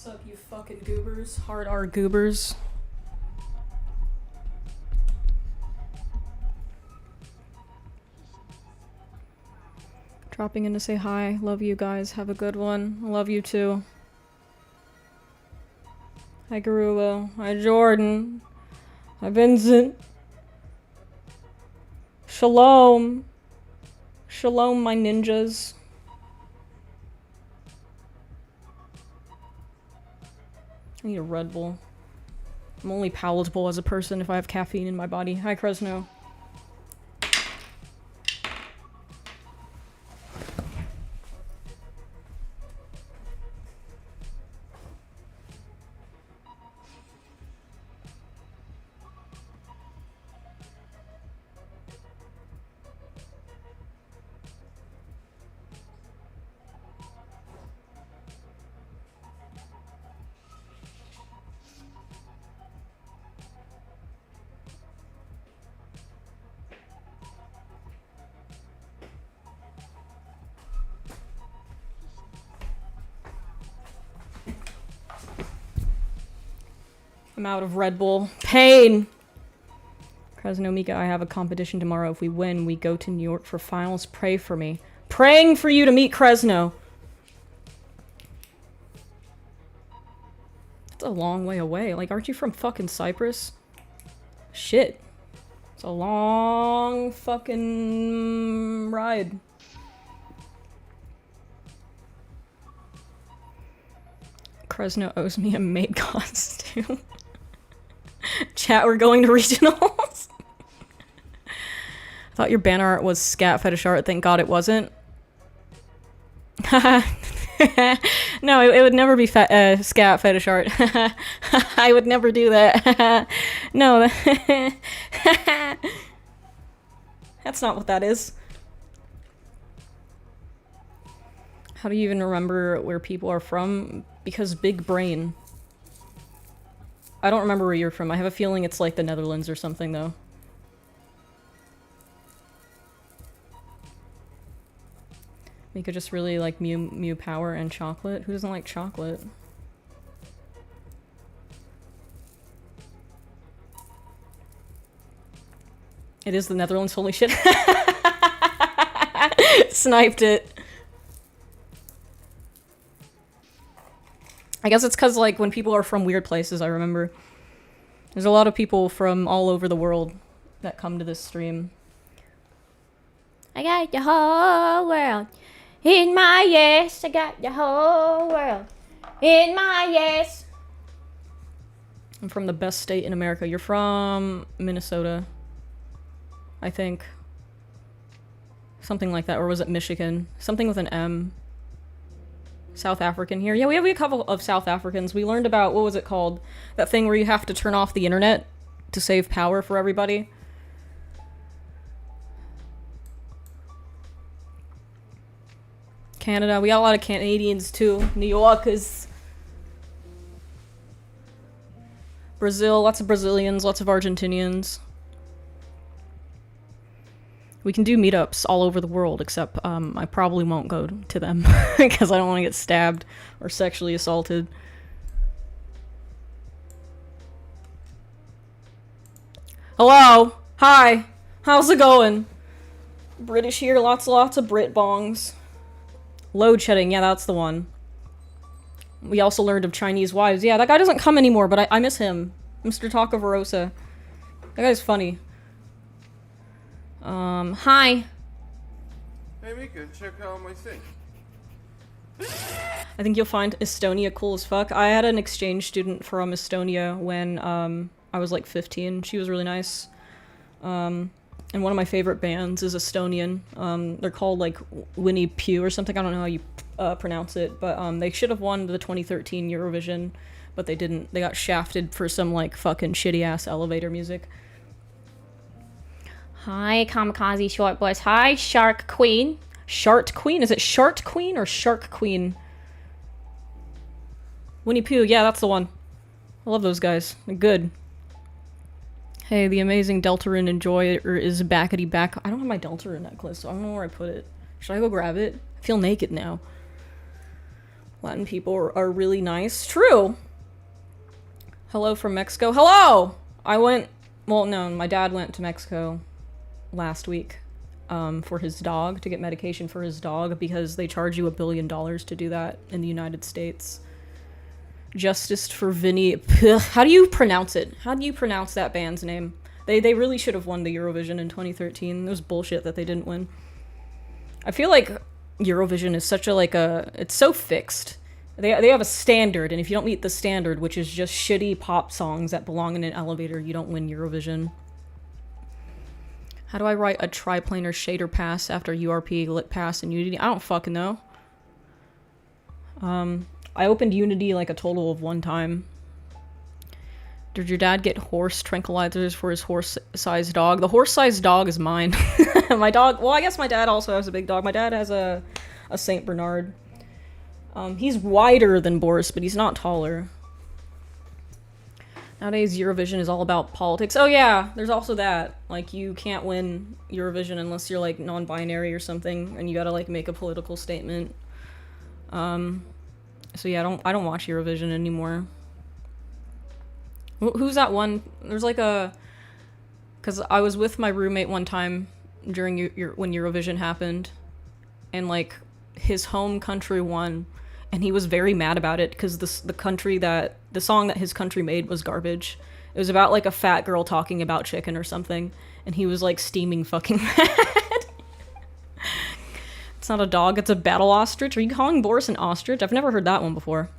What's up, you fucking goobers? Hard R goobers. Dropping in to say hi. Love you guys. Have a good one. Love you too. Hi Garulo. Hi Jordan. Hi Vincent. Shalom. Shalom, my ninjas. I need a Red Bull. I'm only palatable as a person if I have caffeine in my body. Hi, Kresno. I'm out of Red Bull. Pain! Kresno Mika, I have a competition tomorrow. If we win, we go to New York for finals. Pray for me. Praying for you to meet Kresno. That's a long way away. Like, aren't you from fucking Cyprus? Shit. It's a long fucking ride. Kresno owes me a maid costume. Chat, we're going to regionals. I thought your banner art was scat fetish art. Thank God it wasn't. No, it would never be scat fetish art. I would never do that. No, that's not what that is. How do you even remember where people are from? Because big brain. I don't remember where you're from. I have a feeling it's like the Netherlands or something, though. Mika just really like Mew Power and chocolate. Who doesn't like chocolate? It is the Netherlands, holy shit. Sniped it. I guess it's because, like, when people are from weird places, I remember. There's a lot of people from all over the world that come to this stream. I got the whole world in my yes. I got the whole world in my yes. I'm from the best state in America. You're from Minnesota, I think. Something like that. Or was it Michigan? Something with an M. South African here. Yeah, we have a couple of South Africans. We learned about, what was it called? That thing where you have to turn off the internet to save power for everybody. Canada. We got a lot of Canadians too. New Yorkers. Brazil. Lots of Brazilians. Lots of Argentinians. We can do meetups all over the world, except I probably won't go to them because I don't want to get stabbed or sexually assaulted. Hello! Hi! How's it going? British here, lots of Brit bongs. Load shedding, yeah, that's the one. We also learned of Chinese wives. Yeah, that guy doesn't come anymore, but I miss him. Mr. Takavarosa. That guy's funny. Hi. Hey Mika, check out my thing. I think you'll find Estonia cool as fuck. I had an exchange student from Estonia when, I was like 15. She was really nice. And one of my favorite bands is Estonian. They're called like Winnie Pooh or something. I don't know how you, pronounce it, but, they should have won the 2013 Eurovision, but they didn't. They got shafted for some like fucking shitty ass elevator music. Hi, Kamikaze Short Boys. Hi, Shark Queen. Shart Queen? Is it Shart Queen or Shark Queen? Winnie Pooh, yeah, that's the one. I love those guys. They're good. Hey, the amazing Deltarune Enjoyer is backity back. I don't have my Deltarune necklace, so I don't know where I put it. Should I go grab it? I feel naked now. Latin people are really nice. True. Hello from Mexico. Hello! No, my dad went to Mexico last week for his dog, to get medication for his dog, because they charge you $1 billion to do that in the United States. Justice for Vinny. How do you pronounce it? How do you pronounce that band's name? They really should have won the Eurovision in 2013. It was bullshit that they didn't win. I feel like Eurovision is such it's so fixed. They have a standard, and if you don't meet the standard, which is just shitty pop songs that belong in an elevator, you don't win Eurovision. How do I write a triplanar shader pass after URP, lit pass, and Unity? I don't fucking know. I opened Unity like a total of 1 time. Did your dad get horse tranquilizers for his horse-sized dog? The horse-sized dog is mine. My dog, well, I guess my dad also has a big dog. My dad has a Saint Bernard. He's wider than Boris, but he's not taller. Nowadays, Eurovision is all about politics. Oh yeah, there's also that. Like, you can't win Eurovision unless you're, like, non-binary or something, and you gotta, like, make a political statement. So yeah, I don't watch Eurovision anymore. Who's that one? There's like because I was with my roommate one time during when Eurovision happened, and like his home country won, and he was very mad about it because the song that his country made was garbage. It was about like a fat girl talking about chicken or something, and he was like steaming fucking mad. It's not a dog, it's a battle ostrich. Are you calling Boris an ostrich? I've never heard that one before.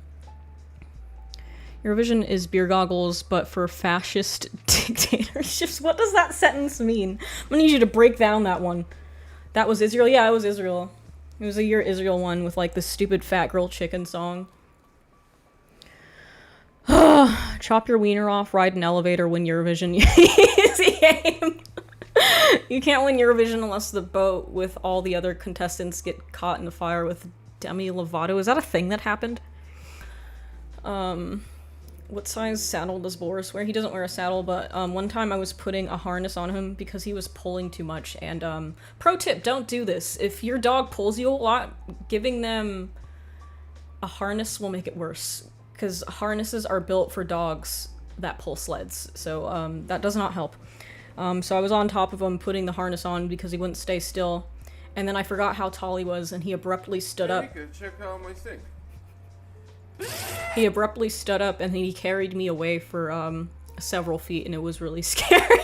Eurovision is beer goggles, but for fascist dictatorships. What does that sentence mean? I'm gonna need you to break down that one. That was Israel? Yeah, it was Israel. It was a year Israel won with, like, the stupid fat girl chicken song. Chop your wiener off, ride an elevator, win Eurovision. Easy game. You can't win Eurovision unless the boat with all the other contestants get caught in the fire with Demi Lovato. Is that a thing that happened? What size saddle does Boris wear? He doesn't wear a saddle, but one time I was putting a harness on him because he was pulling too much. And pro tip, don't do this. If your dog pulls you a lot, giving them a harness will make it worse, because harnesses are built for dogs that pull sleds. So that does not help. So I was on top of him putting the harness on because he wouldn't stay still. And then I forgot how tall he was, and he abruptly stood up. Check out my sink. He abruptly stood up, and he carried me away for several feet, and it was really scary.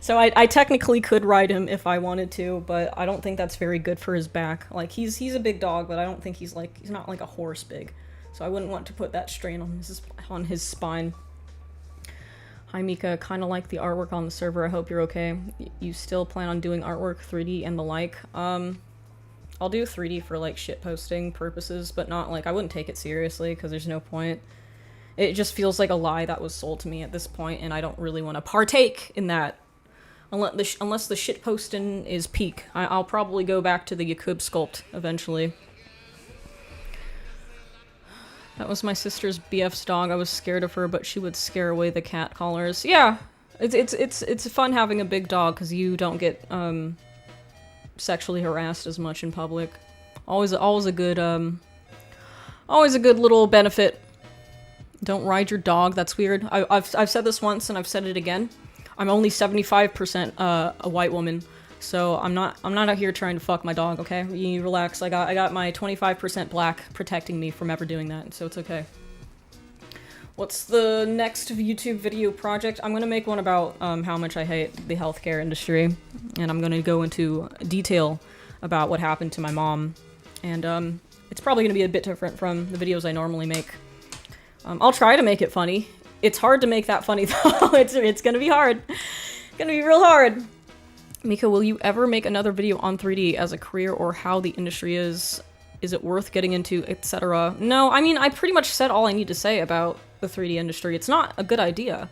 So I technically could ride him if I wanted to, but I don't think that's very good for his back. Like, he's a big dog, but I don't think he's not like a horse big. So I wouldn't want to put that strain on his spine. Hi Mika, kind of like the artwork on the server. I hope you're okay. You still plan on doing artwork, 3D, and the like? I'll do 3D for, like, shitposting purposes, but not, like, I wouldn't take it seriously, because there's no point. It just feels like a lie that was sold to me at this point, and I don't really want to partake in that. Unless the shitposting is peak. I'll probably go back to the Yakub sculpt eventually. That was my sister's BF's dog. I was scared of her, but she would scare away the cat callers. Yeah, it's fun having a big dog because you don't get sexually harassed as much in public. Always a good little benefit. Don't ride your dog. That's weird. I've said this once and I've said it again. I'm only 75% a white woman. So I'm not out here trying to fuck my dog, okay? You relax. I got my 25% black protecting me from ever doing that, so it's okay. What's the next YouTube video project? I'm gonna make one about how much I hate the healthcare industry, and I'm gonna go into detail about what happened to my mom. And it's probably gonna be a bit different from the videos I normally make. I'll try to make it funny. It's hard to make that funny though. It's gonna be hard. It's gonna be real hard. Mika, will you ever make another video on 3D as a career, or how the industry is it worth getting into, etc.? No, I mean, I pretty much said all I need to say about the 3D industry. It's not a good idea.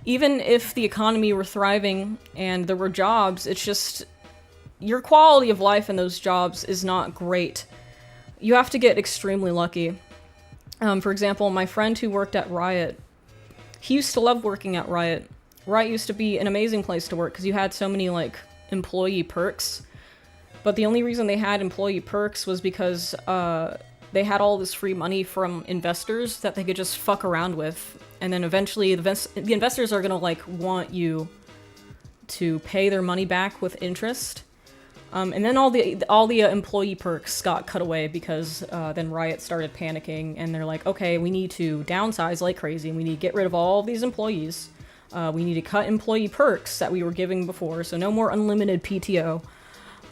Even if the economy were thriving and there were jobs, it's just your quality of life in those jobs is not great. You have to get extremely lucky. For example, my friend who worked at Riot, he used to love working at Riot. Riot used to be an amazing place to work because you had so many, like, employee perks. But the only reason they had employee perks was because they had all this free money from investors that they could just fuck around with, and then eventually the investors are gonna like want you to pay their money back with interest. And then all the employee perks got cut away because then Riot started panicking, and they're like, okay, we need to downsize like crazy, and we need to get rid of all of these employees. We need to cut employee perks that we were giving before, so no more unlimited PTO.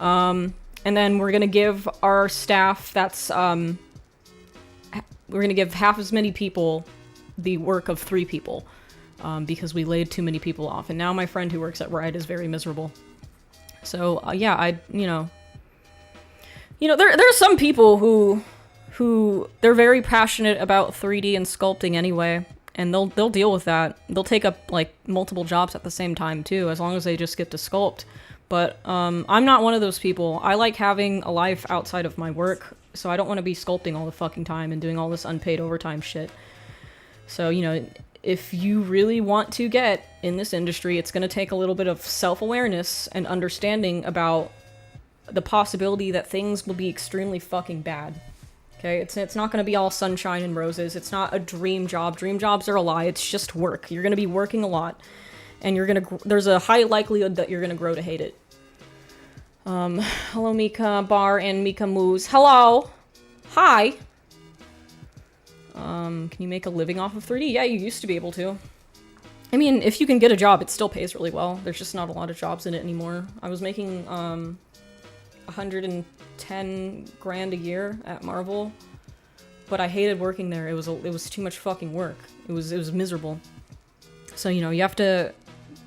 And then we're gonna give our staff we're gonna give half as many people the work of 3 people, because we laid too many people off. And now my friend who works at Riot is very miserable. So yeah, there are some people who they're very passionate about 3D and sculpting anyway, and they'll deal with that. They'll take up like multiple jobs at the same time too, as long as they just get to sculpt. But I'm not one of those people. I like having a life outside of my work, so I don't want to be sculpting all the fucking time and doing all this unpaid overtime shit. So, if you really want to get in this industry, it's going to take a little bit of self-awareness and understanding about the possibility that things will be extremely fucking bad. Okay? It's not going to be all sunshine and roses. It's not a dream job. Dream jobs are a lie. It's just work. You're going to be working a lot, and there's a high likelihood that you're going to grow to hate it. Hello Mika Bar and Mika Moose. Hello! Hi! Can you make a living off of 3D? Yeah, you used to be able to. I mean, if you can get a job, it still pays really well. There's just not a lot of jobs in it anymore. I was making, 110 grand a year at Marvel, but I hated working there. It was too much fucking work. It was miserable. So, you have to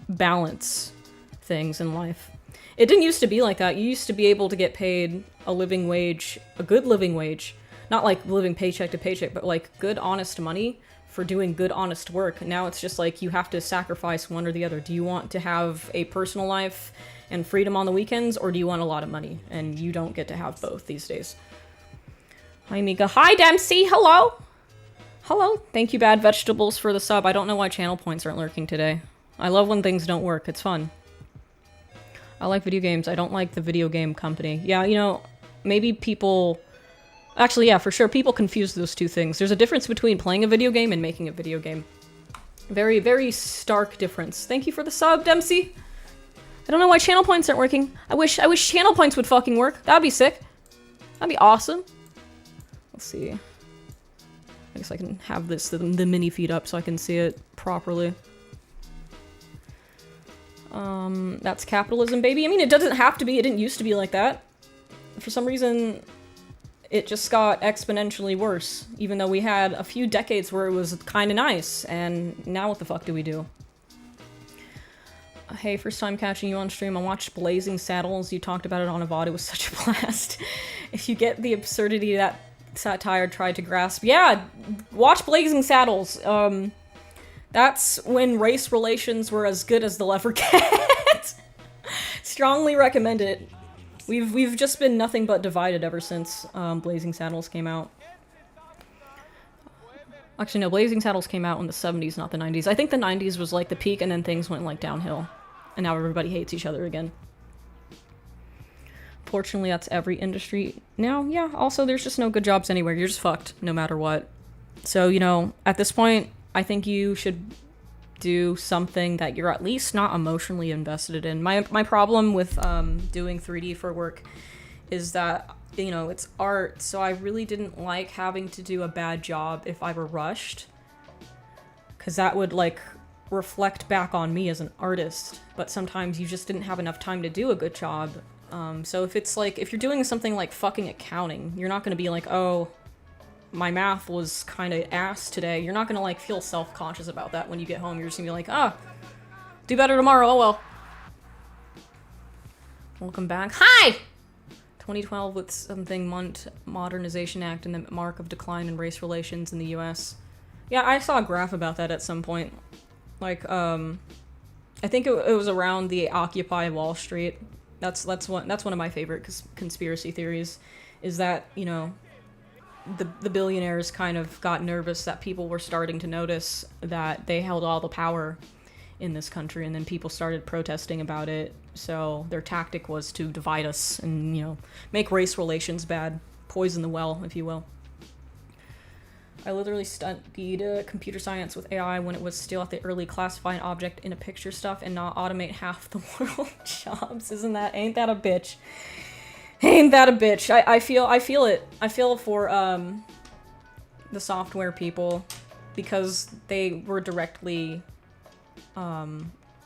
balance things in life. It didn't used to be like that. You used to be able to get paid a living wage, a good living wage. Not like living paycheck to paycheck, but like good, honest money for doing good, honest work. Now it's just like you have to sacrifice one or the other. Do you want to have a personal life and freedom on the weekends, or do you want a lot of money? And you don't get to have both these days. Hi, Mika. Hi, Dempsey. Hello. Hello. Thank you, Bad Vegetables, for the sub. I don't know why channel points aren't lurking today. I love when things don't work. It's fun. I like video games. I don't like the video game company. Yeah, maybe people... Actually, yeah, for sure, people confuse those two things. There's a difference between playing a video game and making a video game. Very, very stark difference. Thank you for the sub, Dempsey. I don't know why channel points aren't working. I wish channel points would fucking work. That'd be sick. That'd be awesome. Let's see. I guess I can have the mini feed up so I can see it properly. That's capitalism, baby. I mean, it doesn't have to be. It didn't used to be like that. For some reason... it just got exponentially worse, even though we had a few decades where it was kind of nice, and now what the fuck do we do? Hey, first time catching you on stream. I watched Blazing Saddles. You talked about it on a VOD. It was such a blast. If you get the absurdity that satire tried to grasp, yeah, watch Blazing Saddles. That's when race relations were as good as they'll ever get. Strongly recommend it. We've just been nothing but divided ever since Blazing Saddles came out. Actually, no, Blazing Saddles came out in the 70s, not the 90s. I think the 90s was like the peak, and then things went like downhill. And now everybody hates each other again. Fortunately, that's every industry now. Yeah, also, there's just no good jobs anywhere. You're just fucked, no matter what. So, at this point, I think you should do something that you're at least not emotionally invested in. My problem with doing 3D for work is that, it's art, so I really didn't like having to do a bad job if I were rushed. Because that would, reflect back on me as an artist. But sometimes you just didn't have enough time to do a good job. So if it's if you're doing something like fucking accounting, you're not going to be like, oh, my math was kind of ass today. You're not going to, feel self-conscious about that when you get home. You're just going to be like, ah, do better tomorrow, oh well. Welcome back. Hi! 2012 with something Modernization Act and the mark of decline in race relations in the US. Yeah, I saw a graph about that at some point. I think it was around the Occupy Wall Street. That's one of my favorite conspiracy theories, is that, the billionaires kind of got nervous that people were starting to notice that they held all the power in this country, and then people started protesting about it. So their tactic was to divide us and, make race relations bad, poison the well, if you will. I literally studied computer science with AI when it was still at the early classify an object in a picture stuff and not automate half the world jobs. Ain't that a bitch? Ain't that a bitch? I feel it. I feel for the software people because they were directly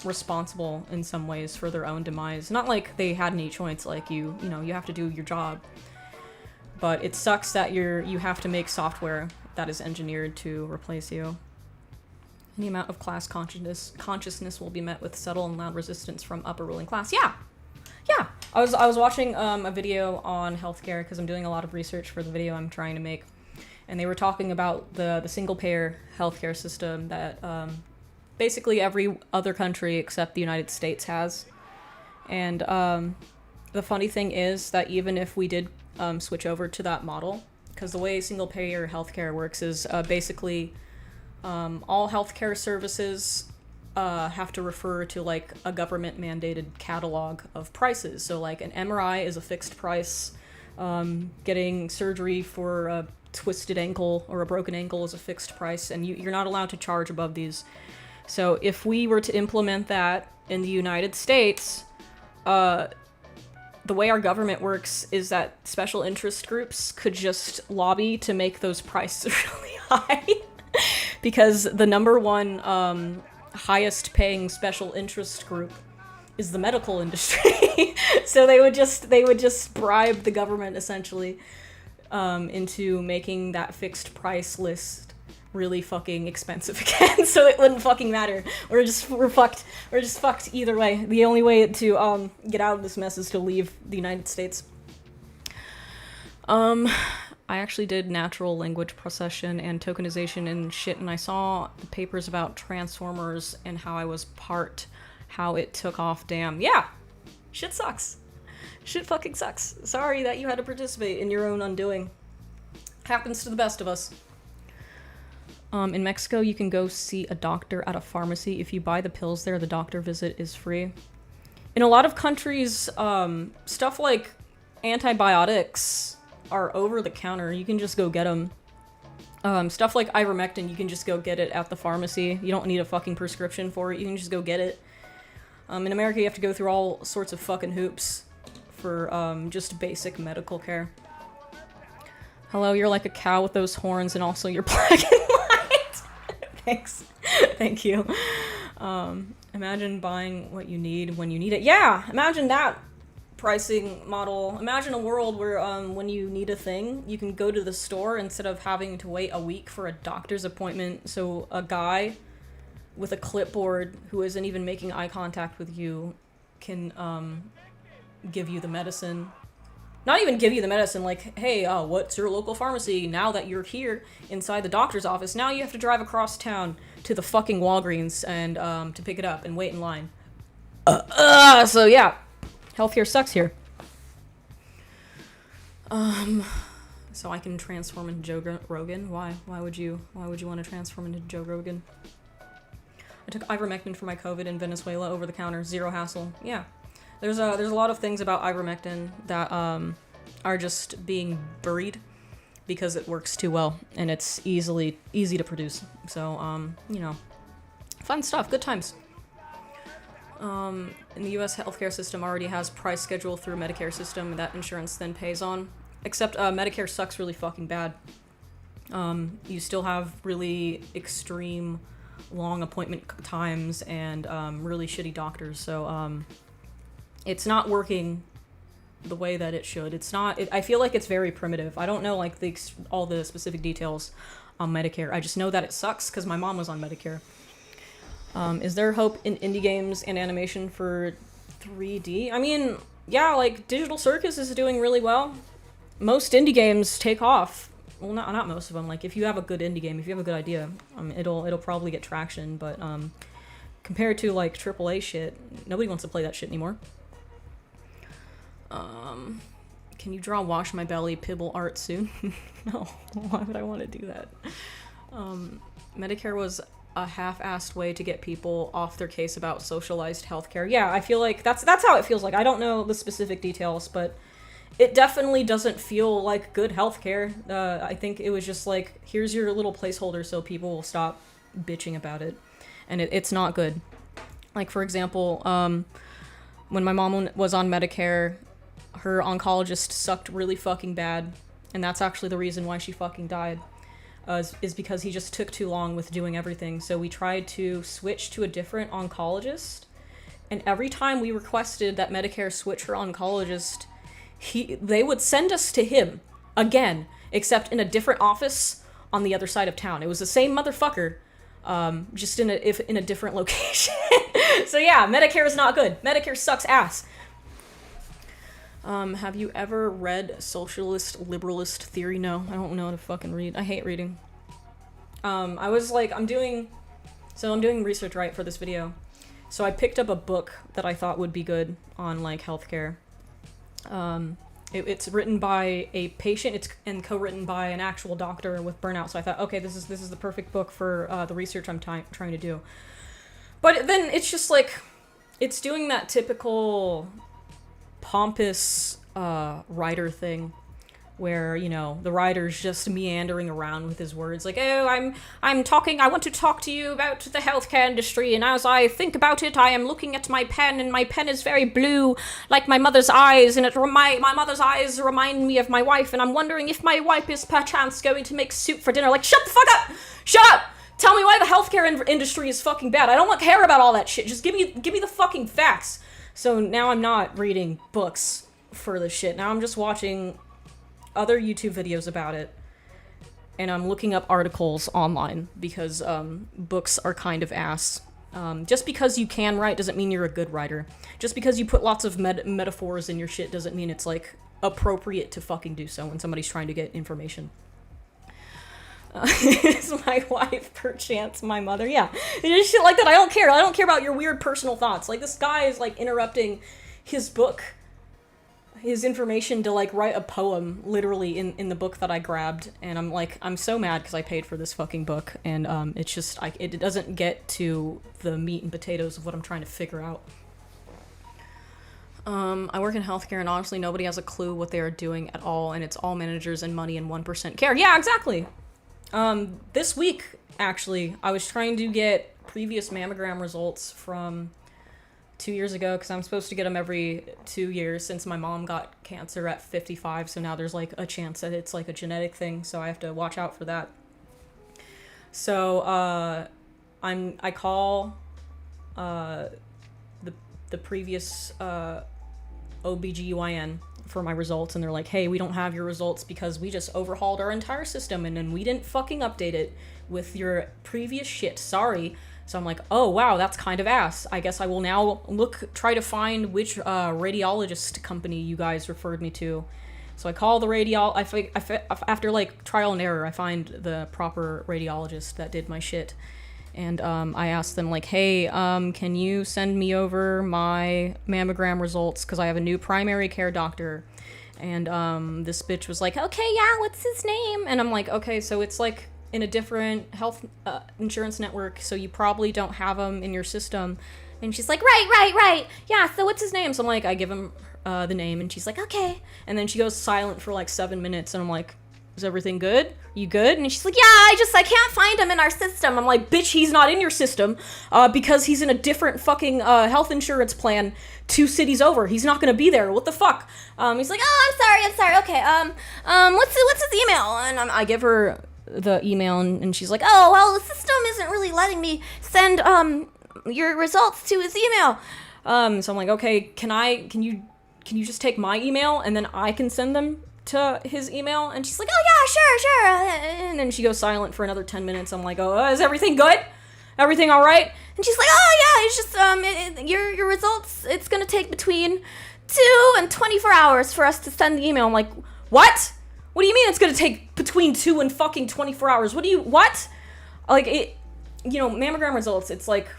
responsible in some ways for their own demise. Not like they had any choice, like you know, you have to do your job. But it sucks that you have to make software that is engineered to replace you. Any amount of class consciousness will be met with subtle and loud resistance from upper ruling class. Yeah. I was watching a video on healthcare because I'm doing a lot of research for the video I'm trying to make, and they were talking about the single payer healthcare system that basically every other country except the United States has. And the funny thing is that even if we did switch over to that model, because the way single payer healthcare works is basically all healthcare services have to refer to like a government mandated catalog of prices. So like an MRI is a fixed price, getting surgery for a twisted ankle or a broken ankle is a fixed price, and you're not allowed to charge above these. So if we were to implement that in the United States, the way our government works is that special interest groups could just lobby to make those prices really high. Because the number one highest paying special interest group is the medical industry. So they would just bribe the government essentially into making that fixed price list really fucking expensive again, so it wouldn't fucking matter. We're fucked. We're just fucked either way. The only way to get out of this mess is to leave the United States. I actually did natural language procession and tokenization and shit, and I saw the papers about Transformers and how I was how it took off. Damn. Yeah. Shit sucks. Shit fucking sucks. Sorry that you had to participate in your own undoing. Happens to the best of us. In Mexico, you can go see a doctor at a pharmacy. If you buy the pills there, the doctor visit is free. In a lot of countries, stuff like antibiotics are over the counter. You can just go get them. Stuff like ivermectin, you can just go get it at the pharmacy. You don't need a fucking prescription for it. You can just go get it. In America, you have to go through all sorts of fucking hoops for just basic medical care. Hello, you're like a cow with those horns, and also you're black and white. Thanks. Thank you. Imagine buying what you need when you need it. Yeah, imagine that pricing model. Imagine a world where when you need a thing, you can go to the store instead of having to wait a week for a doctor's appointment. So a guy with a clipboard who isn't even making eye contact with you can give you the medicine. Not even give you the medicine, like, hey, what's your local pharmacy? Now that you're here inside the doctor's office, now you have to drive across town to the fucking Walgreens and to pick it up and wait in line. So yeah, healthcare sucks here. So I can transform into Joe Rogan. Why would you want to transform into Joe Rogan? I took ivermectin for my COVID in Venezuela over the counter, zero hassle. Yeah. There's a lot of things about ivermectin that are just being buried because it works too well and it's easy to produce. So you know, fun stuff, good times. In the U.S. healthcare system already has price schedule through Medicare system that insurance then pays on. Except Medicare sucks really fucking bad. You still have really extreme long appointment times and really shitty doctors. So it's not working the way that it should. It's not. I feel like it's very primitive. I don't know like all the specific details on Medicare. I just know that it sucks because my mom was on Medicare. Is there hope in indie games and animation for 3D? I mean, yeah, like Digital Circus is doing really well. Most indie games take off. Well, not most of them. Like if you have a good indie game, if you have a good idea, it'll probably get traction. But compared to like AAA shit, nobody wants to play that shit anymore. Can you draw Wash My Belly Pibble art soon? No, why would I want to do that? Medicare was a half-assed way to get people off their case about socialized healthcare. Yeah, I feel like that's how it feels like. I don't know the specific details, but it definitely doesn't feel like good healthcare. I think it was just like, here's your little placeholder so people will stop bitching about it. And it's not good. Like, for example, when my mom was on Medicare, her oncologist sucked really fucking bad. And that's actually the reason why she fucking died. Is because he just took too long with doing everything. So we tried to switch to a different oncologist. And every time we requested that Medicare switch her oncologist, they would send us to him again, except in a different office on the other side of town. It was the same motherfucker, just in a different location. So yeah, Medicare is not good. Medicare sucks ass. Have you ever read Socialist Liberalist Theory? No, I don't know how to fucking read. I hate reading. I was like, I'm doing research, right, for this video. So I picked up a book that I thought would be good on, like, healthcare. It's written by a patient, and co-written by an actual doctor with burnout. So I thought, okay, this is the perfect book for the research I'm trying to do. But then it's just like, it's doing that typical pompous writer thing, where, you know, the writer's just meandering around with his words, like, oh, I want to talk to you about the healthcare industry, and as I think about it, I am looking at my pen, and my pen is very blue, like my mother's eyes, and my mother's eyes remind me of my wife, and I'm wondering if my wife is perchance going to make soup for dinner. Like, shut the fuck up! Shut up! Tell me why the healthcare industry is fucking bad. I don't care about all that shit. Just give me the fucking facts. So now I'm not reading books for this shit. Now I'm just watching other YouTube videos about it, and I'm looking up articles online, because books are kind of ass. Just because you can write doesn't mean you're a good writer. Just because you put lots of metaphors in your shit doesn't mean it's, like, appropriate to fucking do so when somebody's trying to get information. Is my wife perchance my mother? Yeah, just shit like that. I don't care about your weird personal thoughts. Like, this guy is, like, interrupting his book, his information, to, like, write a poem, literally, in the book that I grabbed, and I'm like, I'm so mad because I paid for this fucking book, and it's just, it doesn't get to the meat and potatoes of what I'm trying to figure out. I work in healthcare, and honestly, nobody has a clue what they are doing at all, and it's all managers and money and 1% care. Yeah, exactly! This week, actually, I was trying to get previous mammogram results from 2 years ago, because I'm supposed to get them every 2 years since my mom got cancer at 55, so now there's, like, a chance that it's, like, a genetic thing, so I have to watch out for that. So, I call, the previous, OBGYN for my results, and they're like, hey, we don't have your results because we just overhauled our entire system, and then we didn't fucking update it with your previous shit. Sorry. So I'm like, oh, wow, that's kind of ass. I guess I will now try to find which radiologist company you guys referred me to. So I call the after, like, trial and error, I find the proper radiologist that did my shit. And I asked them, like, hey, can you send me over my mammogram results? Because I have a new primary care doctor. And this bitch was like, okay, yeah, what's his name? And I'm like, okay, so it's, like, in a different health insurance network, so you probably don't have him in your system. And she's like, right. Yeah, so what's his name? So I'm like, I give him the name, and she's like, okay. And then she goes silent for, like, 7 minutes, and I'm like, is everything good? You good? And she's like, yeah, I can't find him in our system. I'm like, bitch, he's not in your system, because he's in a different fucking health insurance plan 2 cities over. He's not gonna be there. What the fuck? He's like, oh, I'm sorry. Okay, what's his email? And I give her the email, and she's like, oh, well, the system isn't really letting me send your results to his email. So I'm like, okay, can you just take my email, and then I can send them to his email? And she's like, oh yeah, sure. And then she goes silent for another 10 minutes. I'm like, oh, is everything good? Everything all right? And she's like, oh yeah, it's just your results, it's gonna take between 2 and 24 hours for us to send the email. I'm like, what do you mean it's gonna take between 2 and fucking 24 hours? What? Like, it, you know, mammogram results, it's like,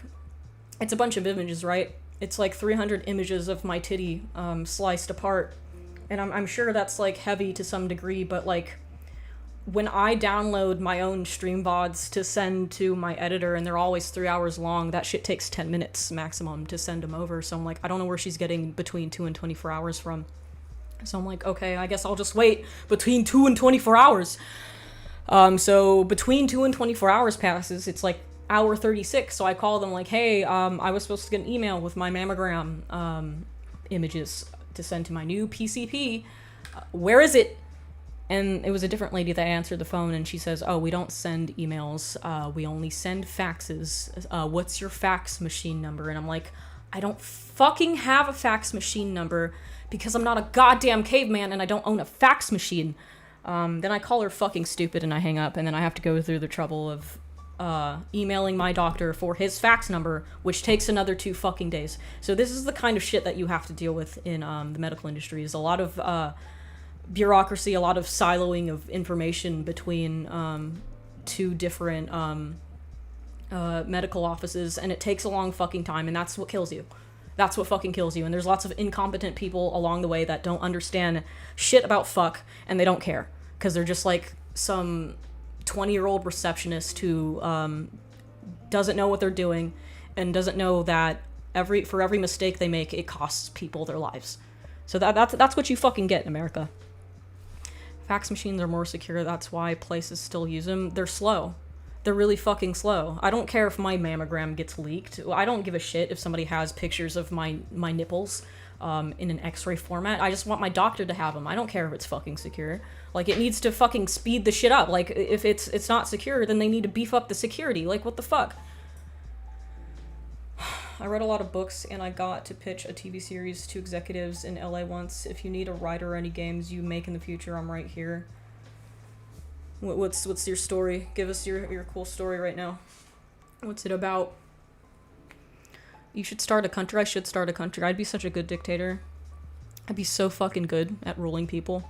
it's a bunch of images, right? It's like 300 images of my titty sliced apart. And I'm sure that's, like, heavy to some degree, but, like, when I download my own stream VODs to send to my editor, and they're always 3 hours long, that shit takes 10 minutes maximum to send them over. So I'm like, I don't know where she's getting between 2 and 24 hours from. So I'm like, okay, I guess I'll just wait between 2 and 24 hours. So between 2 and 24 hours passes, it's like hour 36. So I call them like, hey, I was supposed to get an email with my mammogram images to send to my new PCP. Where is it? And it was a different lady that answered the phone, and she says, oh, we don't send emails. We only send faxes. What's your fax machine number? And I'm like, I don't fucking have a fax machine number because I'm not a goddamn caveman and I don't own a fax machine. Then I call her fucking stupid and I hang up, and then I have to go through the trouble of emailing my doctor for his fax number, which takes another 2 fucking days. So this is the kind of shit that you have to deal with in the medical industry. Is a lot of bureaucracy, a lot of siloing of information between 2 different medical offices, and it takes a long fucking time, and that's what kills you. That's what fucking kills you. And there's lots of incompetent people along the way that don't understand shit about fuck, and they don't care. Because they're just like some 20-year-old receptionist who doesn't know what they're doing, and doesn't know that for every mistake they make, it costs people their lives. So that's what you fucking get in America. Fax machines are more secure. That's why places still use them. They're slow. They're really fucking slow. I don't care if my mammogram gets leaked. I don't give a shit if somebody has pictures of my nipples in an x-ray format. I just want my doctor to have them. I don't care if it's fucking secure. Like, it needs to fucking speed the shit up. Like, if it's not secure, then they need to beef up the security. Like, what the fuck? I read a lot of books, and I got to pitch a TV series to executives in LA once. If you need a writer or any games you make in the future, I'm right here. What's your story? Give us your cool story right now. What's it about? You should start a country. I should start a country. I'd be such a good dictator. I'd be so fucking good at ruling people.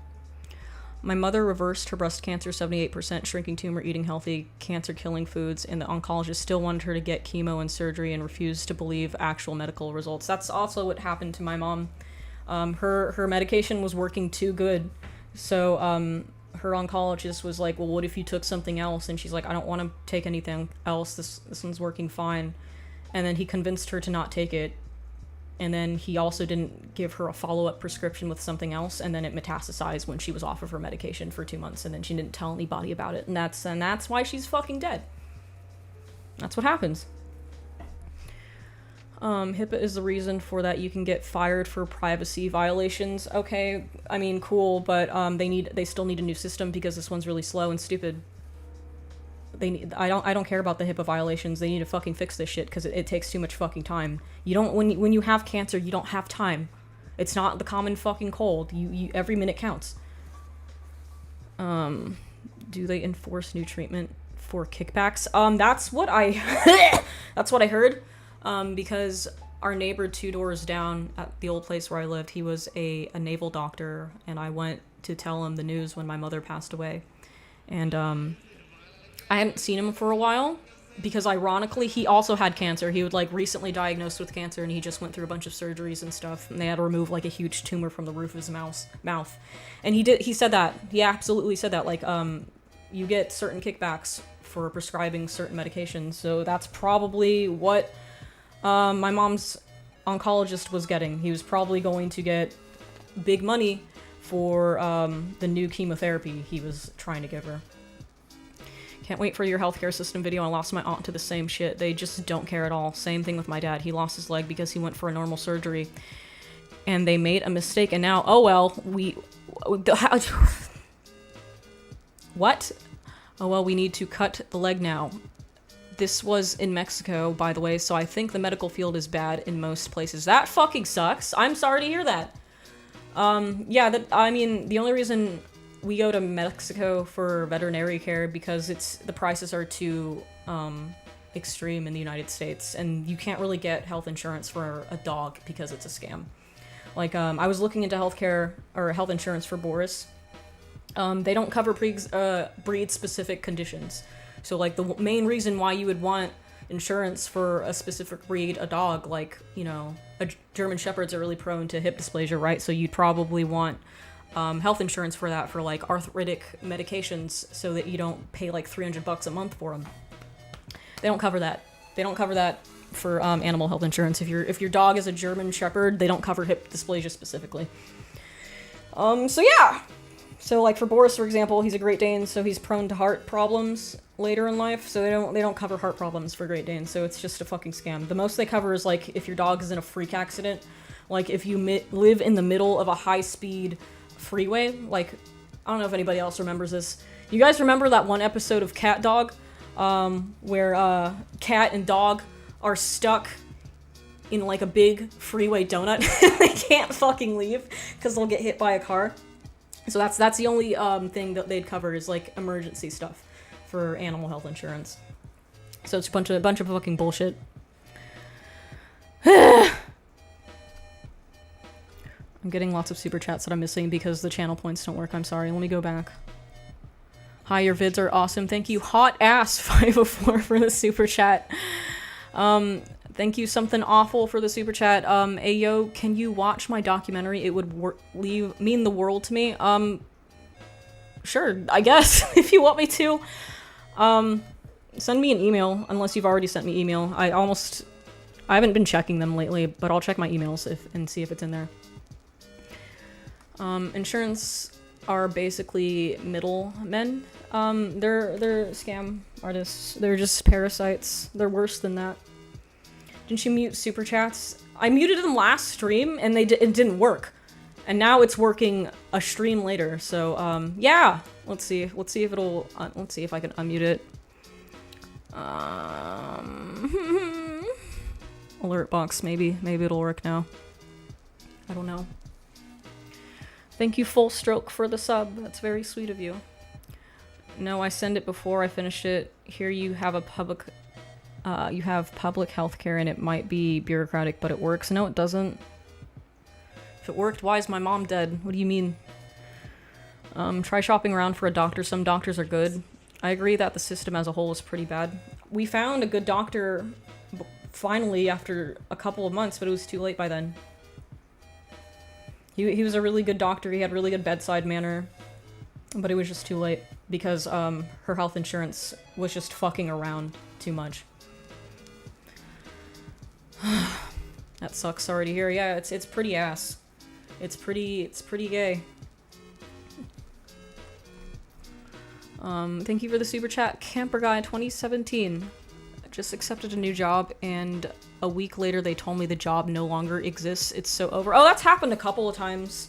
My mother reversed her breast cancer, 78%, shrinking tumor, eating healthy, cancer-killing foods, and the oncologist still wanted her to get chemo and surgery and refused to believe actual medical results. That's also what happened to my mom. Her medication was working too good. So her oncologist was like, well, what if you took something else? And she's like, I don't want to take anything else. This one's working fine. And then he convinced her to not take it. And then he also didn't give her a follow-up prescription with something else, and then it metastasized when she was off of her medication for 2 months, and then she didn't tell anybody about it, and that's why she's fucking dead. That's what happens. HIPAA is the reason for that. You can get fired for privacy violations. Okay, I mean, cool, but they still need a new system because this one's really slow and stupid. I don't care about the HIPAA violations. They need to fucking fix this shit because it takes too much fucking time. You don't when you have cancer, you don't have time. It's not the common fucking cold. You every minute counts. Do they enforce new treatment for kickbacks? That's what I that's what I heard. Because our neighbor 2 doors down at the old place where I lived, he was a naval doctor, and I went to tell him the news when my mother passed away. And I hadn't seen him for a while because, ironically, he also had cancer. He was like recently diagnosed with cancer, and he just went through a bunch of surgeries and stuff, and they had to remove like a huge tumor from the roof of his mouth. And he said that. He absolutely said that. Like, you get certain kickbacks for prescribing certain medications. So that's probably what my mom's oncologist was getting. He was probably going to get big money for the new chemotherapy he was trying to give her. Can't wait for your healthcare system video. I lost my aunt to the same shit. They just don't care at all. Same thing with my dad. He lost his leg because he went for a normal surgery. And they made a mistake, and now, oh well, what? Oh well, we need to cut the leg now. This was in Mexico, by the way, so I think the medical field is bad in most places. That fucking sucks. I'm sorry to hear that. Yeah, I mean, the only reason we go to Mexico for veterinary care because the prices are too extreme in the United States, and you can't really get health insurance for a dog because it's a scam. Like, I was looking into healthcare or health insurance for Boris. They don't cover breed-specific conditions. So, like, the main reason why you would want insurance for a specific breed, a dog, like, you know, German Shepherds are really prone to hip dysplasia, right? So you'd probably want health insurance for that, for like arthritic medications, so that you don't pay like $300 a month for them. They don't cover that. They don't cover that for animal health insurance. If your dog is a German Shepherd, they don't cover hip dysplasia specifically. So yeah. So like for Boris, for example, he's a Great Dane, so he's prone to heart problems later in life. So they don't cover heart problems for Great Danes. So it's just a fucking scam. The most they cover is like if your dog is in a freak accident, like if you live in the middle of a high-speed freeway. Like I don't know if anybody else remembers this. You guys remember that one episode of Cat Dog, where cat and dog are stuck in like a big freeway donut. They can't fucking leave because they'll get hit by a car. So that's the only thing that they'd cover is like emergency stuff for animal health insurance. So it's a bunch of fucking bullshit. I'm getting lots of super chats that I'm missing because the channel points don't work. I'm sorry. Let me go back. Hi, your vids are awesome. Thank you, hot ass 504 for the super chat. Thank you, something awful for the super chat. Ayo, can you watch my documentary? It would mean the world to me. Sure, I guess, if you want me to. Send me an email, unless you've already sent me email. I haven't been checking them lately, but I'll check my emails and see if it's in there. Insurance are basically middlemen. They're scam artists. They're just parasites. They're worse than that. Didn't you mute super chats? I muted them last stream and it didn't work. And now it's working a stream later. So, yeah. Let's see if it'll, let's see if I can unmute it. Alert box, maybe it'll work now. I don't know. Thank you, Full Stroke, for the sub. That's very sweet of you. No, I send it before I finish it. Here you have public health care, and it might be bureaucratic, but it works. No, it doesn't. If it worked, why is my mom dead? What do you mean? Try shopping around for a doctor. Some doctors are good. I agree that the system as a whole is pretty bad. We found a good doctor finally after a couple of months, but it was too late by then. He was a really good doctor. He had really good bedside manner, but it was just too late because her health insurance was just fucking around too much. That sucks. Sorry to hear. Yeah, it's pretty ass. It's pretty gay. Thank you for the super chat, Camper Guy 2017. Just accepted a new job, and a week later they told me the job no longer exists. It's so over. Oh, that's happened a couple of times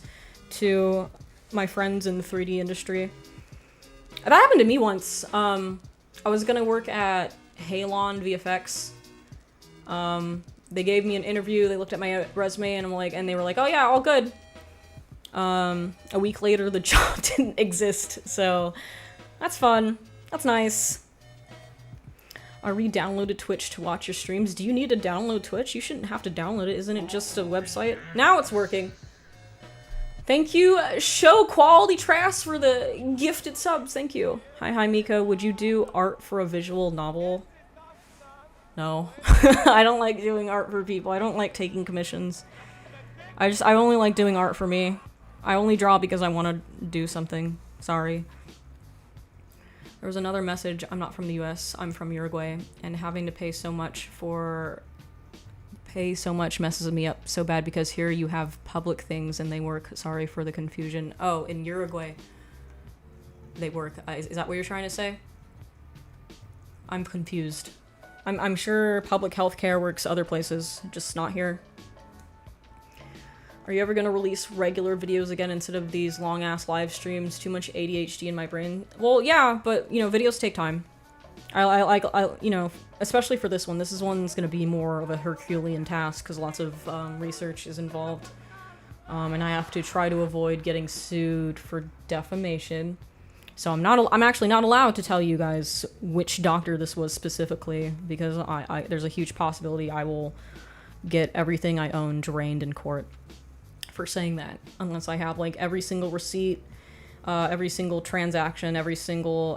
to my friends in the 3D industry. That happened to me once. I was gonna work at Halon VFX. They gave me an interview. They looked at my resume, and they were like, "Oh yeah, all good." A week later, the job didn't exist. So that's fun. That's nice. I re-downloaded Twitch to watch your streams. Do you need to download Twitch? You shouldn't have to download it. Isn't it just a website? Now it's working. Thank you, Show Quality Trash, for the gifted subs. Thank you. Hi, Mika. Would you do art for a visual novel? No. I don't like doing art for people. I don't like taking commissions. I only like doing art for me. I only draw because I want to do something. Sorry. There was another message. I'm not from the US. I'm from Uruguay, and having to pay so much messes me up so bad because here you have public things and they work. Sorry for the confusion. Oh, in Uruguay they work. Is that what you're trying to say? I'm confused. I'm sure public health care works other places, just not here. Are you ever gonna release regular videos again instead of these long-ass live streams? Too much ADHD in my brain. Well, yeah, but, you know, videos take time. I you know, especially for this one. This one's gonna be more of a Herculean task because lots of research is involved. And I have to try to avoid getting sued for defamation. So I'm actually not allowed to tell you guys which doctor this was specifically because there's a huge possibility I will get everything I own drained in court for saying that, unless I have like every single receipt, every single transaction, every single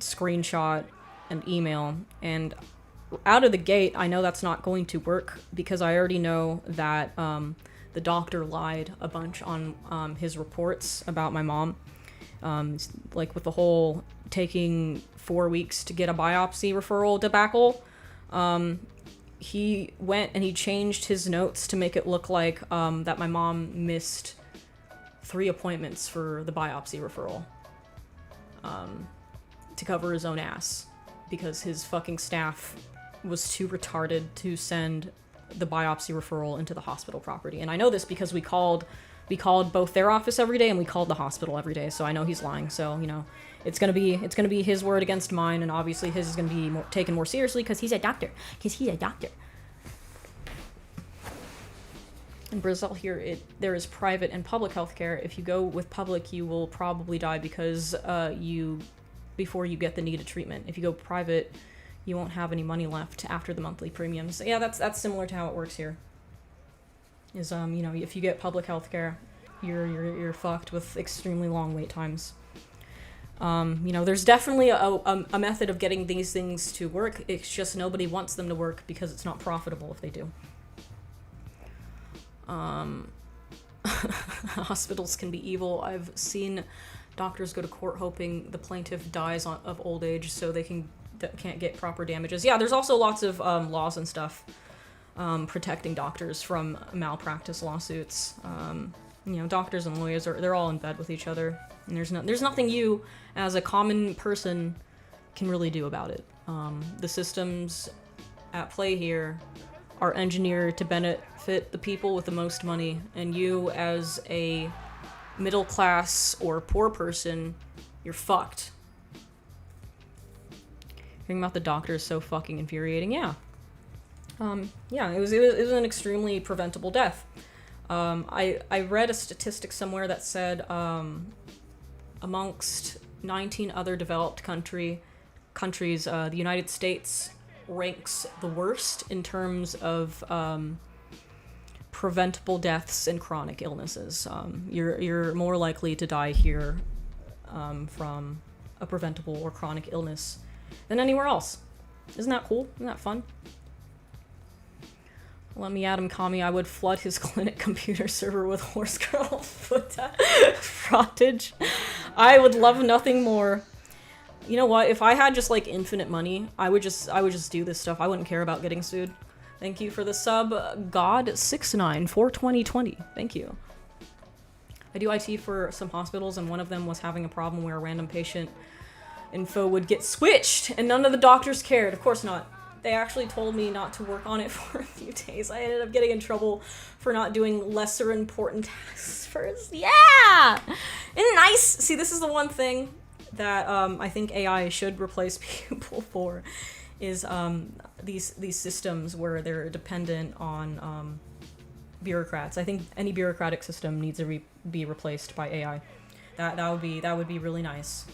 screenshot and email. And out of the gate, I know that's not going to work because I already know that the doctor lied a bunch on his reports about my mom. Like with the whole taking 4 weeks to get a biopsy referral debacle. He went and he changed his notes to make it look like that my mom missed 3 appointments for the biopsy referral to cover his own ass because his fucking staff was too retarded to send the biopsy referral into the hospital property. And I know this because we called both their office every day and we called the hospital every day, so I know he's lying. So, you know, it's gonna be his word against mine, and obviously his is gonna be taken more seriously because he's a doctor. In Brazil here, there is private and public healthcare. If you go with public, you will probably die because before you get the needed treatment. If you go private, you won't have any money left after the monthly premiums. Yeah, that's similar to how it works here. Is you know, if you get public healthcare, you're fucked with extremely long wait times. You know, there's definitely a method of getting these things to work. It's just nobody wants them to work because it's not profitable if they do. Hospitals can be evil. I've seen doctors go to court hoping the plaintiff dies of old age so they can't get proper damages. Yeah, there's also lots of laws and stuff protecting doctors from malpractice lawsuits. You know, doctors and lawyers they're all in bed with each other, and there's nothing you as a common person can really do about it. The systems at play here are engineered to benefit the people with the most money, and you as a middle class or poor person, you're fucked. Hearing about the doctor is so fucking infuriating. Yeah. Yeah, it was an extremely preventable death. I read a statistic somewhere that said amongst 19 other developed countries, the United States ranks the worst in terms of preventable deaths and chronic illnesses. You're more likely to die here from a preventable or chronic illness than anywhere else. Isn't that cool? Isn't that fun? Let me Adam Kami, I would flood his clinic computer server with horse girl footage. I would love nothing more. You know what? If I had just like infinite money, I would just do this stuff. I wouldn't care about getting sued. Thank you for the sub, God69 for 2020. Thank you. I do IT for some hospitals, and one of them was having a problem where a random patient info would get switched, and none of the doctors cared. Of course not. They actually told me not to work on it for a few days. I ended up getting in trouble for not doing lesser important tasks first. Yeah! Isn't it nice? See, this is the one thing that I think AI should replace people for, is these systems where they're dependent on bureaucrats. I think any bureaucratic system needs to be replaced by AI. That would be really nice.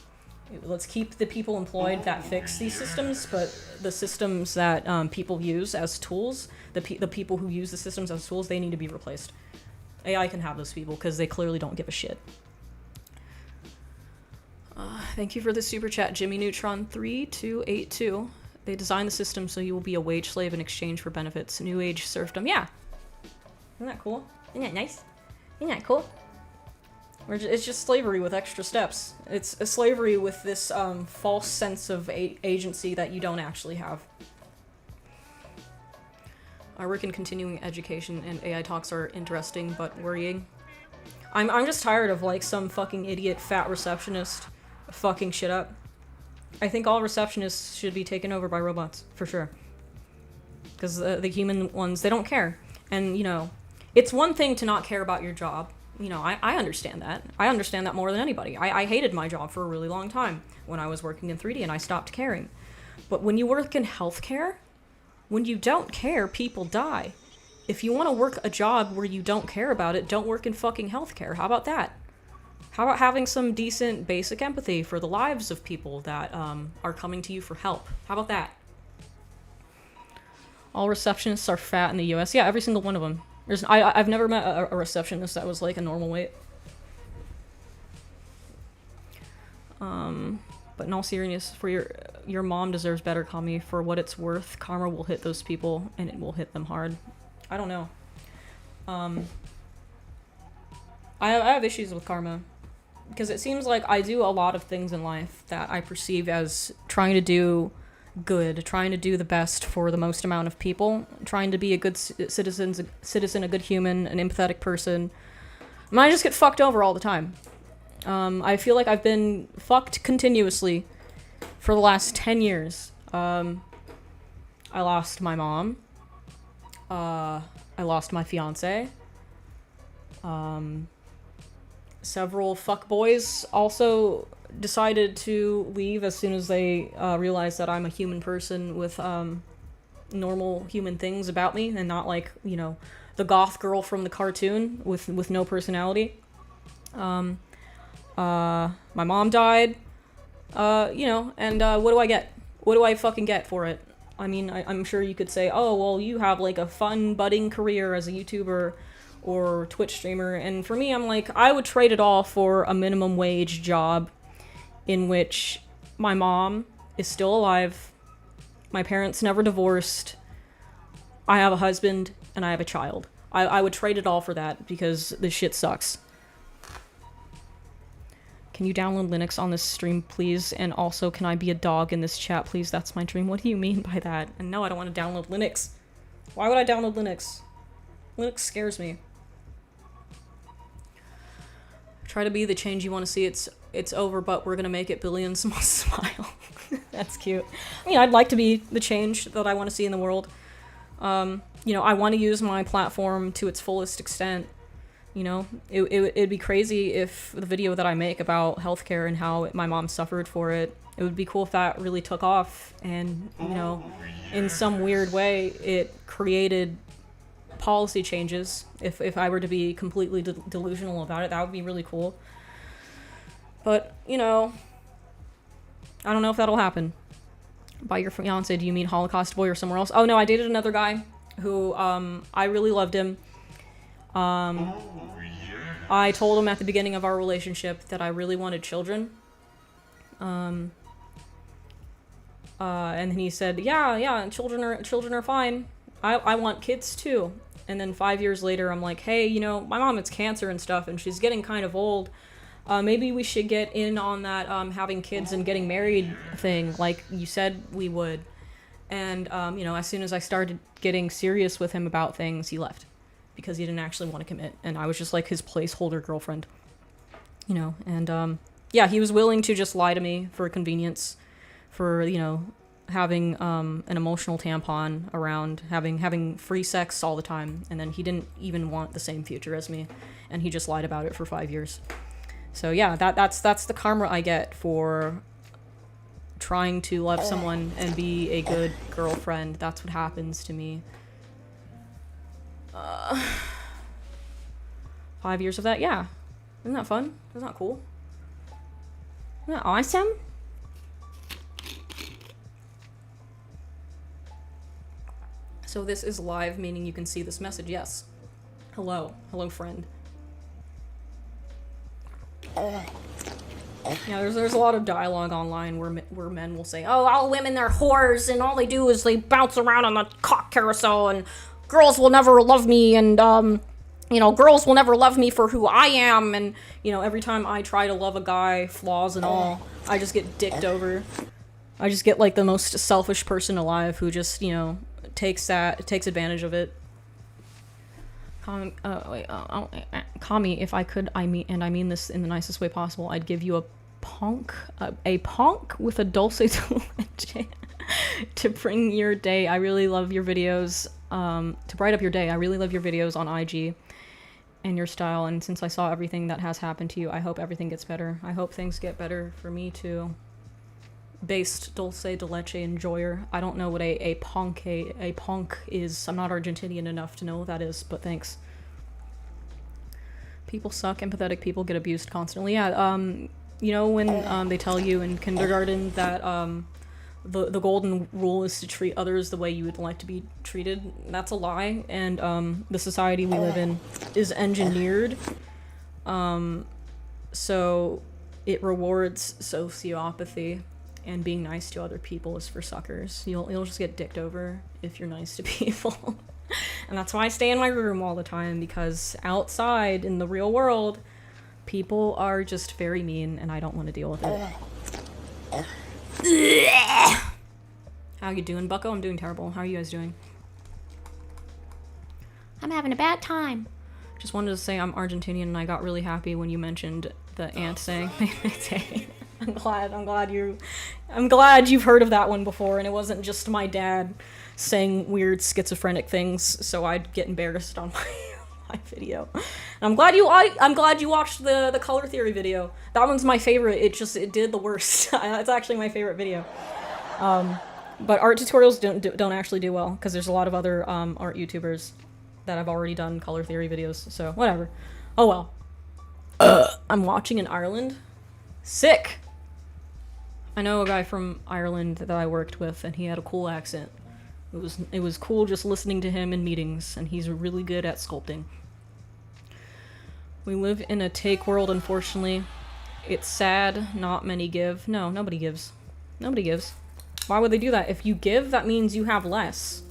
Let's keep the people employed that fix these systems, but the systems that people use as tools, the people who use the systems as tools, they need to be replaced. AI can have those people because they clearly don't give a shit. Thank you for the super chat, Jimmy Neutron 3282. They designed the system so you will be a wage slave in exchange for benefits. New age serfdom. Yeah. Isn't that cool? Isn't that nice? Isn't that cool? It's just slavery with extra steps. It's a slavery with this false sense of agency that you don't actually have. I work in continuing education, and AI talks are interesting but worrying. I'm just tired of like some fucking idiot fat receptionist fucking shit up. I think all receptionists should be taken over by robots, for sure. Because the human ones, they don't care. And, you know, it's one thing to not care about your job. You know, I understand that. I understand that more than anybody. I hated my job for a really long time when I was working in 3D, and I stopped caring. But when you work in healthcare, when you don't care, people die. If you want to work a job where you don't care about it, don't work in fucking healthcare. How about that? How about having some decent basic empathy for the lives of people that are coming to you for help? How about that? All receptionists are fat in the US. Yeah, every single one of them. I've never met a receptionist that was like a normal weight. But in all seriousness, for your mom deserves better, Kami. For what it's worth, karma will hit those people, and it will hit them hard. I don't know. I have issues with karma. Because it seems like I do a lot of things in life that I perceive as trying to do good, trying to do the best for the most amount of people, trying to be a good citizen, a good human, an empathetic person, mean, I just get fucked over all the time. I feel like I've been fucked continuously for the last 10 years. I lost my mom. I lost my fiance. Several fuckboys also decided to leave as soon as they realized that I'm a human person with normal human things about me and not like, you know, the goth girl from the cartoon with no personality. My mom died. You know, and what do I get? What do I fucking get for it? I mean, I'm sure you could say, oh, well, you have like a fun budding career as a YouTuber or Twitch streamer, and for me, I'm like, I would trade it all for a minimum wage job in which my mom is still alive, my parents never divorced, I have a husband, and I have a child. I would trade it all for that because this shit sucks. Can you download Linux on this stream, please? And also, can I be a dog in this chat, please? That's my dream. What do you mean by that? And no, I don't want to download Linux. Why would I download Linux? Linux scares me. Try to be the change you want to see. It's over, but we're gonna make it billions. Smile. That's cute. I mean, I'd like to be the change that I want to see in the world. You know, I want to use my platform to its fullest extent. You know, it'd be crazy if the video that I make about healthcare and how my mom suffered for it, it would be cool if that really took off and, you know, in some weird way, it created policy changes. If I were to be completely delusional about it, that would be really cool. But, you know, I don't know if that'll happen. By your fiance, do you mean Holocaust Boy or somewhere else? Oh no, I dated another guy who, I really loved him. I told him at the beginning of our relationship that I really wanted children. And he said, yeah, children are fine. I want kids too. And then 5 years later, I'm like, hey, you know, my mom has cancer and stuff, and she's getting kind of old. Maybe we should get in on that having kids and getting married thing, like you said we would. And, you know, as soon as I started getting serious with him about things, he left. Because he didn't actually want to commit, and I was just like his placeholder girlfriend. You know, and, yeah, he was willing to just lie to me for convenience, for, you know, having an emotional tampon around, having free sex all the time, and then he didn't even want the same future as me, and he just lied about it for 5 years. So yeah, that's the karma I get for trying to love someone and be a good girlfriend. That's what happens to me. 5 years of that, yeah. Isn't that fun? Isn't that cool? Isn't that awesome? So this is live, meaning you can see this message, yes. Hello. Hello, friend. Yeah, there's a lot of dialogue online where men will say, oh, all women, they're whores, and all they do is they bounce around on the cock carousel, and girls will never love me, and, you know, girls will never love me for who I am, and, you know, every time I try to love a guy, flaws and all, I just get dicked over. I just get, like, the most selfish person alive who just, you know, takes advantage of it. Kami, if I could, I mean this in the nicest way possible, I'd give you a ponk with a dulce de leche to bring your day. I really love your videos, to brighten up your day. I really love your videos on IG and your style, and since I saw everything that has happened to you, I hope everything gets better. I hope things get better for me too. Based dulce de leche enjoyer. I don't know what a ponk is. I'm not Argentinian enough to know what that is, but thanks. People suck. Empathetic people get abused constantly. Yeah, you know when they tell you in kindergarten that the golden rule is to treat others the way you would like to be treated? That's a lie, and the society we live in is engineered so it rewards sociopathy. And being nice to other people is for suckers. You'll just get dicked over if you're nice to people. And that's why I stay in my room all the time, because outside in the real world, people are just very mean and I don't want to deal with it. How you doing, Bucko? I'm doing terrible. How are you guys doing? I'm having a bad time. Just wanted to say I'm Argentinian and I got really happy when you mentioned the ant saying I'm glad you've heard of that one before and it wasn't just my dad saying weird schizophrenic things so I'd get embarrassed on my video. And I'm glad you watched the color theory video. That one's my favorite. It did the worst. It's actually my favorite video. But art tutorials don't actually do well because there's a lot of other art YouTubers that have already done color theory videos, so whatever. Oh well. I'm watching in Ireland. Sick! I know a guy from Ireland that I worked with, and he had a cool accent. It was cool just listening to him in meetings, and he's really good at sculpting. We live in a take world, unfortunately. It's sad, not many give. No, nobody gives. Nobody gives. Why would they do that? If you give, that means you have less.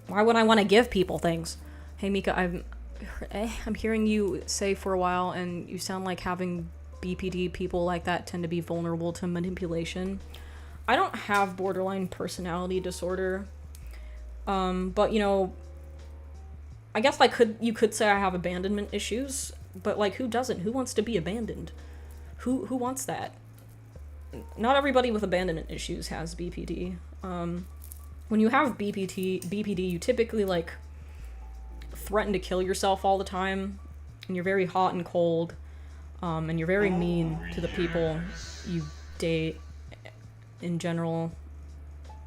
Why would I want to give people things? Hey Mika, I'm hearing you say for a while, and you sound like having BPD people like that tend to be vulnerable to manipulation. I don't have borderline personality disorder, but you know, I guess you could say I have abandonment issues, but like who doesn't? Who wants to be abandoned? Who wants that? Not everybody with abandonment issues has BPD. When you have BPD, you typically, like, threaten to kill yourself all the time, and you're very hot and cold, and you're very mean to the people you date in general,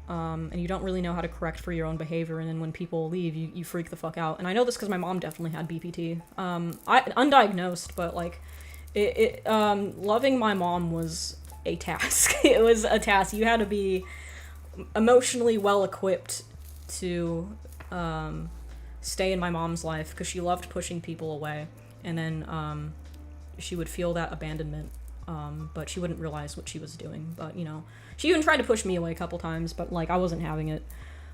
and you don't really know how to correct for your own behavior, and then when people leave, you freak the fuck out. And I know this because my mom definitely had BPD. Undiagnosed, but, like, loving my mom was a task. It was a task. You had to be emotionally well equipped to stay in my mom's life because she loved pushing people away, and then she would feel that abandonment, but she wouldn't realize what she was doing. But you know, she even tried to push me away a couple times, but like I wasn't having it.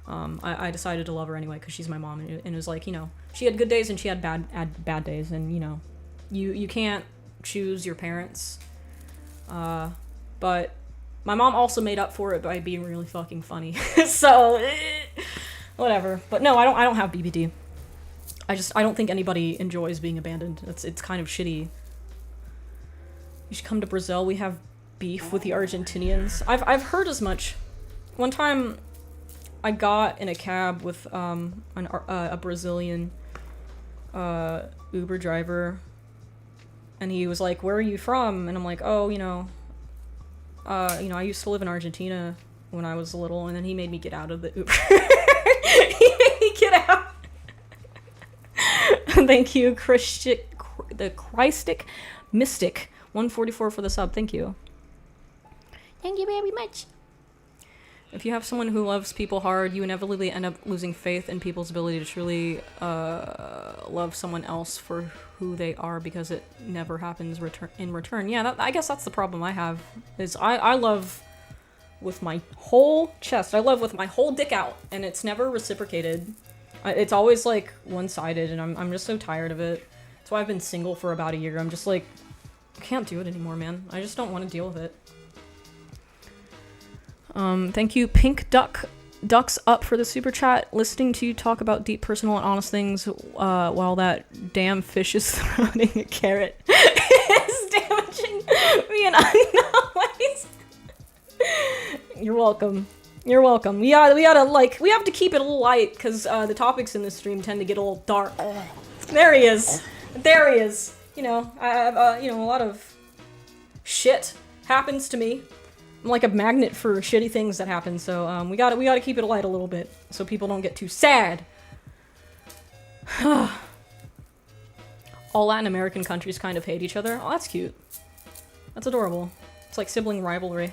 I decided to love her anyway because she's my mom, and it was like, you know, she had good days and she had bad days, and you know, you can't choose your parents, but my mom also made up for it by being really fucking funny. So, whatever. But no, I don't have BPD. I don't think anybody enjoys being abandoned. It's kind of shitty. You should come to Brazil. We have beef with the Argentinians. I've heard as much. One time, I got in a cab with a Brazilian Uber driver, and he was like, "Where are you from?" And I'm like, "Oh, you know, I used to live in Argentina when I was little," and then he made me get out of the Uber. He made me get out. Thank you, the Christic Mystic 144 for the sub. Thank you. Thank you very much. If you have someone who loves people hard, you inevitably end up losing faith in people's ability to truly love someone else for who they are, because it never happens in return. Yeah, I guess that's the problem I have, is I love with my whole chest. I love with my whole dick out, and it's never reciprocated. It's always, like, one-sided, and I'm just so tired of it. That's why I've been single for about a year. I'm just like, I can't do it anymore, man. I just don't want to deal with it. Thank you, Pink Ducks Up, for the super chat. Listening to you talk about deep, personal, and honest things while that damn fish is throwing a carrot is damaging me in unknown ways. You're welcome. You're welcome. We have to keep it a little light because the topics in this stream tend to get a little dark. There he is. There he is. You know, I have a lot of shit happens to me. I'm like a magnet for shitty things that happen, so we gotta keep it light a little bit so people don't get too sad. All Latin American countries kind of hate each other. Oh, that's cute. That's adorable. It's like sibling rivalry.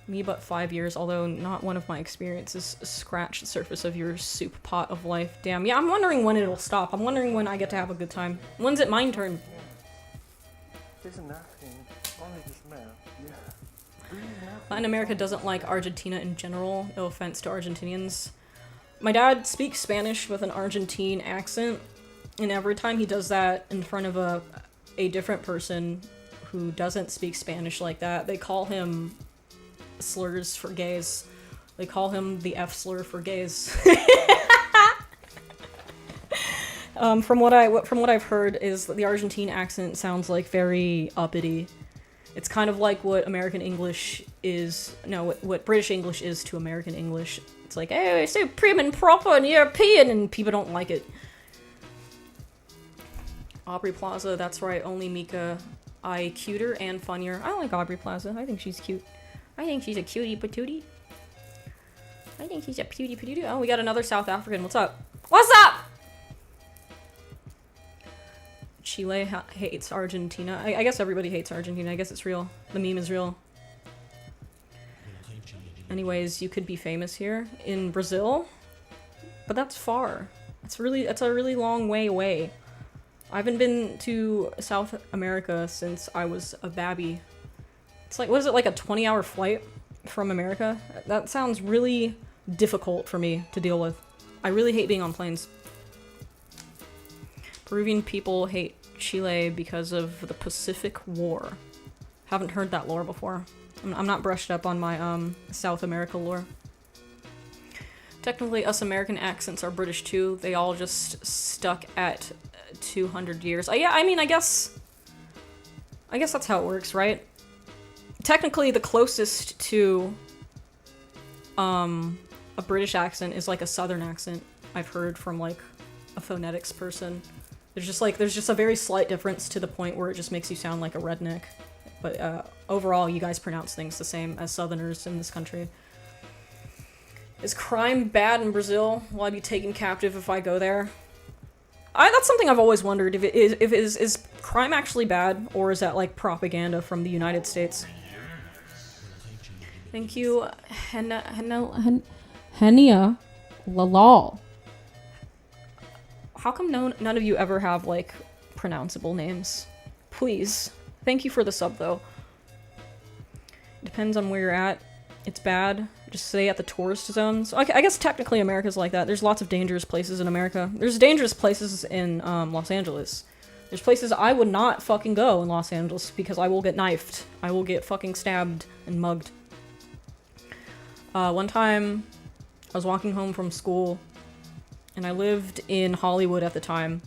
Me but 5 years, although not one of my experiences scratched the surface of your soup pot of life. Damn, yeah, I'm wondering when it'll stop. I'm wondering when I get to have a good time. When's it my turn? There's nothing. Only the smell. Yeah. Latin America doesn't like Argentina in general. No offense to Argentinians. My dad speaks Spanish with an Argentine accent, and every time he does that in front of a different person who doesn't speak Spanish like that, they call him slurs for gays. They call him the F slur for gays. That From what I've heard is the Argentine accent sounds like very uppity. It's kind of like what American English is. No, what British English is to American English. It's like, hey, it's so prim and proper and European, and people don't like it. Aubrey Plaza, that's right. Only Mika. I cuter and funnier. I like Aubrey Plaza. I think she's cute. I think she's a cutie patootie. I think she's a cutie patootie. Oh, we got another South African. What's up? What's up? Chile hates Argentina. I guess everybody hates Argentina. I guess it's real. The meme is real. Anyways, you could be famous here in Brazil, but that's far. It's a really long way away. I haven't been to South America since I was a babby. It's like, what is it, like a 20-hour flight from America? That sounds really difficult for me to deal with. I really hate being on planes. Peruvian people hate Chile because of the Pacific War. Haven't heard that lore before. I'm not brushed up on my South America lore. Technically, us American accents are British too. They all just stuck at 200 years. Yeah, I mean, I guess that's how it works, right? Technically, the closest to a British accent is like a Southern accent. I've heard from like a phonetics person. There's just a very slight difference to the point where it just makes you sound like a redneck. But overall, you guys pronounce things the same as Southerners in this country. Is crime bad in Brazil? Will I be taken captive if I go there? That's something I've always wondered. Is crime actually bad, or is that like propaganda from the United States? Thank you, Henia Lalal. How come none of you ever have like pronounceable names? Please. Thank you for the sub though. Depends on where you're at. It's bad. Just stay at the tourist zones. Okay, I guess technically America's like that. There's lots of dangerous places in America. There's dangerous places in Los Angeles. There's places I would not fucking go in Los Angeles because I will get knifed. I will get fucking stabbed and mugged. One time, I was walking home from school, and I lived in Hollywood at the time.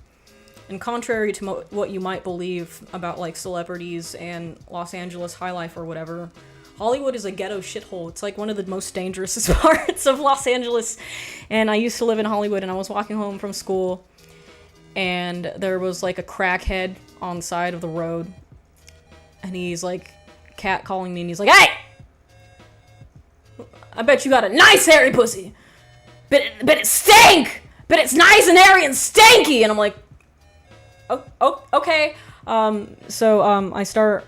And contrary to what you might believe about like celebrities and Los Angeles high life or whatever, Hollywood is a ghetto shithole. It's like one of the most dangerous parts of Los Angeles. And I used to live in Hollywood, and I was walking home from school, and there was like a crackhead on the side of the road, and he's like catcalling me, and he's like, "Hey! I bet you got a nice hairy pussy! Bet it stink! Bet it's nice and hairy and stanky!" And I'm like, oh, okay. So I start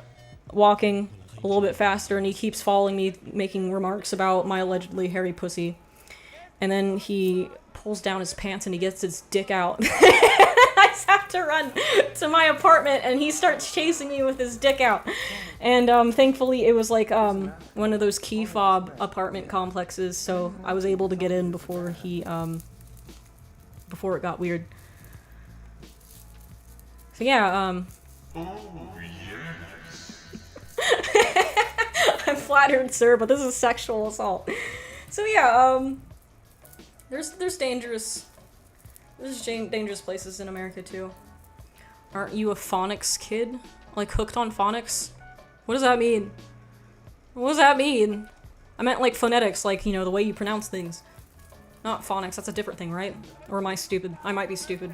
walking a little bit faster, and he keeps following me, making remarks about my allegedly hairy pussy. And then he pulls down his pants and he gets his dick out. I just have to run to my apartment, and he starts chasing me with his dick out. And thankfully it was like one of those key fob apartment complexes, so I was able to get in before he before it got weird. So yeah, I'm flattered, sir, but this is sexual assault. So yeah, there's dangerous places in America too. Aren't you a phonics kid? Like hooked on phonics? What does that mean? What does that mean? I meant like phonetics, like, you know, the way you pronounce things. Not phonics, that's a different thing, right? Or am I stupid? I might be stupid.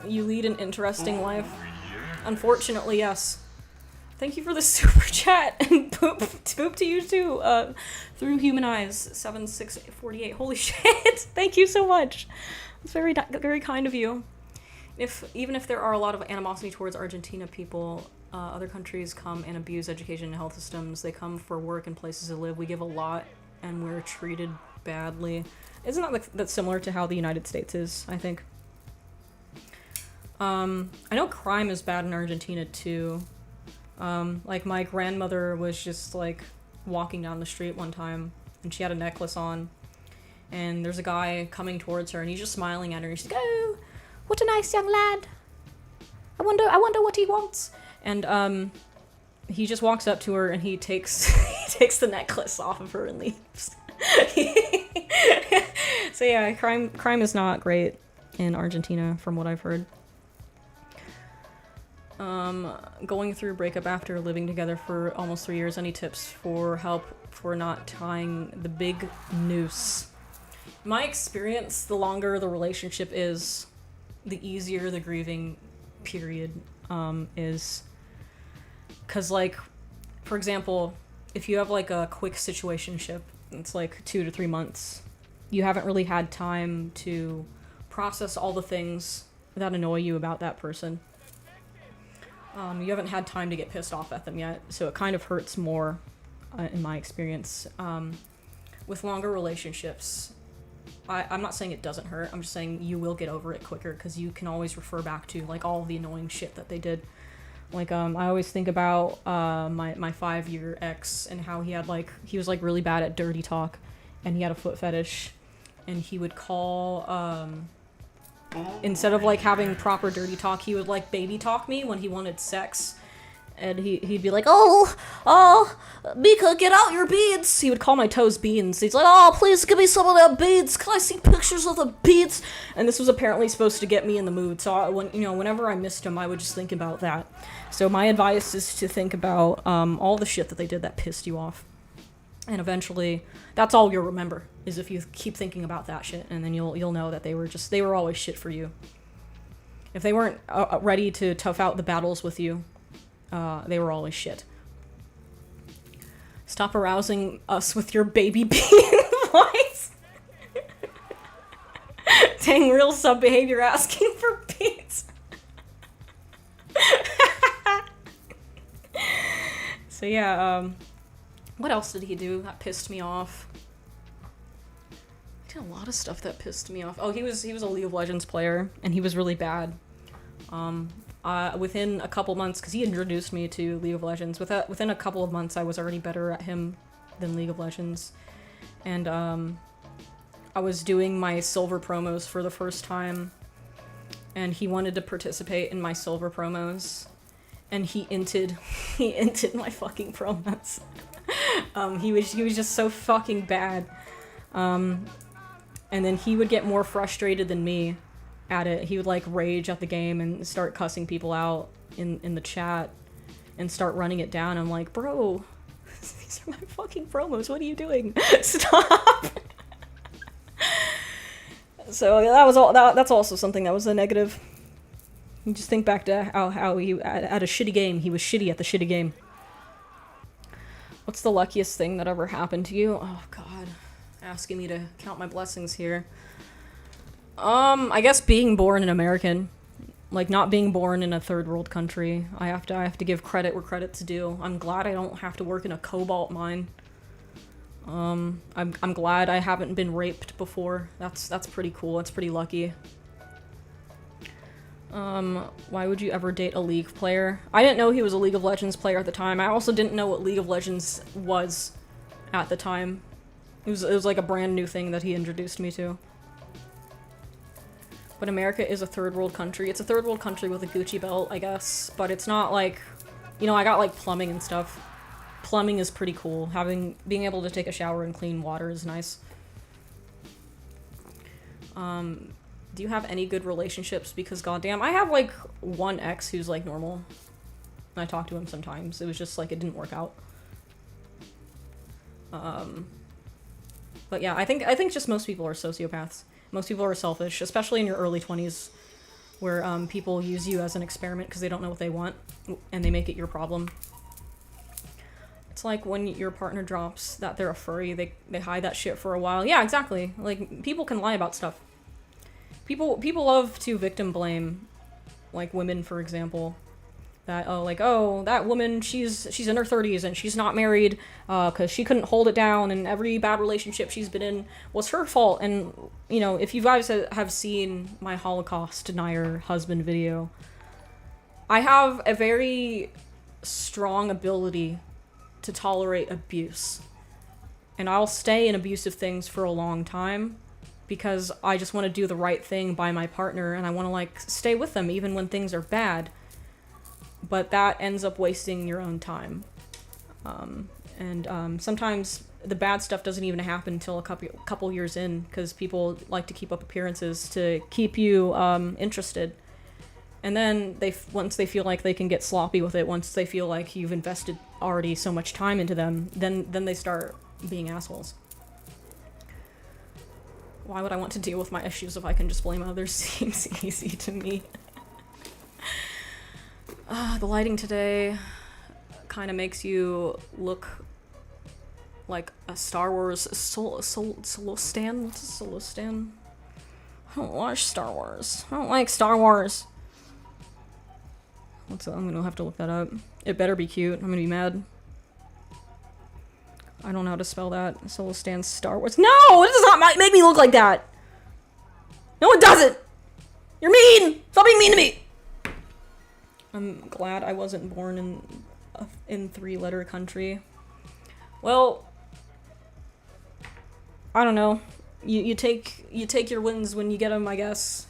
You lead an interesting life. Unfortunately, yes. Thank you for the super chat, and poop to you too, through Human Eyes 7648. Holy shit! Thank you so much. It's very kind of you. Even if there are a lot of animosity towards Argentina people, other countries come and abuse education and health systems. They come for work and places to live. We give a lot, and we're treated badly. Isn't that that's similar to how the United States is, I think? I know crime is bad in Argentina too. Like my grandmother was just like walking down the street one time, and she had a necklace on, and there's a guy coming towards her, and he's just smiling at her, and she's like, "Oh, what a nice young lad. I wonder what he wants." And he just walks up to her, and he takes the necklace off of her and leaves. So yeah, crime is not great in Argentina, from what I've heard. Going through a breakup after living together for almost 3 years. Any tips for help for not tying the big noose? In my experience, the longer the relationship is, the easier the grieving period is. Because, like, for example, if you have, like, a quick situationship, it's like 2 to 3 months, you haven't really had time to process all the things that annoy you about that person. You haven't had time to get pissed off at them yet, so it kind of hurts more, in my experience. With longer relationships, I'm not saying it doesn't hurt, I'm just saying you will get over it quicker, because you can always refer back to, like, all the annoying shit that they did. Like, I always think about, my 5-year ex, and how he was, like, really bad at dirty talk, and he had a foot fetish, and he would call, instead of, like, having proper dirty talk, he would, like, baby talk me when he wanted sex. And he'd be like, oh, Mika, get out your beads. He would call my toes beans. He's like, oh, please give me some of that beads. Can I see pictures of the beads? And this was apparently supposed to get me in the mood. So whenever I missed him, I would just think about that. So my advice is to think about all the shit that they did that pissed you off. And eventually, that's all you'll remember, is if you keep thinking about that shit, and then you'll know that they were always shit for you. If they weren't ready to tough out the battles with you, they were always shit. Stop arousing us with your baby bean voice. Dang, real sub behavior asking for beats. So yeah, what else did he do that pissed me off? He did a lot of stuff that pissed me off. Oh, he was a League of Legends player, and he was really bad. Within a couple months, because he introduced me to League of Legends, within a couple of months I was already better at him than League of Legends. And I was doing my silver promos for the first time, and he wanted to participate in my silver promos, and he inted my fucking promos. He was just so fucking bad. And then he would get more frustrated than me at it. He would, like, rage at the game and start cussing people out in the chat and start running it down. I'm like, bro, these are my fucking promos. What are you doing? Stop. So that was all. That's also something that was a negative. You just think back to how he at a shitty game, he was shitty at the shitty game. What's the luckiest thing that ever happened to you? Oh God, asking me to count my blessings here. I guess being born an American, like, not being born in a third world country. I have to give credit where credit's due. I'm glad I don't have to work in a cobalt mine. I'm glad I haven't been raped before. That's pretty cool. That's pretty lucky. Why would you ever date a League player? I didn't know he was a League of Legends player at the time. I also didn't know what League of Legends was at the time. It was like a brand new thing that he introduced me to. But America is a third world country. It's a third world country with a Gucci belt, I guess. But it's not like, I got, like, plumbing and stuff. Plumbing is pretty cool. Being able to take a shower and clean water is nice. Do you have any good relationships? Because goddamn, I have, like, one ex who's, like, normal. And I talk to him sometimes. It was just, like, it didn't work out. But yeah, I think just most people are sociopaths. Most people are selfish, especially in your early 20s, where people use you as an experiment because they don't know what they want, and they make it your problem. It's like when your partner drops that they're a furry, they hide that shit for a while. Yeah, exactly. Like, people can lie about stuff. People love to victim blame, like women, for example. That, that woman, she's in her 30s and she's not married because she couldn't hold it down, and every bad relationship she's been in was her fault. And, if you guys have seen my Holocaust denier husband video, I have a very strong ability to tolerate abuse. And I'll stay in abusive things for a long time because I just want to do the right thing by my partner, and I want to, like, stay with them even when things are bad. But that ends up wasting your own time. Sometimes the bad stuff doesn't even happen until a couple years in, because people like to keep up appearances to keep you interested. And then once they feel like they can get sloppy with it, once they feel like you've invested already so much time into them, then they start being assholes. Why would I want to deal with my issues if I can just blame others? Seems easy to me. The lighting today kind of makes you look like a Star Wars solo stan. What's a solo stan? I don't watch Star Wars. I don't like Star Wars. I'm gonna have to look that up. It better be cute. I'm gonna be mad. I don't know how to spell that. Solo stan Star Wars. No! It does not make me look like that! No, it doesn't! You're mean! Stop being mean to me! I'm glad I wasn't born in three-letter country. Well, I don't know. You take your wins when you get them, I guess.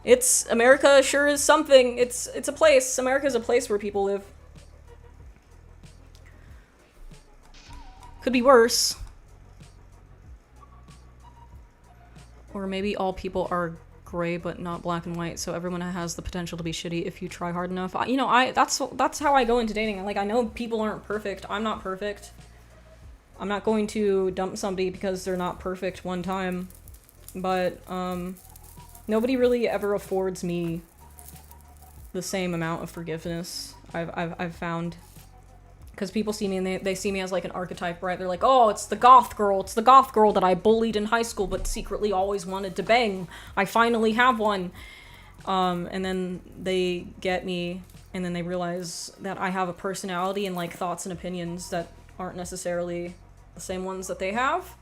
It's America sure is something. It's a place. America's a place where people live. Could be worse. Or maybe all people are gray but not black and white, so everyone has the potential to be shitty if you try hard enough. That's how I go into dating. Like, I know people aren't perfect. I'm not perfect. I'm not going to dump somebody because they're not perfect one time. But nobody really ever affords me the same amount of forgiveness. I've found. Because people see me and they see me as like an archetype, right? They're like, oh, it's the goth girl. It's the goth girl that I bullied in high school but secretly always wanted to bang. I finally have one. And then they get me and then they realize that I have a personality and like thoughts and opinions that aren't necessarily the same ones that they have.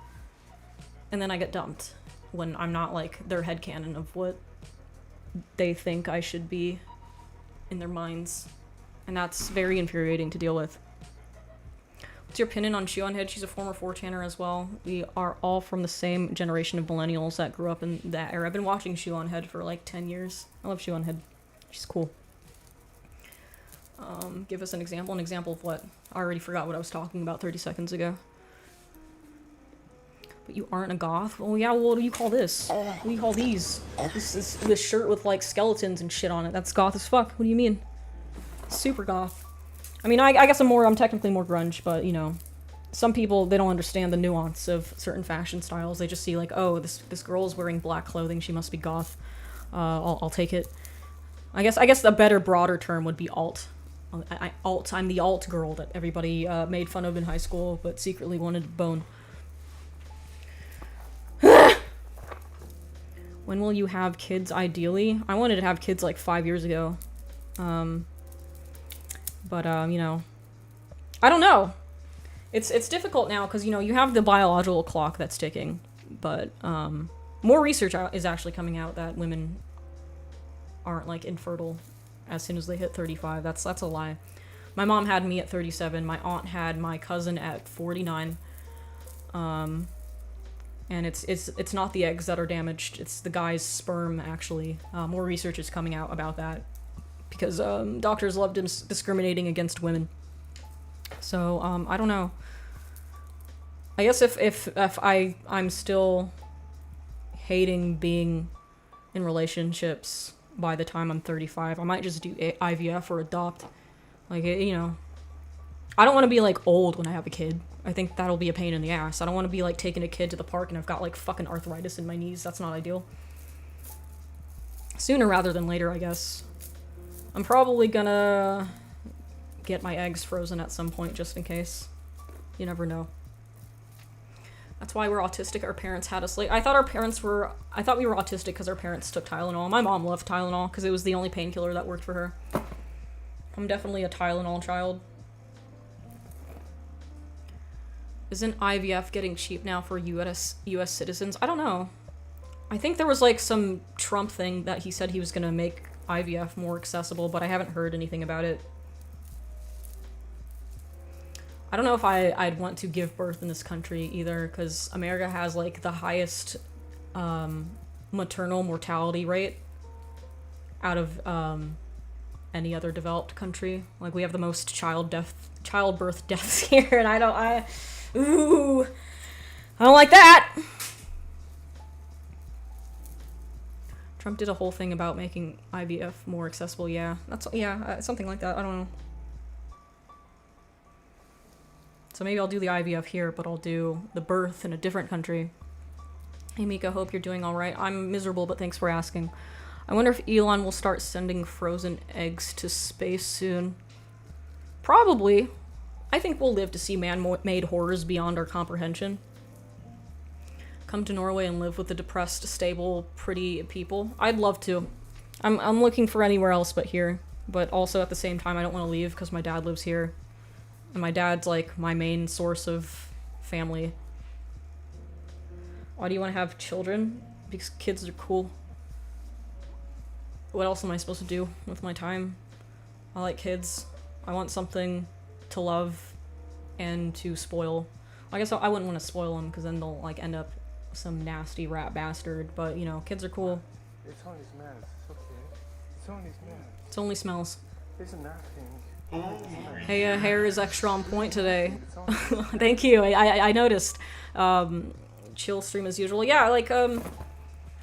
And then I get dumped when I'm not like their headcanon of what they think I should be in their minds. And that's very infuriating to deal with. What's your opinion on Shion Head? She's a former 4chaner as well. We are all from the same generation of millennials that grew up in that era. I've been watching Shion Head for like 10 years. I love Shion Head. She's cool. Give us an example. An example of what? I already forgot what I was talking about 30 seconds ago. But you aren't a goth? Well, yeah, well, what do you call this? What do you call these? This shirt with like skeletons and shit on it. That's goth as fuck. What do you mean? Super goth. I mean, I guess I'm technically more grunge, but, you know, some people, they don't understand the nuance of certain fashion styles. They just see, like, oh, this girl is wearing black clothing, she must be goth. I'll take it. I guess a better, broader term would be alt. I'm the alt girl that everybody made fun of in high school, but secretly wanted to bone. When will you have kids, ideally? I wanted to have kids, like, 5 years ago. But, you know, I don't know. It's difficult now because, you know, you have the biological clock that's ticking. But, more research is actually coming out that women aren't, like, infertile as soon as they hit 35. That's a lie. My mom had me at 37. My aunt had my cousin at 49. And it's not the eggs that are damaged. It's the guy's sperm, actually. More research is coming out about that. Because doctors love discriminating against women. So I don't know. I guess if I'm still hating being in relationships by the time I'm 35, I might just do IVF or adopt. Like, you know, I don't want to be like old when I have a kid. I think that'll be a pain in the ass. I don't want to be like taking a kid to the park and I've got like fucking arthritis in my knees. That's not ideal. Sooner rather than later, I guess. I'm probably gonna get my eggs frozen at some point just in case. You never know. That's why we're autistic. Our parents had us like I thought we were autistic because our parents took Tylenol. My mom loved Tylenol because it was the only painkiller that worked for her. I'm definitely a Tylenol child. Isn't IVF getting cheap now for US citizens? I don't know. I think there was like some Trump thing that he said he was gonna make IVF more accessible, but I haven't heard anything about it. I don't know if I'd want to give birth in this country either, because America has like the highest maternal mortality rate out of any other developed country. Like, we have the most childbirth deaths here, and I don't like that! Trump did a whole thing about making IVF more accessible, yeah. Something like that, I don't know. So maybe I'll do the IVF here, but I'll do the birth in a different country. Hey Mika, hope you're doing alright. I'm miserable, but thanks for asking. I wonder if Elon will start sending frozen eggs to space soon. Probably. I think we'll live to see man-made horrors beyond our comprehension. Come to Norway and live with the depressed, stable, pretty people. I'd love to. I'm looking for anywhere else but here. But also at the same time, I don't want to leave because my dad lives here. And my dad's like my main source of family. Why do you want to have children? Because kids are cool. What else am I supposed to do with my time? I like kids. I want something to love and to spoil. I guess I wouldn't want to spoil them because then they'll like end up some nasty rat bastard. But you know, kids are cool. It only smells. It's okay. It's only smells. It only smells. It's nothing. Hey, hair is extra on point today. Thank you. I noticed. Chill stream as usual. Yeah, like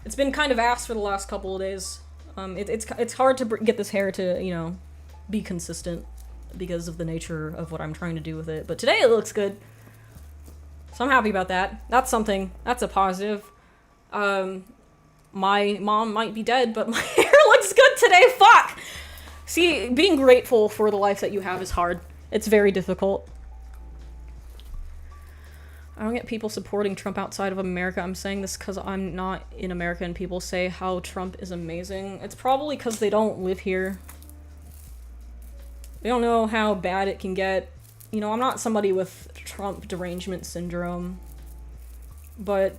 it's been kind of ass for the last couple of days. It's hard to get this hair to, you know, be consistent because of the nature of what I'm trying to do with it. But today it looks good. So I'm happy about that. That's something. That's a positive. My mom might be dead, but my hair looks good today. Fuck! See, being grateful for the life that you have is hard. It's very difficult. I don't get people supporting Trump outside of America. I'm saying this because I'm not in America and people say how Trump is amazing. It's probably because they don't live here. They don't know how bad it can get. You know, I'm not somebody with Trump derangement syndrome. But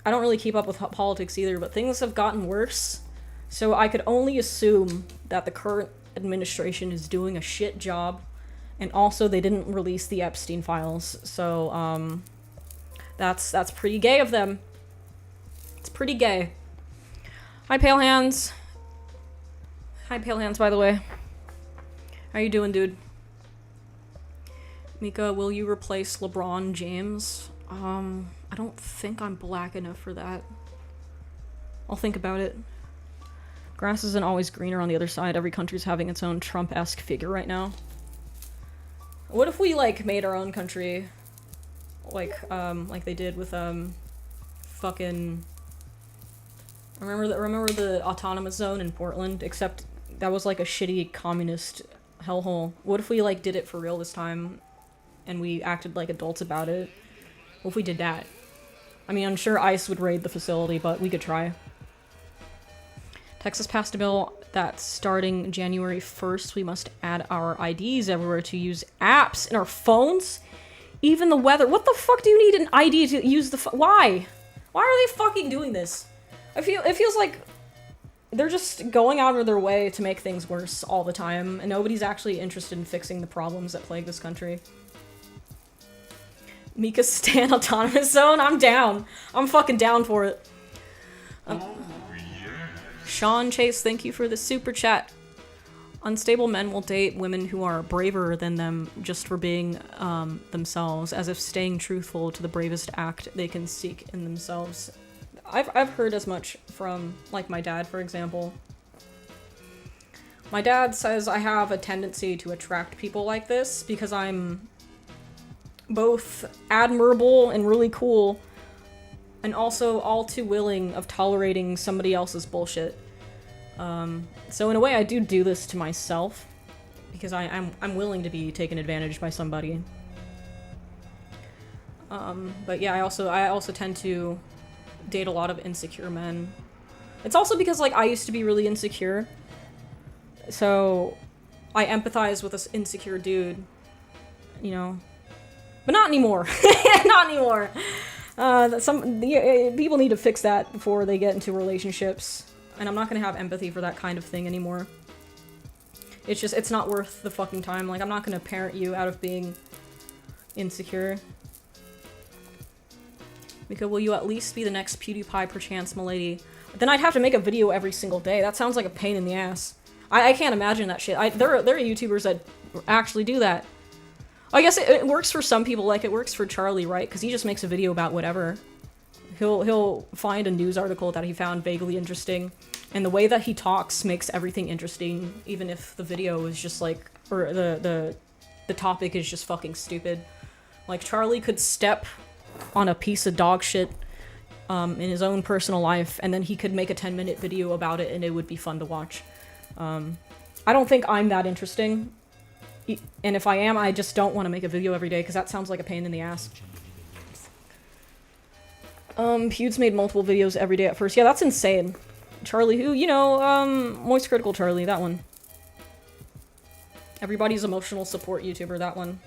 I don't really keep up with politics either, but things have gotten worse. So I could only assume that the current administration is doing a shit job. And also, they didn't release the Epstein files, so, that's pretty gay of them. It's pretty gay. Hi, Pale Hands. Hi, Pale Hands, by the way. How you doing, dude? Mika, will you replace LeBron James? I don't think I'm black enough for that. I'll think about it. Grass isn't always greener on the other side. Every country's having its own Trump-esque figure right now. What if we, like, made our own country, like they did with, fucking... Remember the autonomous zone in Portland? Except that was, like, a shitty communist hellhole. What if we, like, did it for real this time, and we acted like adults about it? What if we did that? I mean, I'm sure ICE would raid the facility, but we could try. Texas passed a bill that starting January 1st, we must add our IDs everywhere to use apps in our phones. Even the weather. What the fuck do you need an ID to use the why? Why are they fucking doing this? It feels like they're just going out of their way to make things worse all the time, and nobody's actually interested in fixing the problems that plague this country. Mika Stan Autonomous Zone? I'm down. I'm fucking down for it. Sean Chase, thank you for the super chat. Unstable men will date women who are braver than them just for being themselves, as if staying truthful to the bravest act they can seek in themselves. I've heard as much from, like, my dad, for example. My dad says I have a tendency to attract people like this because I'm both admirable and really cool, and also all too willing of tolerating somebody else's bullshit. So in a way, I do this to myself because I'm willing to be taken advantage by somebody. But yeah, I also tend to date a lot of insecure men. It's also because, like, I used to be really insecure, so I empathize with this insecure dude, you know, but not anymore. Not anymore. People need to fix that before they get into relationships, and I'm not gonna have empathy for that kind of thing anymore. It's not worth the fucking time. Like, I'm not gonna parent you out of being insecure. Mika, will you at least be the next PewDiePie perchance, m'lady? But then I'd have to make a video every single day. That sounds like a pain in the ass. I can't imagine that shit. There are YouTubers that actually do that. I guess it works for some people, like it works for Charlie, right? Because he just makes a video about whatever. He'll find a news article that he found vaguely interesting, and the way that he talks makes everything interesting, even if the video is just like, or the topic is just fucking stupid. Like, Charlie could step on a piece of dog shit in his own personal life, and then he could make a 10-minute video about it, and it would be fun to watch. I don't think I'm that interesting, and if I am, I just don't want to make a video every day, because that sounds like a pain in the ass. Pewds made multiple videos every day at first. Yeah, that's insane. Charlie who, you know, Moist Critical Charlie, that one. Everybody's emotional support YouTuber, that one.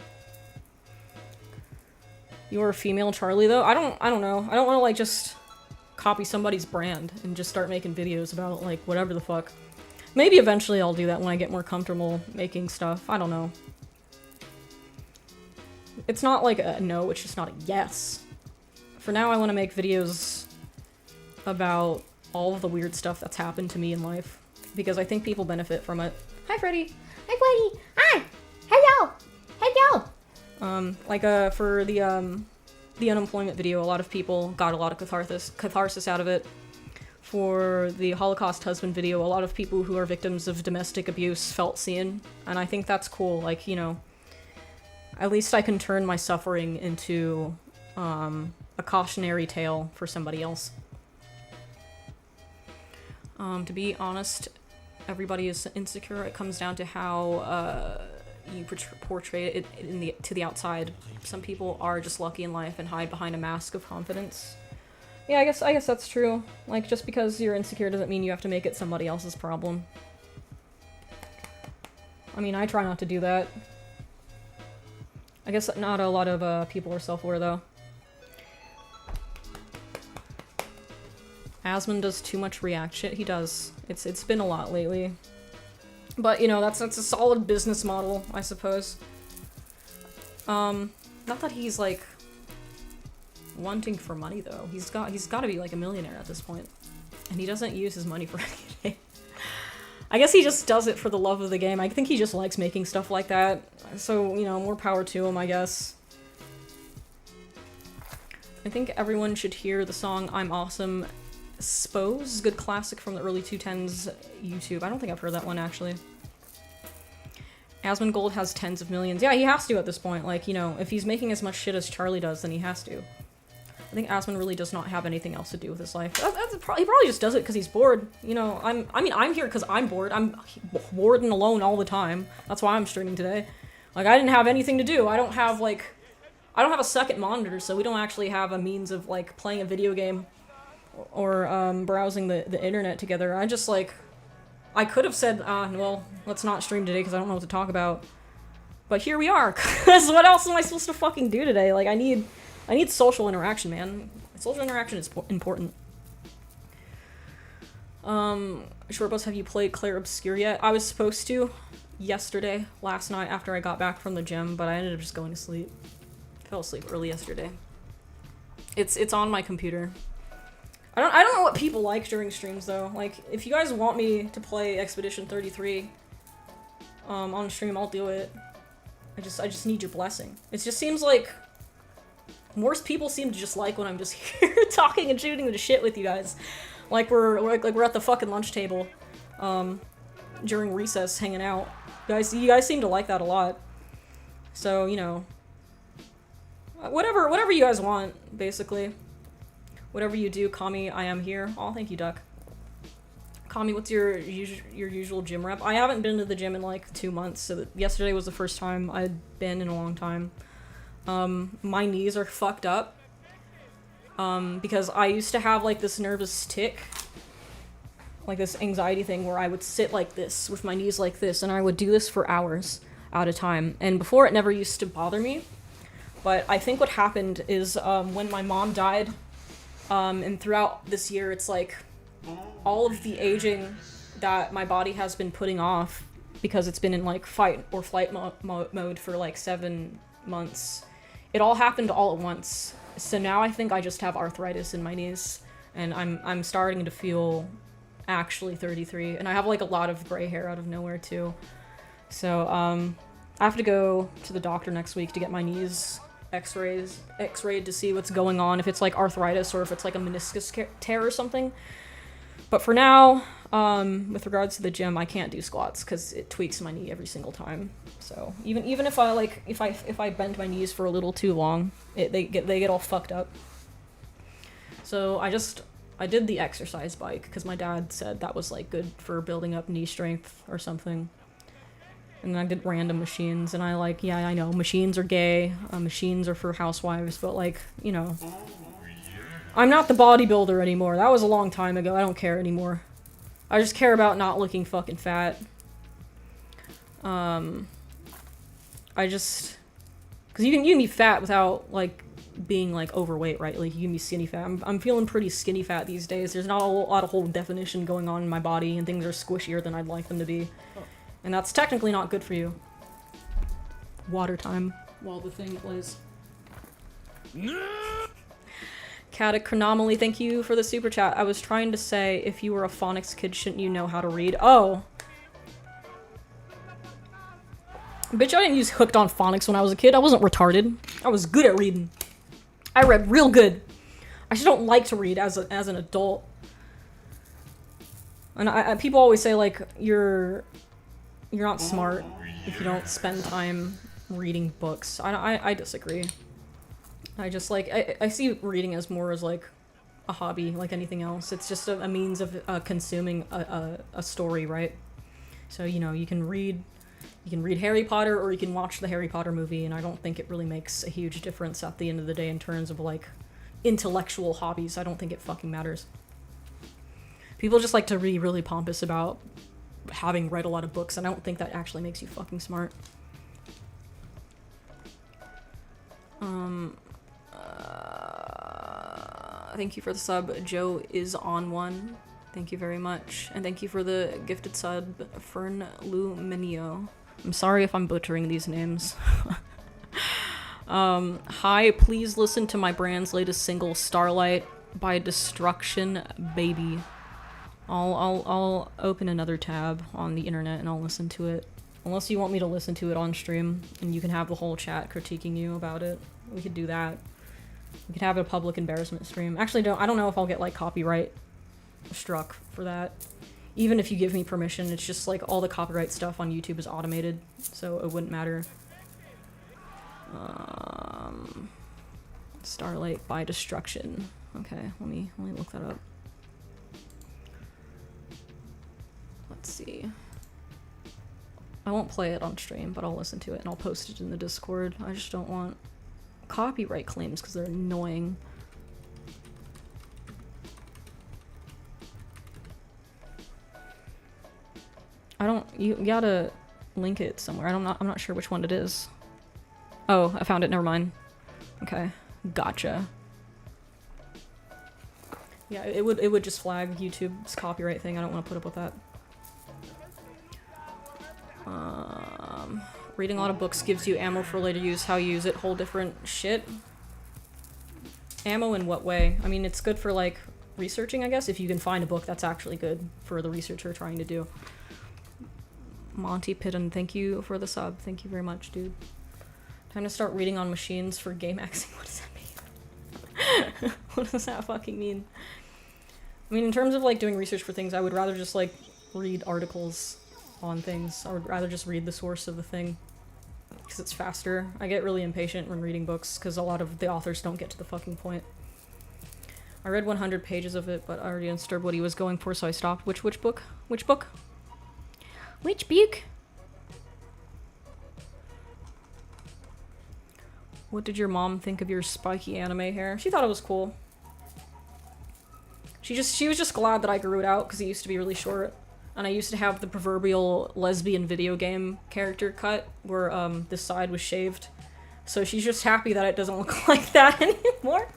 You're a female Charlie, though? I don't know. I don't want to, like, just copy somebody's brand and just start making videos about, like, whatever the fuck. Maybe eventually I'll do that when I get more comfortable making stuff. I don't know. It's not like a no, it's just not a yes. For now, I want to make videos about all of the weird stuff that's happened to me in life, because I think people benefit from it. Hi, Freddy! Hi, Freddy! Hi! Hello! Hello! Like, for the unemployment video, a lot of people got a lot of catharsis out of it. For the Holocaust husband video, a lot of people who are victims of domestic abuse felt seen, and I think that's cool. Like, you know, at least I can turn my suffering into, a cautionary tale for somebody else. To be honest, everybody is insecure. It comes down to how, you portray it to the outside. Some people are just lucky in life and hide behind a mask of confidence. Yeah, I guess that's true. Like, just because you're insecure doesn't mean you have to make it somebody else's problem. I mean, I try not to do that. I guess not a lot of people are self-aware, though. Asmon does too much react shit. He does. It's been a lot lately. But, you know, that's a solid business model, I suppose. Not that he's, like, wanting for money, though. He's got to be, like, a millionaire at this point. And he doesn't use his money for anything. I guess he just does it for the love of the game. I think he just likes making stuff like that. So, you know, more power to him, I guess. I think everyone should hear the song I'm Awesome Spose, good classic from the early 2010s YouTube. I don't think I've heard that one, actually. Asmongold has tens of millions. Yeah, he has to at this point. Like, you know, if he's making as much shit as Charlie does, then he has to. I think Asmon really does not have anything else to do with his life. He probably just does it because he's bored. You know, I'm here because I'm bored. I'm bored and alone all the time. That's why I'm streaming today. Like, I didn't have anything to do. I don't have a second monitor, so we don't actually have a means of, like, playing a video game or browsing the internet together. I just, like, I could have said, well, let's not stream today because I don't know what to talk about. But here we are, because what else am I supposed to fucking do today? Like, I need social interaction, man. Social interaction is important. Shortbus, have you played Clair Obscur yet? I was supposed to yesterday, last night, after I got back from the gym, but I ended up just going to sleep. Fell asleep early yesterday. It's on my computer. I don't know what people like during streams, though. Like, if you guys want me to play Expedition 33 on stream, I'll do it. I just need your blessing. It just seems like most people seem to just like when I'm just here talking and shooting the shit with you guys. Like we're at the fucking lunch table during recess hanging out. You guys seem to like that a lot. So, you know, whatever you guys want, basically. Whatever you do, Kami, I am here. Oh, thank you, Duck. Kami, what's your usual gym rep? I haven't been to the gym in like 2 months, so yesterday was the first time I'd been in a long time. My knees are fucked up. Because I used to have like this nervous tic, like this anxiety thing where I would sit like this with my knees like this, and I would do this for hours at a time. And before, it never used to bother me. But I think what happened is when my mom died, and throughout this year, it's like all of the aging that my body has been putting off because it's been in like fight or flight mode for like 7 months. It all happened all at once. So now I think I just have arthritis in my knees, and I'm starting to feel actually 33, and I have like a lot of gray hair out of nowhere too. So I have to go to the doctor next week to get my knees x-rayed to see what's going on, if it's like arthritis or if it's like a meniscus tear or something. But for now, with regards to the gym, I can't do squats because it tweaks my knee every single time. So even if I like if I bend my knees for a little too long, they get all fucked up. So I did the exercise bike because my dad said that was like good for building up knee strength or something. And then I did random machines, and yeah, I know machines are gay, machines are for housewives, but like, you know, I'm not the bodybuilder anymore. That was a long time ago. I don't care anymore. I just care about not looking fucking fat. Cause you can be fat without like being like overweight, right? Like you can be skinny fat. I'm feeling pretty skinny fat these days. There's not a lot of whole definition going on in my body, and things are squishier than I'd like them to be. And that's technically not good for you. Water time while the thing plays. Catic Chronomaly, thank you for the super chat. I was trying to say, if you were a phonics kid, shouldn't you know how to read? Oh. Bitch, I didn't use Hooked on Phonics when I was a kid. I wasn't retarded. I was good at reading. I read real good. I just don't like to read as an adult. And people always say, like, you're not smart if you don't spend time reading books. I disagree. I just like I see reading as more as like a hobby, like anything else. It's just a means of consuming a story, right? So you know you can read Harry Potter or you can watch the Harry Potter movie, and I don't think it really makes a huge difference at the end of the day in terms of like intellectual hobbies. I don't think it fucking matters. People just like to be really pompous about having read a lot of books, and I don't think that actually makes you fucking smart. Thank you for the sub. Joe is on one. Thank you very much. And thank you for the gifted sub, Fern Luminio. I'm sorry if I'm butchering these names. Hi, please listen to my brand's latest single, Starlight by Destruction Baby. I'll open another tab on the internet and I'll listen to it. Unless you want me to listen to it on stream and you can have the whole chat critiquing you about it. We could do that. We could have a public embarrassment stream. Actually, I don't know if I'll get like copyright struck for that. Even if you give me permission, it's just like all the copyright stuff on YouTube is automated, so it wouldn't matter. Starlight by Destruction. Okay, let me look that up. Let's see. I won't play it on stream, but I'll listen to it and I'll post it in the Discord. I just don't want copyright claims because they're annoying. You gotta link it somewhere. I'm not sure which one it is. Oh, I found it, never mind. Okay, gotcha. Yeah, it would just flag YouTube's copyright thing. I don't want to put up with that. Reading a lot of books gives you ammo for later use. How you use it, whole different shit. Ammo in what way? I mean, it's good for like researching, I guess, if you can find a book that's actually good for the research you're trying to do. Monty Pitten, thank you for the sub. Thank you very much, dude. Time to start reading on machines for game axing. What does that mean? What does that fucking mean? I mean, in terms of like doing research for things, I would rather just like read articles on things. I would rather just read the source of the thing because it's faster. I get really impatient when reading books because a lot of the authors don't get to the fucking point. I read 100 pages of it, but I already understood what he was going for, so I stopped. Which book? Which book? Which book? What did your mom think of your spiky anime hair? She thought it was cool. She was just glad that I grew it out because it used to be really short. And I used to have the proverbial lesbian video game character cut where this side was shaved. So she's just happy that it doesn't look like that anymore.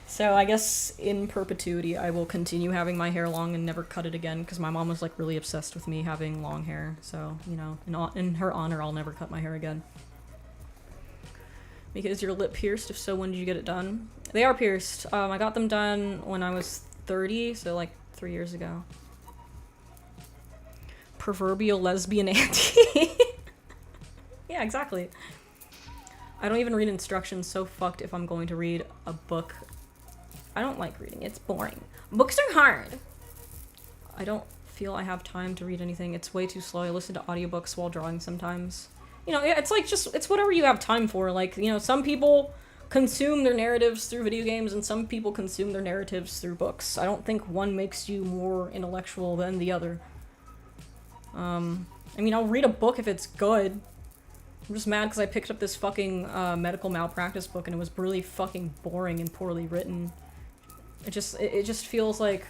So I guess in perpetuity I will continue having my hair long and never cut it again because my mom was like really obsessed with me having long hair. So, you know, in her honor I'll never cut my hair again. Because your lip pierced? If so, when did you get it done? They are pierced. I got them done when I was 30, so like 3 years ago. proverbial lesbian auntie. Yeah, exactly. I don't even read instructions, so fucked if I'm going to read a book. I don't like reading, it's boring. Books are hard. I don't feel I have time to read anything. It's way too slow. I listen to audiobooks while drawing sometimes. You know, it's like it's whatever you have time for. Like, you know, some people consume their narratives through video games and some people consume their narratives through books. I don't think one makes you more intellectual than the other. I mean, I'll read a book if it's good. I'm just mad because I picked up this fucking medical malpractice book and it was really fucking boring and poorly written. It just feels like,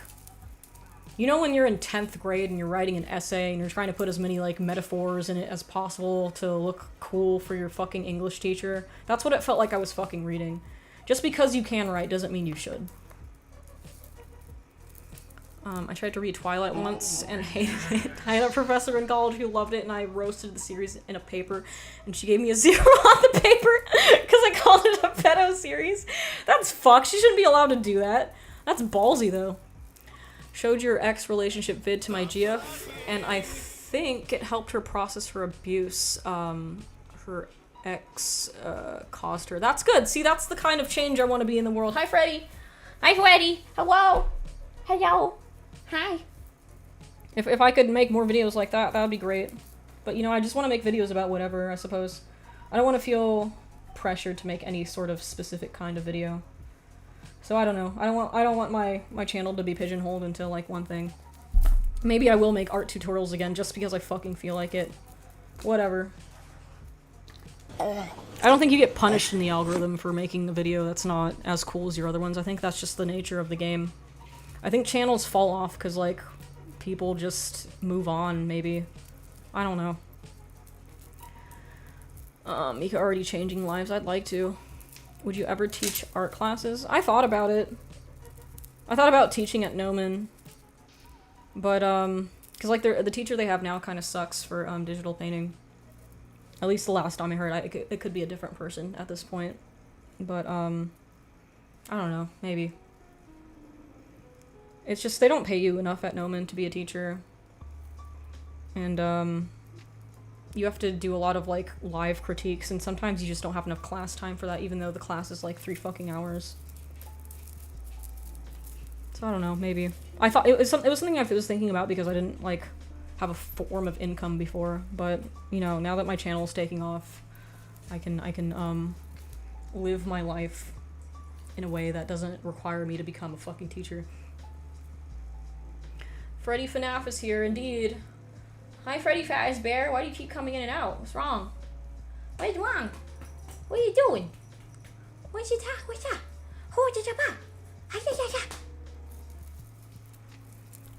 you know, when you're in 10th grade and you're writing an essay and you're trying to put as many like metaphors in it as possible to look cool for your fucking English teacher? That's what it felt like I was fucking reading. Just because you can write doesn't mean you should. I tried to read Twilight once and hated it. I had a professor in college who loved it and I roasted the series in a paper and she gave me a 0 on the paper because I called it a pedo series. That's fucked. She shouldn't be allowed to do that. That's ballsy though. Showed your ex relationship vid to my GF and I think it helped her process her abuse. Her ex caused her. That's good. See, that's the kind of change I want to be in the world. Hi, Freddy. Hi, Freddy. Hello. Hello. Hi. If I could make more videos like that, that would be great. But, you know, I just want to make videos about whatever, I suppose. I don't want to feel pressured to make any sort of specific kind of video. So I don't know. I don't want my channel to be pigeonholed into, like, one thing. Maybe I will make art tutorials again just because I fucking feel like it. Whatever. I don't think you get punished in the algorithm for making a video that's not as cool as your other ones. I think that's just the nature of the game. I think channels fall off because, like, people just move on, maybe. I don't know. Mika already changing lives. I'd like to. Would you ever teach art classes? I thought about it. I thought about teaching at Nomen. But, because, like, the teacher they have now kind of sucks for, digital painting. At least the last time I heard, it could be a different person at this point. But, I don't know. Maybe. It's just, they don't pay you enough at Nomen to be a teacher. And, you have to do a lot of, like, live critiques, and sometimes you just don't have enough class time for that, even though the class is, like, 3 fucking hours. So, I don't know, maybe. I thought, it was something I was thinking about because I didn't, like, have a form of income before, but, you know, now that my channel is taking off, I can live my life in a way that doesn't require me to become a fucking teacher. Freddy FNAF is here, indeed. Hi, Freddy Fazbear. Why do you keep coming in and out? What's wrong? What is wrong? What are you doing? What's it? What's up? Who did you buy?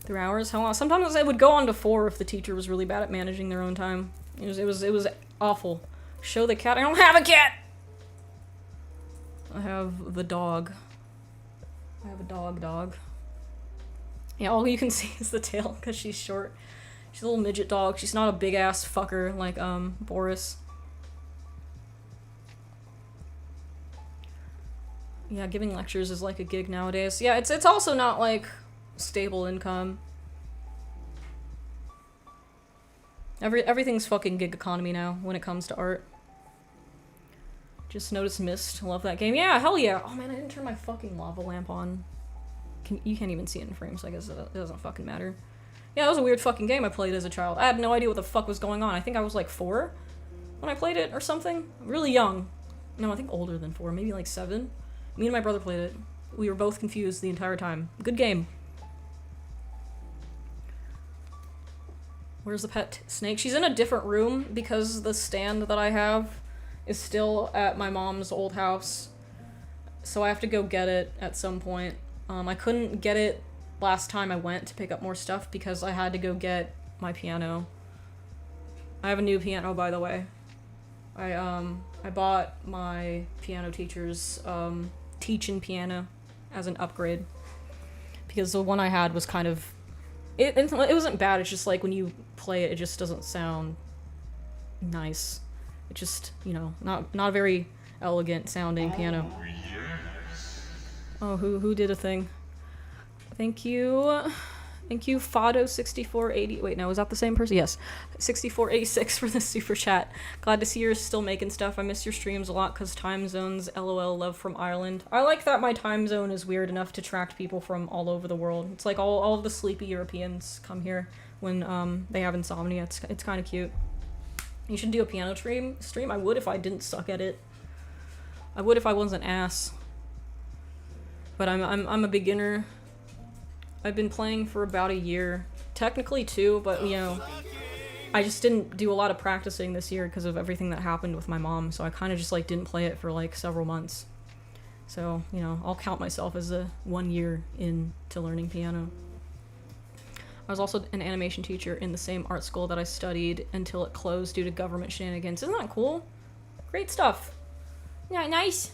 3 hours? How long? Sometimes it would go on to 4 if the teacher was really bad at managing their own time. It was awful. Show the cat. I don't have a cat! I have the dog. I have a dog. Yeah, all you can see is the tail because she's short. She's a little midget dog. She's not a big ass fucker like Boris. Yeah, giving lectures is like a gig nowadays. Yeah, it's also not like stable income. Everything's fucking gig economy now when it comes to art. Just noticed Myst. Love that game. Yeah, hell yeah. Oh man, I didn't turn my fucking lava lamp on. You can't even see it in frame, so I guess it doesn't fucking matter. Yeah, that was a weird fucking game I played as a child. I had no idea what the fuck was going on. I think I was like 4 when I played it or something. Really young. No, I think older than 4. Maybe like 7. Me and my brother played it. We were both confused the entire time. Good game. Where's the pet snake? She's in a different room because the stand that I have is still at my mom's old house. So I have to go get it at some point. I couldn't get it last time I went to pick up more stuff because I had to go get my piano. I have a new piano, by the way. I bought my piano teacher's teaching piano as an upgrade because the one I had was kind of it wasn't bad. It's just like when you play it, it just doesn't sound nice. It just, you know, not a very elegant sounding piano. Oh, who did a thing? Thank you. Thank you, Fado6480. Wait, no, is that the same person? Yes. 6486 for the super chat. Glad to see you're still making stuff. I miss your streams a lot because time zones. LOL, love from Ireland. I like that my time zone is weird enough to attract people from all over the world. It's like all of the sleepy Europeans come here when they have insomnia. It's kind of cute. You should do a piano stream. I would if I didn't suck at it. I would if I wasn't ass. But I'm a beginner. I've been playing for about a year. Technically 2, but you know, I just didn't do a lot of practicing this year because of everything that happened with my mom, so I kind of just like didn't play it for like several months. So, you know, I'll count myself as a 1 year into learning piano. I was also an animation teacher in the same art school that I studied until it closed due to government shenanigans. Isn't that cool? Great stuff. Yeah, nice.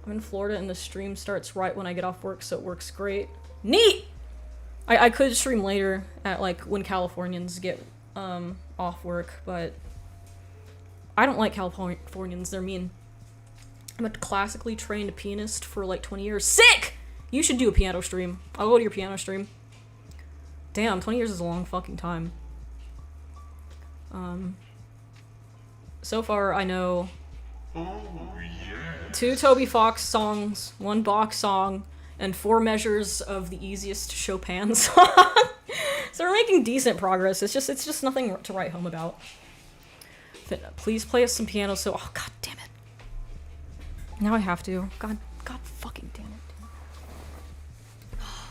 I'm in Florida and the stream starts right when I get off work, so it works great. Neat! I could stream later at like when Californians get off work, but I don't like Californians, they're mean. I'm a classically trained pianist for like 20 years. Sick! You should do a piano stream. I'll go to your piano stream. Damn, 20 years is a long fucking time. So far I know 2 Toby Fox songs, 1 Bach song, and 4 measures of the easiest Chopin song. So we're making decent progress. It's just nothing to write home about. Please play us some piano. So, oh god damn it! Now I have to. God fucking damn it! Oh,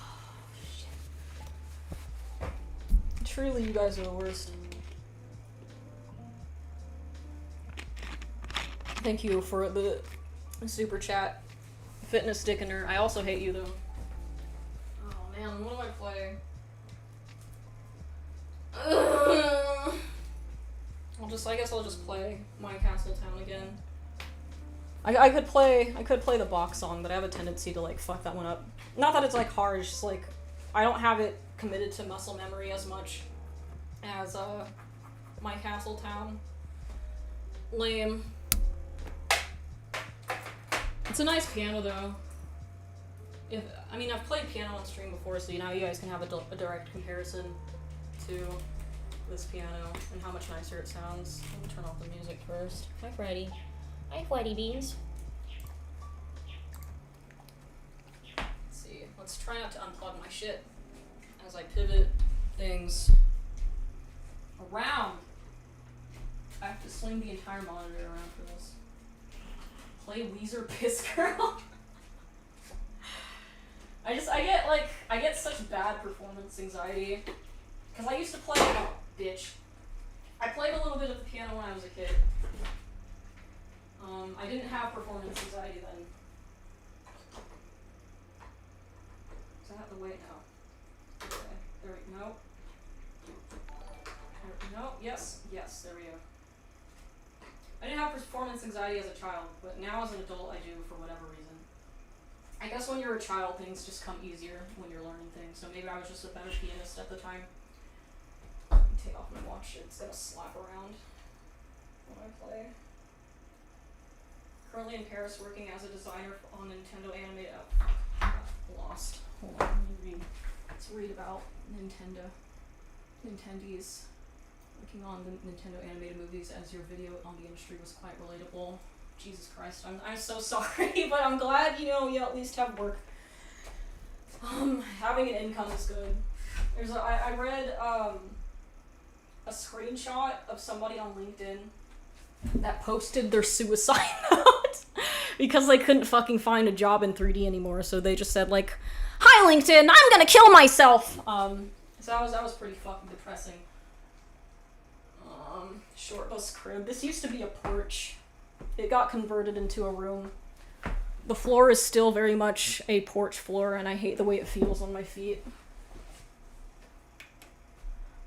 shit. Truly, you guys are the worst. Thank you for the super chat. Fitness Dickener. I also hate you though. Oh man, what do I play? I guess I'll just play My Castle Town again. I could play the Bach song, but I have a tendency to like fuck that one up. Not that it's like hard, it's just like I don't have it committed to muscle memory as much as My Castle Town. Lame. It's a nice piano, though. I've played piano on stream before, so now you guys can have a direct comparison to this piano and how much nicer it sounds. Let me turn off the music first. Hi, Freddy. Hi, Freddy Beans. Let's see. Let's try not to unplug my shit as I pivot things around. I have to swing the entire monitor around for this. Play Weezer Piss Girl. I get such bad performance anxiety. Cause I used to play, oh, bitch. I played a little bit of the piano when I was a kid. I didn't have performance anxiety then. Does that have to wait now? Okay, there we go. No, yes, there we go. I didn't have performance anxiety as a child, but now as an adult I do for whatever reason. I guess when you're a child, things just come easier when you're learning things, so maybe I was just a better pianist at the time. Let me take off my watch, it's gonna slap around when I play. Currently in Paris working as a designer on Nintendo animated... Oh, I got lost. Hold on, let's read about Nintendies. Working on the Nintendo animated movies as your video on the industry was quite relatable. Jesus Christ, I'm so sorry, but I'm glad, you at least have work. Having an income is good. I read a screenshot of somebody on LinkedIn that posted their suicide note because they couldn't fucking find a job in 3D anymore, so they just said like, "Hi LinkedIn, I'm gonna kill myself." So that was pretty fucking depressing. Short bus crib. This used to be a porch. It got converted into a room. The floor is still very much a porch floor, and I hate the way it feels on my feet.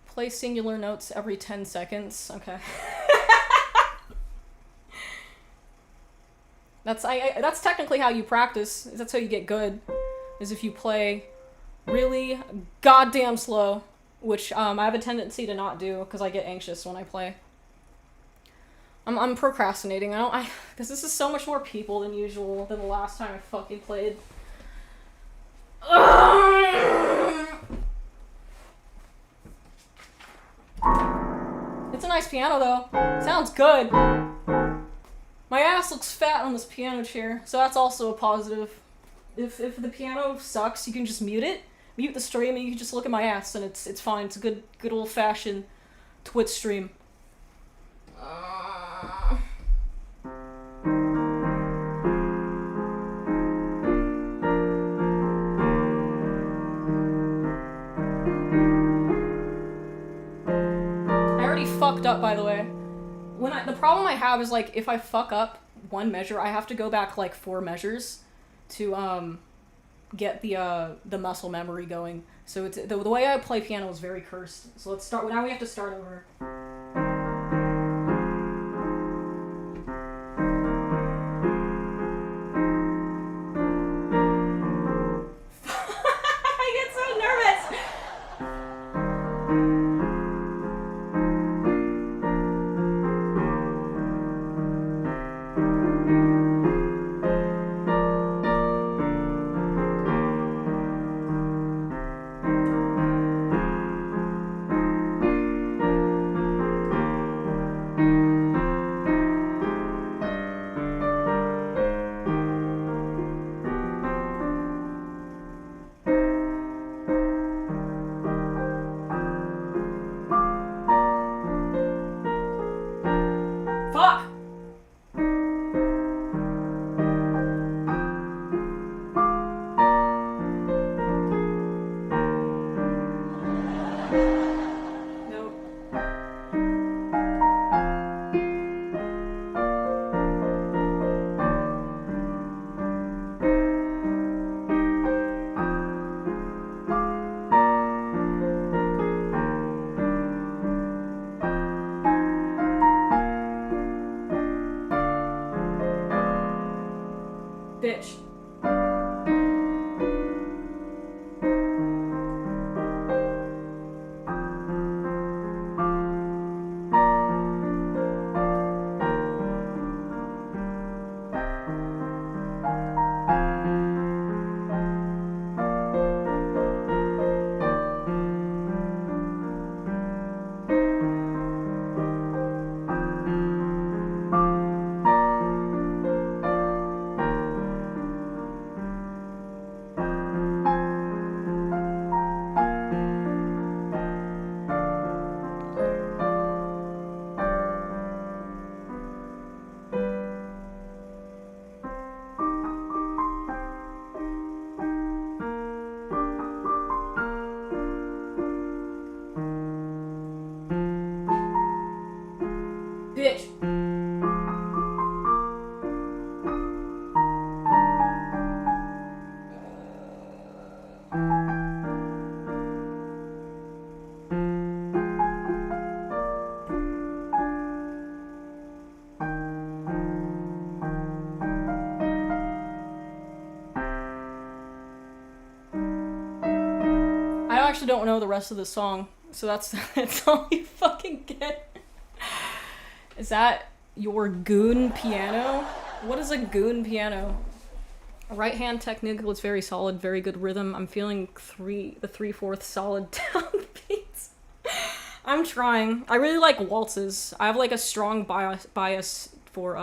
Play singular notes every 10 seconds. Okay. That's technically how you practice. That's how you get good. Is if you play really goddamn slow, which I have a tendency to not do because I get anxious when I play. I'm procrastinating. Because this is so much more people than usual than the last time I fucking played. nice piano though. Sounds good. My ass looks fat on this piano chair, so that's also a positive. If the piano sucks, you can just mute it. Mute the stream and you can just look at my ass and it's fine. It's a good old fashioned Twitch stream. Fucked up, by the way. The problem I have is, like, if I fuck up one measure, I have to go back like 4 measures to get the muscle memory going. So it's the way I play piano is very cursed. So let's start. Now we have to start over. I get so nervous. Bitch. Bitch. I actually don't know the rest of the song, so that's all you fucking get. Is that your goon piano? What is a goon piano? Right hand technique was very solid, very good rhythm. I'm feeling the 3/4 solid downbeats. I'm trying. I really like waltzes. I have like a strong bias for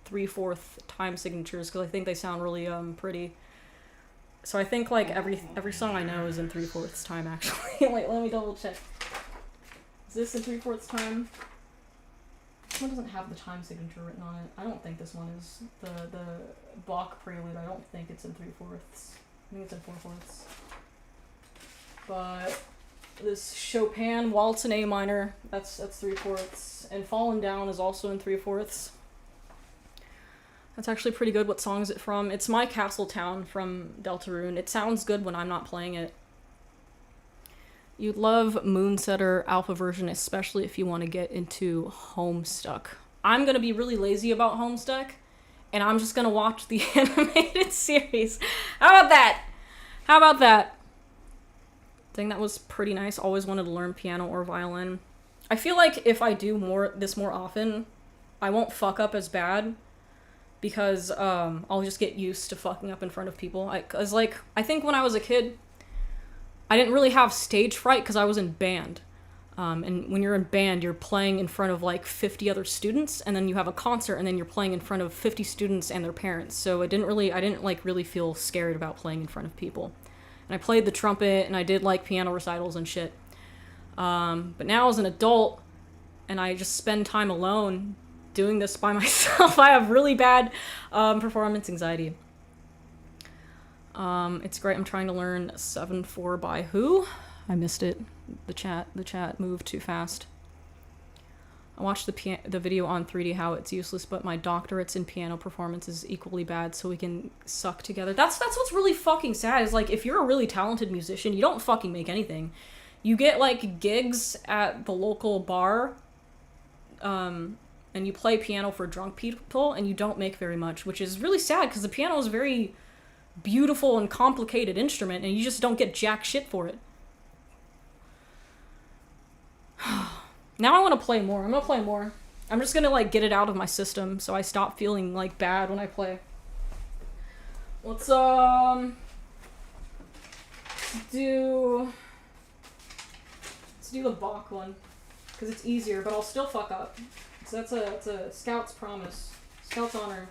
3/4 time signatures because I think they sound really pretty. So I think like every song I know is in 3/4 time actually. Wait, let me double check. Is this in 3/4 time? This one doesn't have the time signature written on it. I don't think this one is. The Bach prelude, I don't think it's in 3/4. I think it's in 4/4. But this Chopin Waltz in A minor, that's 3/4. And Fallen Down is also in 3/4. That's actually pretty good. What song is it from? It's My Castle Town from Deltarune. It sounds good when I'm not playing it. You'd love Moonsetter Alpha version, especially if you want to get into Homestuck. I'm going to be really lazy about Homestuck, and I'm just going to watch the animated series. How about that? How about that? I think that was pretty nice. Always wanted to learn piano or violin. I feel like if I do this more often, I won't fuck up as bad, because I'll just get used to fucking up in front of people. I think when I was a kid, I didn't really have stage fright because I was in band. And when you're in band, you're playing in front of like 50 other students, and then you have a concert, and then you're playing in front of 50 students and their parents. So I didn't like really feel scared about playing in front of people. And I played the trumpet, and I did like piano recitals and shit. But now as an adult, and I just spend time alone doing this by myself, I have really bad performance anxiety. It's great. I'm trying to learn 7/4 by who? I missed it. The chat moved too fast. I watched the video on 3D how it's useless, but my doctorates in piano performance is equally bad, so we can suck together. That's what's really fucking sad, is like, if you're a really talented musician, you don't fucking make anything. You get like gigs at the local bar, and you play piano for drunk people, and you don't make very much, which is really sad, because the piano is a very beautiful and complicated instrument, and you just don't get jack shit for it. Now I want to play more. I'm gonna play more. I'm just gonna like get it out of my system so I stop feeling like bad when I play. Let's do the Bach one, because it's easier, but I'll still fuck up. So that's a Scout's promise, Scout's honor.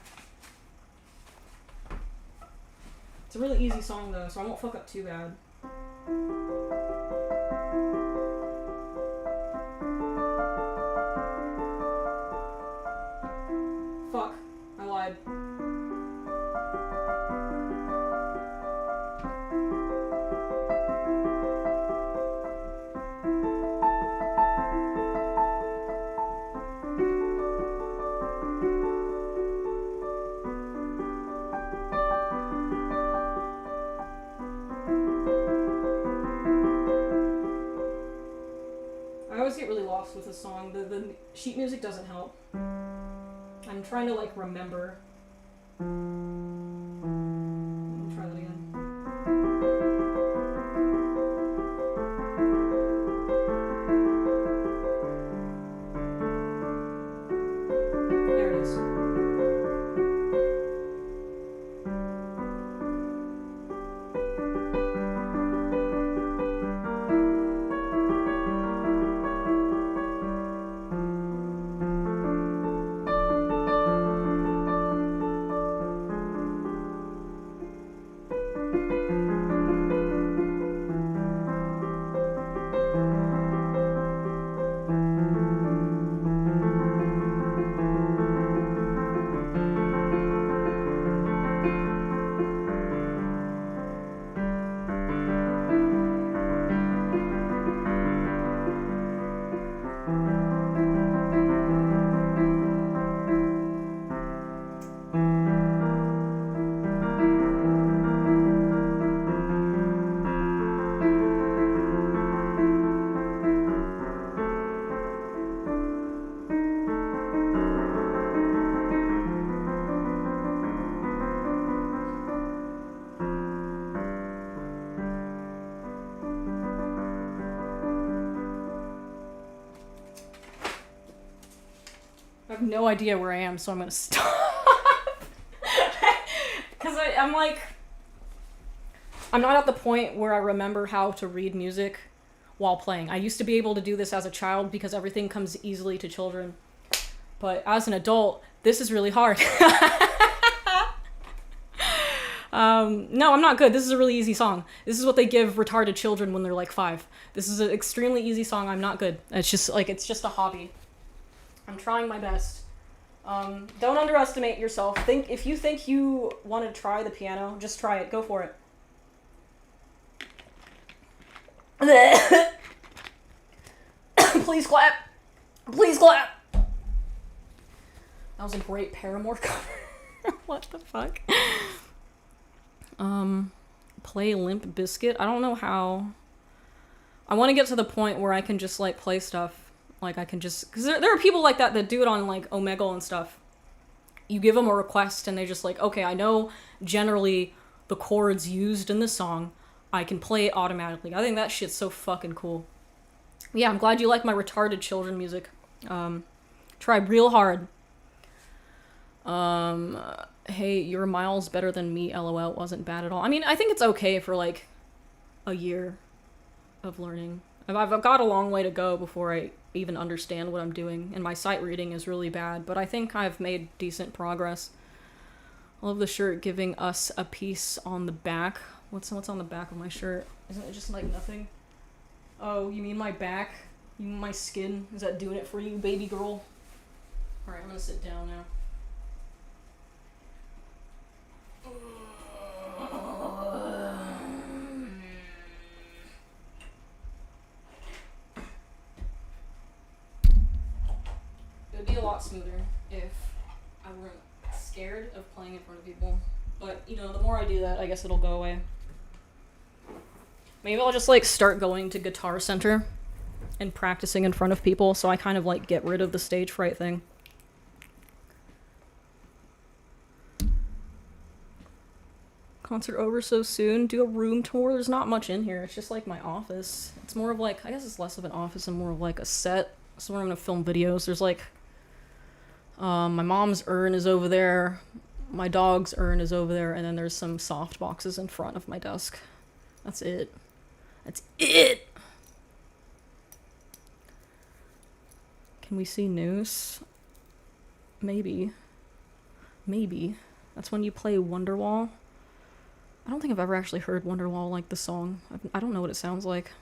It's a really easy song though, so I won't fuck up too bad. Fuck, I lied. I always get really lost with this song. The sheet music doesn't help. I'm trying to like remember. Let me try that again. There it is. I have no idea where I am, so I'm gonna stop. Because I'm like, I'm not at the point where I remember how to read music while playing. I used to be able to do this as a child because everything comes easily to children. But as an adult, this is really hard. No, I'm not good. This is a really easy song. This is what they give retarded children when they're like 5. This is an extremely easy song. I'm not good. It's just a hobby. I'm trying my best. Don't underestimate yourself. If you think you want to try the piano, just try it. Go for it. Please clap. Please clap. That was a great Paramore cover. What the fuck? Play Limp Bizkit. I don't know how. I want to get to the point where I can just like play stuff. Like I can just, because there are people like that do it on like Omegle and stuff. You give them a request and they just like, okay, I know generally the chords used in the song. I can play it automatically. I think that shit's so fucking cool. Yeah, I'm glad you like my retarded children music. Tried real hard. Hey, you're miles better than me, LOL. Wasn't bad at all. I mean, I think it's okay for like a year of learning. I've got a long way to go before I even understand what I'm doing, and my sight reading is really bad, but I think I've made decent progress. I love the shirt giving us a piece on the back. What's on the back of my shirt? Isn't it just like nothing? Oh, you mean my back? You mean my skin? Is that doing it for you, baby girl? Alright, I'm gonna sit down now. It would be a lot smoother if I weren't scared of playing in front of people. But, you know, the more I do that, I guess it'll go away. Maybe I'll just, like, start going to Guitar Center and practicing in front of people, so I kind of, like, get rid of the stage fright thing. Concert over so soon. Do a room tour. There's not much in here. It's just, like, my office. It's more of, like, I guess it's less of an office and more of, like, a set. So where I'm gonna film videos. There's, like, my mom's urn is over there. My dog's urn is over there, and then there's some soft boxes in front of my desk. That's it. That's it! Can we see news? Maybe. Maybe. That's when you play Wonderwall. I don't think I've ever actually heard Wonderwall, like the song. I don't know what it sounds like.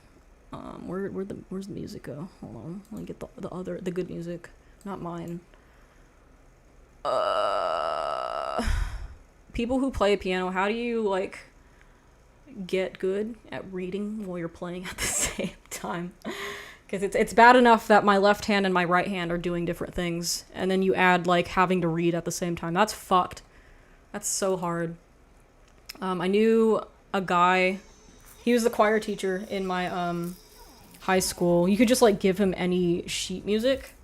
Where's the music go? Hold on. Let me get the good music. Not mine. People who play piano, how do you, like, get good at reading while you're playing at the same time? Because it's bad enough that my left hand and my right hand are doing different things, and then you add, like, having to read at the same time. That's fucked. That's so hard. I knew a guy, he was the choir teacher in my high school. You could just, like, give him any sheet music,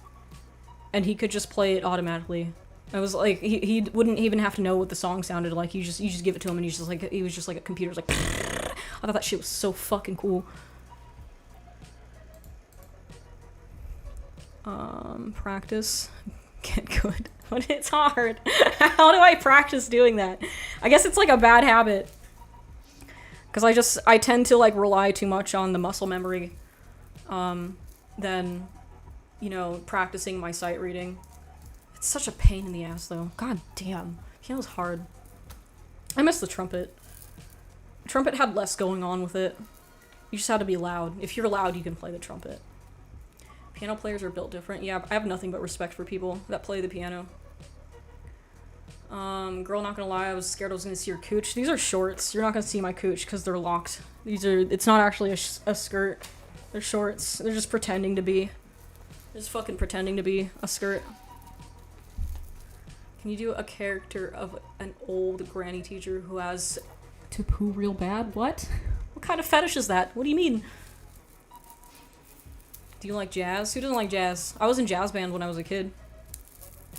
and he could just play it automatically. It was like he wouldn't even have to know what the song sounded like. You just give it to him, and he was just like a computer's like. I thought that shit was so fucking cool. Practice, get good, but it's hard. How do I practice doing that? I guess it's like a bad habit, because I tend to, like, rely too much on the muscle memory, than, you know, practicing my sight reading. It's such a pain in the ass, though. God damn. Piano's hard. I miss the trumpet. The trumpet had less going on with it. You just had to be loud. If you're loud, you can play the trumpet. Piano players are built different. Yeah, I have nothing but respect for people that play the piano. Girl, not gonna lie, I was scared I was gonna see your cooch. These are shorts. You're not gonna see my cooch because they're locked. It's not actually a skirt. They're shorts. They're just pretending to be. They're just fucking pretending to be a skirt. Can you do a character of an old granny teacher who has to poo real bad? What? What kind of fetish is that? What do you mean? Do you like jazz? Who doesn't like jazz? I was in jazz band when I was a kid.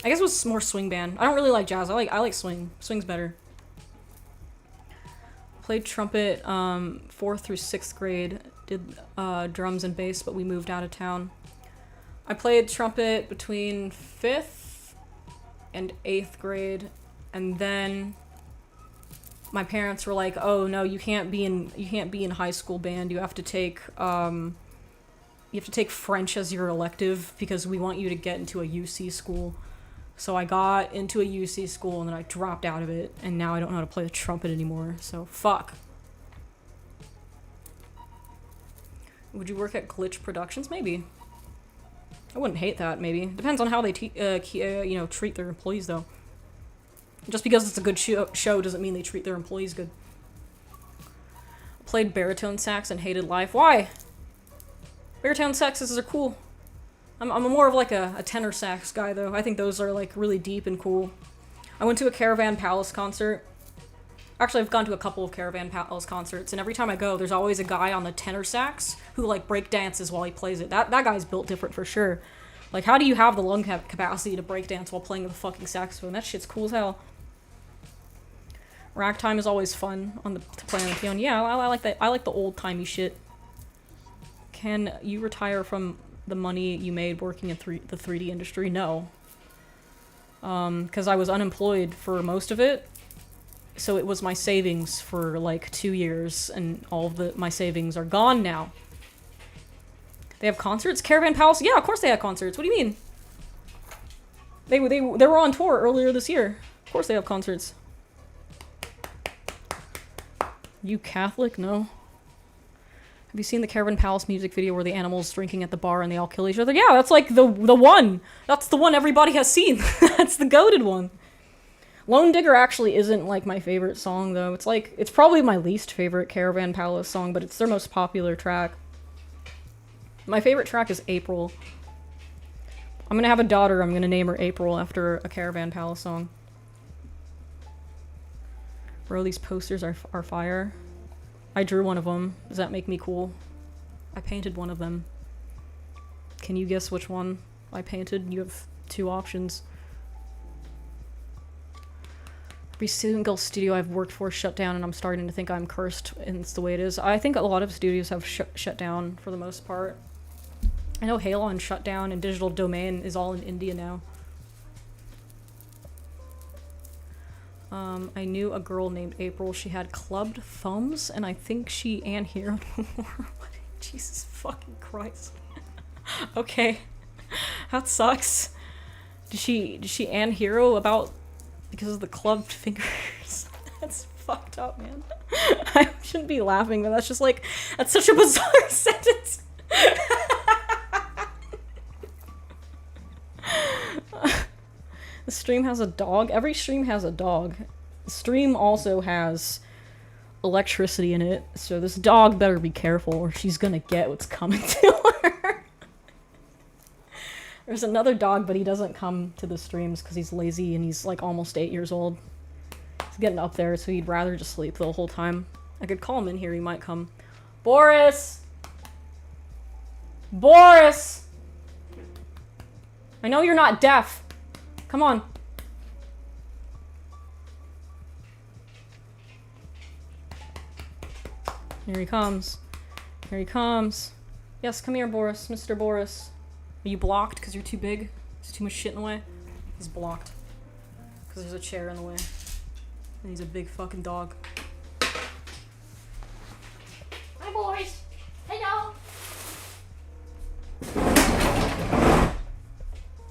I guess it was more swing band. I don't really like jazz. I like swing. Swing's better. Played trumpet 4th through 6th grade. Did drums and bass, but we moved out of town. I played trumpet between 5th and 8th grade, and then my parents were like, "Oh no, you can't be in high school band. You have to take French as your elective because we want you to get into a UC school." So I got into a UC school, and then I dropped out of it, and now I don't know how to play the trumpet anymore. So fuck. Would you work at Glitch Productions? Maybe. I wouldn't hate that, maybe. Depends on how they treat their employees, though. Just because it's a good show doesn't mean they treat their employees good. Played baritone sax and hated life. Why? Baritone saxes are cool. I'm more of like a tenor sax guy, though. I think those are, like, really deep and cool. I went to a Caravan Palace concert. Actually, I've gone to a couple of Caravan Palace concerts, and every time I go, there's always a guy on the tenor sax who, like, break dances while he plays it. That guy's built different for sure. Like, how do you have the lung capacity to break dance while playing the fucking saxophone? That shit's cool as hell. Ragtime is always fun to play on the piano. Yeah, I like that. I like the old-timey shit. Can you retire from the money you made working in the 3D industry? No. Because I was unemployed for most of it. So it was my savings for, like, 2 years, and all of my savings are gone now. They have concerts? Caravan Palace? Yeah, of course they have concerts. What do you mean? They were on tour earlier this year. Of course they have concerts. You Catholic? No. Have you seen the Caravan Palace music video where the animals drinking at the bar and they all kill each other? Yeah, that's like the one. That's the one everybody has seen. That's the goated one. Lone Digger actually isn't like my favorite song though. It's probably my least favorite Caravan Palace song, but it's their most popular track. My favorite track is April. I'm gonna have a daughter, I'm gonna name her April after a Caravan Palace song. Bro, these posters are fire. I drew one of them. Does that make me cool? I painted one of them. Can you guess which one I painted? You have 2 options. Every single studio I've worked for shut down, and I'm starting to think I'm cursed, and it's the way it is. I think a lot of studios have shut down for the most part. I know Halon shut down, and Digital Domain is all in India now. I knew a girl named April. She had clubbed thumbs, and I think she anheroed more. Jesus fucking Christ. Okay. That sucks. Did she anhero about because of the clubbed fingers? That's fucked up, man. I shouldn't be laughing, but that's just like, that's such a bizarre sentence. The stream has a dog. Every stream has a dog. The stream also has electricity in it, so this dog better be careful or she's gonna get what's coming to her. There's another dog, but he doesn't come to the streams because he's lazy and he's like almost 8 years old. He's getting up there, so he'd rather just sleep the whole time. I could call him in here, he might come. Boris! Boris! I know you're not deaf. Come on. Here he comes. Here he comes. Yes, come here, Boris. Mr. Boris. Are you blocked because you're too big? There's too much shit in the way? He's blocked. Because there's a chair in the way. And he's a big fucking dog. Hi, boys. Hello.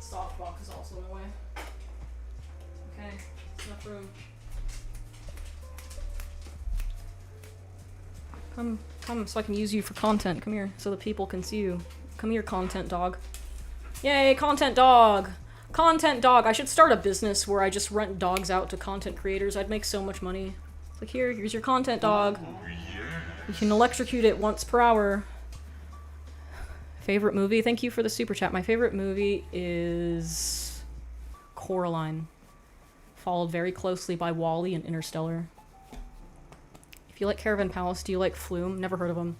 Softbox is also in the way. Okay, enough room. Come, so I can use you for content. Come here, so the people can see you. Come here, content dog. Yay, content dog! Content dog! I should start a business where I just rent dogs out to content creators. I'd make so much money. It's like, here's your content dog. You can electrocute it once per hour. Favorite movie? Thank you for the super chat. My favorite movie is Coraline, followed very closely by WALL-E and Interstellar. If you like Caravan Palace, do you like Flume? Never heard of him.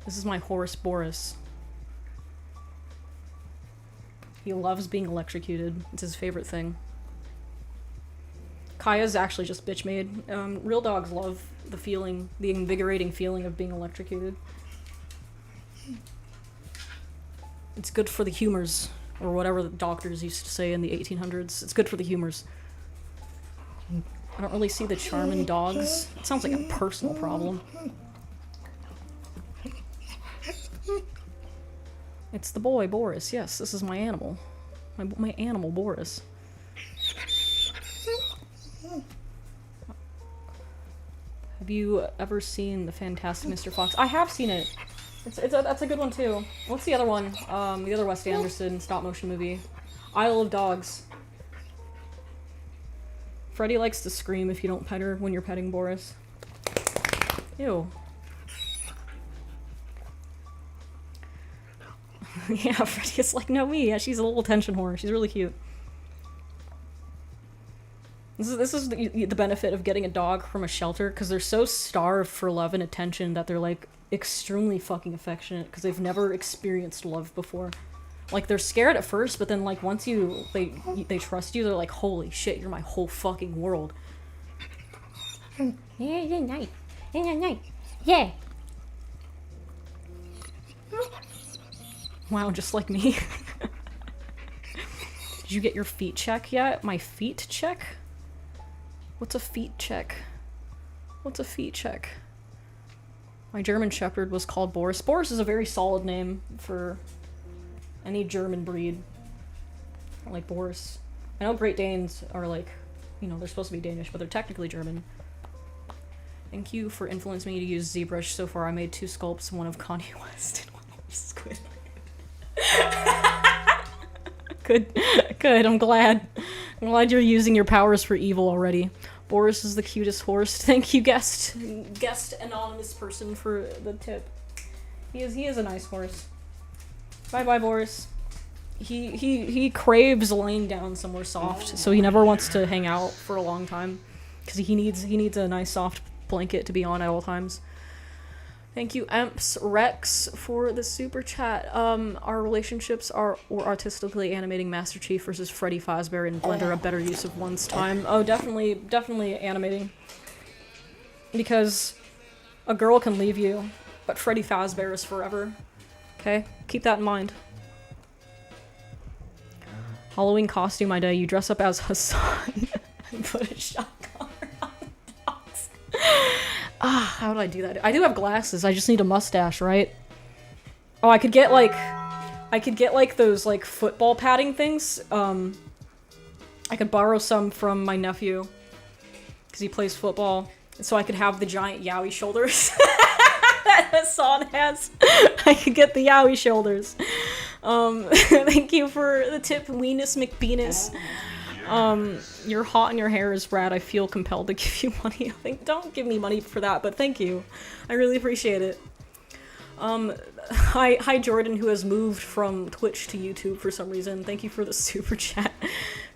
This is my horse, Boris. He loves being electrocuted. It's his favorite thing. Kaya's actually just bitch made. Real dogs love the feeling, the invigorating feeling of being electrocuted. It's good for the humors, or whatever the doctors used to say in the 1800s. It's good for the humors. I don't really see the charm in dogs. It sounds like a personal problem. It's the boy, Boris. Yes, this is my animal. My animal, Boris. Have you ever seen The Fantastic Mr. Fox? I have seen it. That's a good one too. What's the other one? The other Wes Anderson stop motion movie. Isle of Dogs. Freddy likes to scream if you don't pet her when you're petting Boris. Ew. Yeah, Freddy is like, no, me. Yeah, she's a little attention whore. She's really cute. This is the benefit of getting a dog from a shelter, because they're so starved for love and attention that they're like extremely fucking affectionate because they've never experienced love before. Like, they're scared at first, but then like once they trust you, they're like, holy shit, you're my whole fucking world. Yeah, nice. Yeah, nice. Yeah. Wow, just like me. Did you get your feet check yet? My feet check? What's a feet check? What's a feet check? My German Shepherd was called Boris. Boris is a very solid name for any German breed. I like Boris. I know Great Danes are like, you know, they're supposed to be Danish, but they're technically German. Thank you for influencing me to use ZBrush. So far, I made 2 sculpts, one of Kanye West and one of Squidward. Good, good. I'm glad. I'm glad you're using your powers for evil already. Boris is the cutest horse. Thank you, guest anonymous person, for the tip. He is a nice horse. Bye bye, Boris. He craves laying down somewhere soft, so he never wants to hang out for a long time, because he needs a nice soft blanket to be on at all times. Thank you, Emps Rex, for the super chat. Our relationships were artistically animating Master Chief versus Freddy Fazbear in Blender, a better use of one's time. Oh, definitely animating. Because a girl can leave you, but Freddy Fazbear is forever. Okay? Keep that in mind. Halloween costume idea. You dress up as Hassan and put a shotgun on the dogs. How do I do that? I do have glasses. I just need a mustache, right? Oh, I could get like those like football padding things. I could borrow some from my nephew because he plays football, so I could have the giant yowie shoulders that Hassan has. I could get the yowie shoulders. Thank you for the tip, Weenus McBeanus. You're hot and your hair is rad. I feel compelled to give you money. I think don't give me money for that, but thank you. I really appreciate it. Hi Jordan, who has moved from Twitch to YouTube for some reason. Thank you for the super chat.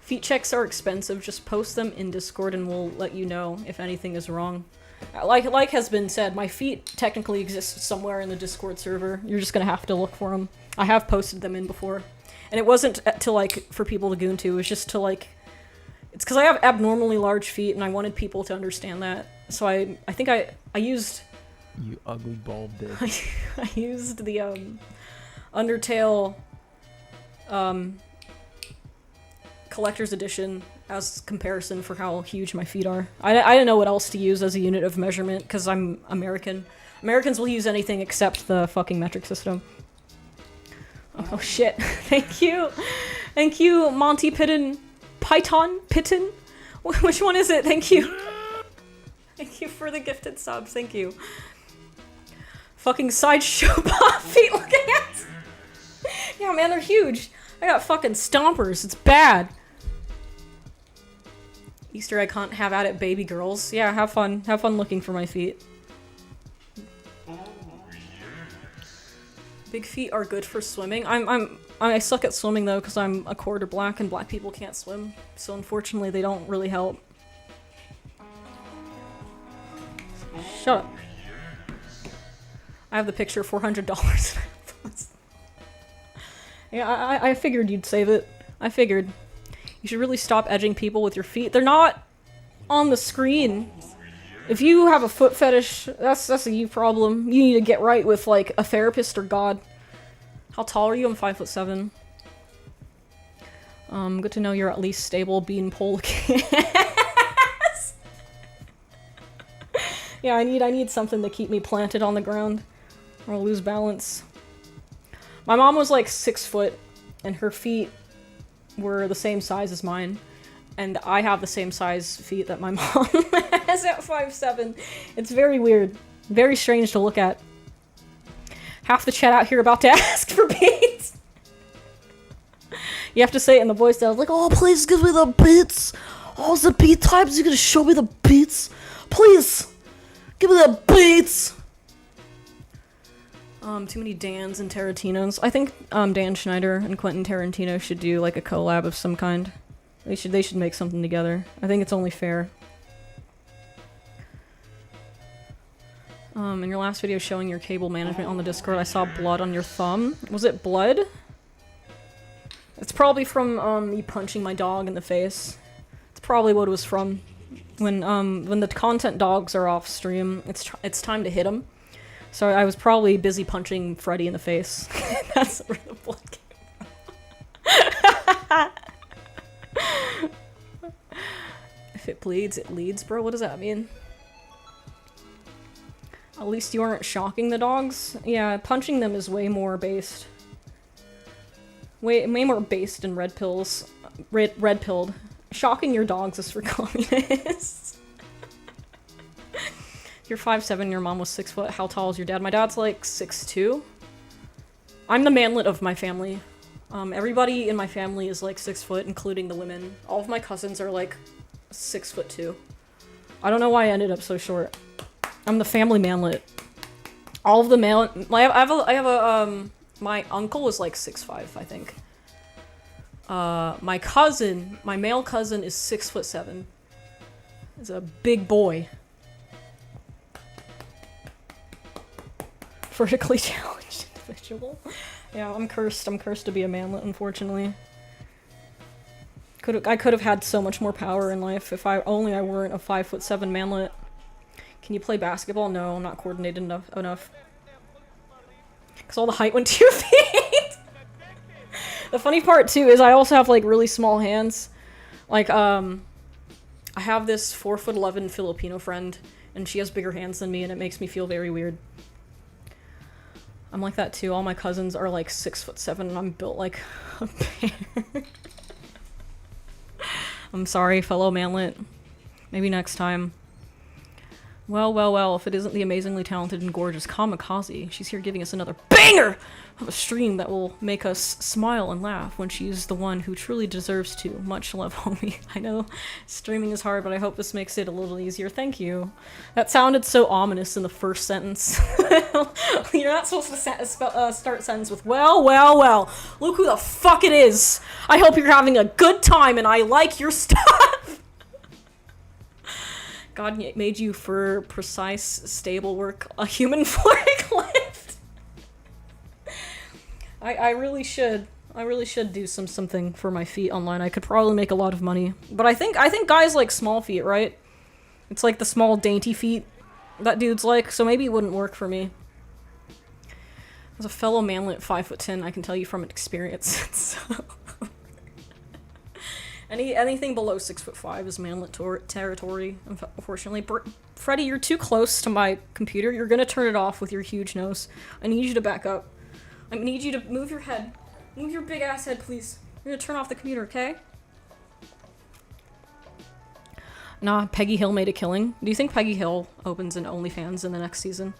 Feet checks are expensive. Just post them in Discord and we'll let you know if anything is wrong. Like has been said, my feet technically exist somewhere in the Discord server. You're just gonna have to look for them. I have posted them in before. And it wasn't to like for people to goon to, it was just to like, it's because I have abnormally large feet and I wanted people to understand that. So I think I used... You ugly bald bitch. I used the Undertale Collector's Edition as comparison for how huge my feet are. I didn't know what else to use as a unit of measurement because I'm American. Americans will use anything except the fucking metric system. Oh shit. Thank you. Thank you, Monty Pitten. Pitten? Which one is it? Thank you. Thank you for the gifted subs. Thank you. Fucking sideshow pop feet looking at. Yeah, man, they're huge. I got fucking stompers. It's bad. Easter egg hunt, have at it, baby girls. Yeah, have fun. Have fun looking for my feet. Big feet are good for swimming. I suck at swimming though because I'm a quarter black and black people can't swim. So unfortunately they don't really help. Shut up. I have the picture, $400. Yeah, I figured you'd save it. I figured. You should really stop edging people with your feet. They're not on the screen. If you have a foot fetish, that's a you problem. You need to get right with, like, a therapist or God. How tall are you? I'm 5'7". Good to know you're at least stable, beanpole. Yeah, I need something to keep me planted on the ground, or I'll lose balance. My mom was, like, 6 foot, and her feet were the same size as mine. And I have the same size feet that my mom has at 5'7". It's very weird. Very strange to look at. Half the chat out here about to ask for beats. You have to say it in the voice that I was like, oh, please give me the beats. Oh, the beat types, you're gonna show me the beats? Please, give me the beats. Too many Dans and Tarantinos. I think Dan Schneider and Quentin Tarantino should do like a collab of some kind. They should make something together. I think it's only fair. In your last video showing your cable management on the Discord, I saw blood on your thumb. Was it blood? It's probably from me punching my dog in the face. It's probably what it was from. When the content dogs are off stream, it's time to hit them. So I was probably busy punching Freddy in the face. That's where the blood came from. If it bleeds, it leads, bro. What does that mean? At least you aren't shocking the dogs. Yeah, punching them is way more based. Way more based in red pills. Red pilled. Shocking your dogs is for communists. You're 5'7", your mom was 6 foot. How tall is your dad? My dad's like 6'2". I'm the manlet of my family. Everybody in my family is like 6 foot, including the women. All of my cousins are like 6'2". I don't know why I ended up so short. I'm the family manlet. All of the male. I have a my uncle is like 6'5", I think. My male cousin is 6'7". He's a big boy. Vertically challenged individual. Yeah, I'm cursed. I'm cursed to be a manlet, unfortunately. I could have had so much more power in life if I weren't a 5'7" manlet. Can you play basketball? No, I'm not coordinated enough. Because all the height went to your feet! The funny part, too, is I also have, like, really small hands. Like, I have this 4'11" Filipino friend, and she has bigger hands than me, and it makes me feel very weird. I'm like that, too. All my cousins are, like, 6'7", and I'm built like a bear. I'm sorry, fellow manlet. Maybe next time. Well, if it isn't the amazingly talented and gorgeous Kamikaze, she's here giving us another BANGER of a stream that will make us smile and laugh when she's the one who truly deserves to. Much love, homie. I know streaming is hard, but I hope this makes it a little easier. Thank you. That sounded so ominous in the first sentence. You're not supposed to start a sentence with, well, look who the fuck it is. I hope you're having a good time and I like your stuff. God made you for precise, stable work, a human forklift. I really should do something for my feet online. I could probably make a lot of money. But I think guys like small feet, right? It's like the small dainty feet that dudes like, so maybe it wouldn't work for me. As a fellow manlet 5'10", I can tell you from experience. So anything below 6'5" is manlet territory, unfortunately. Freddy, you're too close to my computer. You're gonna turn it off with your huge nose. I need you to back up. I need you to move your head. Move your big ass head, please. You're gonna turn off the computer, okay? Nah, Peggy Hill made a killing. Do you think Peggy Hill opens an OnlyFans in the next season?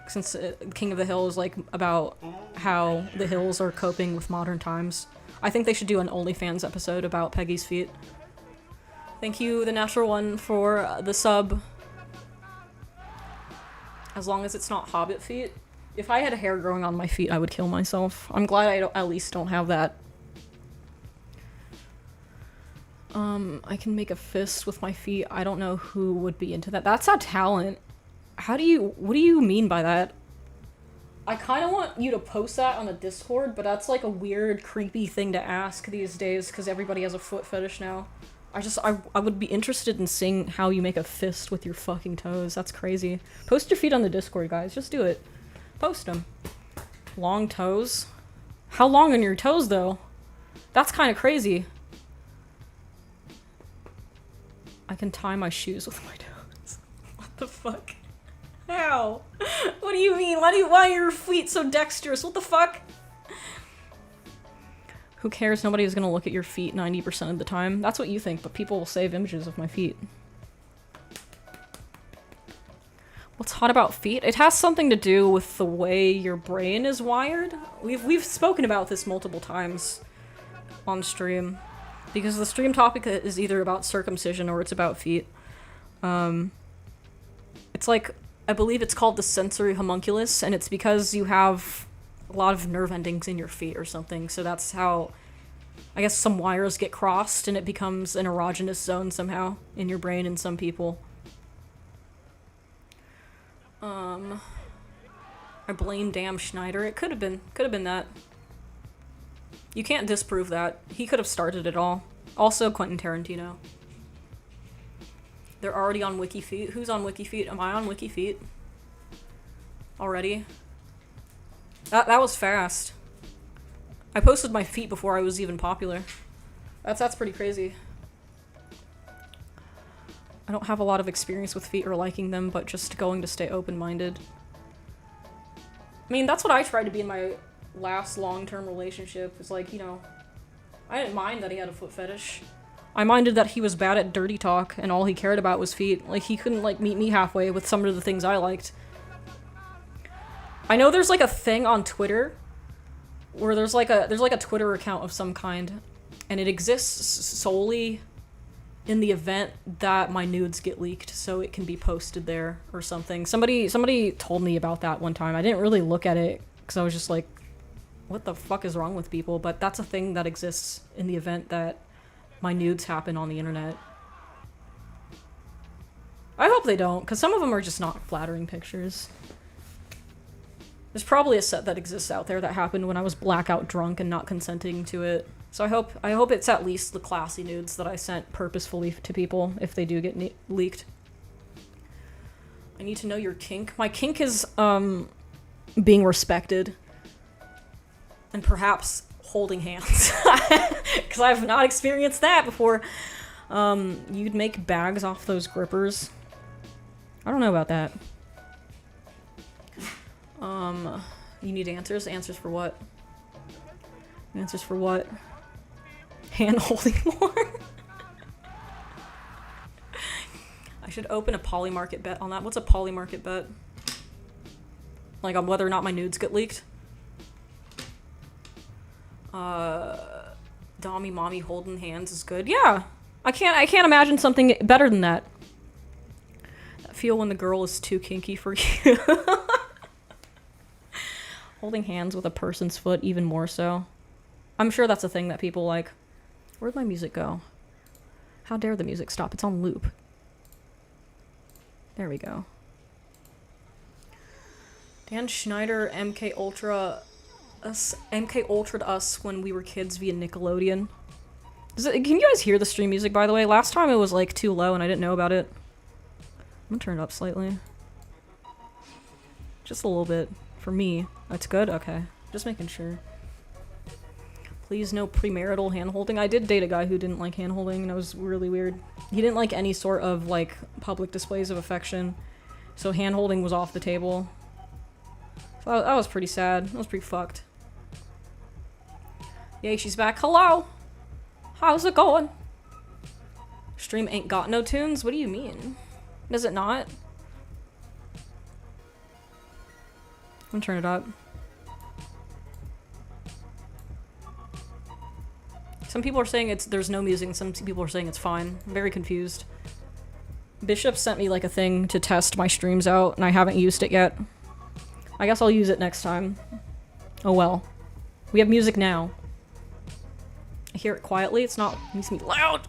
Since King of the Hill is like about how the Hills are coping with modern times. I think they should do an OnlyFans episode about Peggy's feet. Thank you, The Natural One, for the sub. As long as it's not hobbit feet. If I had hair growing on my feet, I would kill myself. I'm glad I at least don't have that. I can make a fist with my feet. I don't know who would be into that. That's a talent. What do you mean by that? I kind of want you to post that on the Discord, but that's like a weird, creepy thing to ask these days because everybody has a foot fetish now. I would be interested in seeing how you make a fist with your fucking toes. That's crazy. Post your feet on the Discord, guys. Just do it. Post them. Long toes? How long are your toes, though? That's kind of crazy. I can tie my shoes with my toes. What the fuck? How? What do you mean? Why are your feet so dexterous? What the fuck? Who cares? Nobody's gonna look at your feet 90% of the time. That's what you think, but people will save images of my feet. What's hot about feet? It has something to do with the way your brain is wired. We've spoken about this multiple times on stream. Because the stream topic is either about circumcision or it's about feet. It's like, I believe it's called the sensory homunculus, and it's because you have a lot of nerve endings in your feet or something, so that's how, I guess some wires get crossed and it becomes an erogenous zone somehow in your brain in some people. I blame damn Schneider. It could have been that. You can't disprove that. He could have started it all. Also Quentin Tarantino. They're already on WikiFeet. Who's on WikiFeet? Am I on WikiFeet? Already? That was fast. I posted my feet before I was even popular. That's pretty crazy. I don't have a lot of experience with feet or liking them, but just going to stay open-minded. I mean, that's what I tried to be in my last long-term relationship. It's like, you know, I didn't mind that he had a foot fetish. I minded that he was bad at dirty talk and all he cared about was feet. Like, he couldn't, like, meet me halfway with some of the things I liked. I know there's, like, a thing on Twitter where there's like a Twitter account of some kind, and it exists solely in the event that my nudes get leaked, so it can be posted there or something. Somebody told me about that one time. I didn't really look at it because I was just like, what the fuck is wrong with people? But that's a thing that exists in the event that my nudes happen on the internet. I hope they don't, because some of them are just not flattering pictures. There's probably a set that exists out there that happened when I was blackout drunk and not consenting to it. So I hope it's at least the classy nudes that I sent purposefully to people if they do get leaked. I need to know your kink. My kink is being respected and perhaps holding hands, because I've not experienced that before. You'd make bags off those grippers. I don't know about that. You need answers? Answers for what? Answers for what? Hand holding more? I should open a Polymarket bet on that. What's a Polymarket bet? Like on whether or not my nudes get leaked? Dommy mommy holding hands is good. Yeah. I can't imagine something better than that. I feel when the girl is too kinky for you. Holding hands with a person's foot, even more so. I'm sure that's a thing that people like. Where'd my music go? How dare the music stop? It's on loop. There we go. Dan Schneider, MK Ultra'd us when we were kids via Nickelodeon. Can you guys hear the stream music, by the way? Last time it was like too low and I didn't know about it. I'm gonna turn it up slightly. Just a little bit. For me. That's good? Okay. Just making sure. Please no premarital hand-holding. I did date a guy who didn't like hand-holding, and it was really weird. He didn't like any sort of, like, public displays of affection. So hand-holding was off the table. So that was pretty sad. That was pretty fucked. Yay, she's back. Hello! How's it going? Stream ain't got no tunes? What do you mean? Does it not? I'm gonna turn it up. Some people are saying there's no music, and some people are saying it's fine. I'm very confused. Bishop sent me like a thing to test my streams out, and I haven't used it yet. I guess I'll use it next time. Oh well. We have music now. I hear it quietly, it needs to be loud!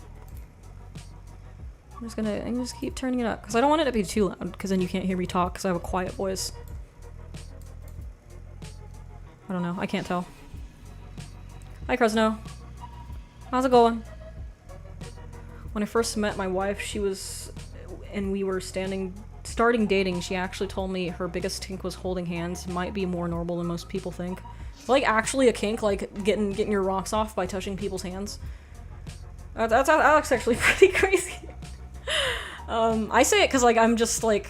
I'm just keep turning it up, because I don't want it to be too loud, because then you can't hear me talk, because I have a quiet voice. I don't know. I can't tell. Hi, Krasno. How's it going? When I first met my wife, and we were starting dating, she actually told me her biggest kink was holding hands. Might be more normal than most people think. Like, actually a kink, like getting your rocks off by touching people's hands. That's actually pretty crazy. I say it because, like, I'm just, like,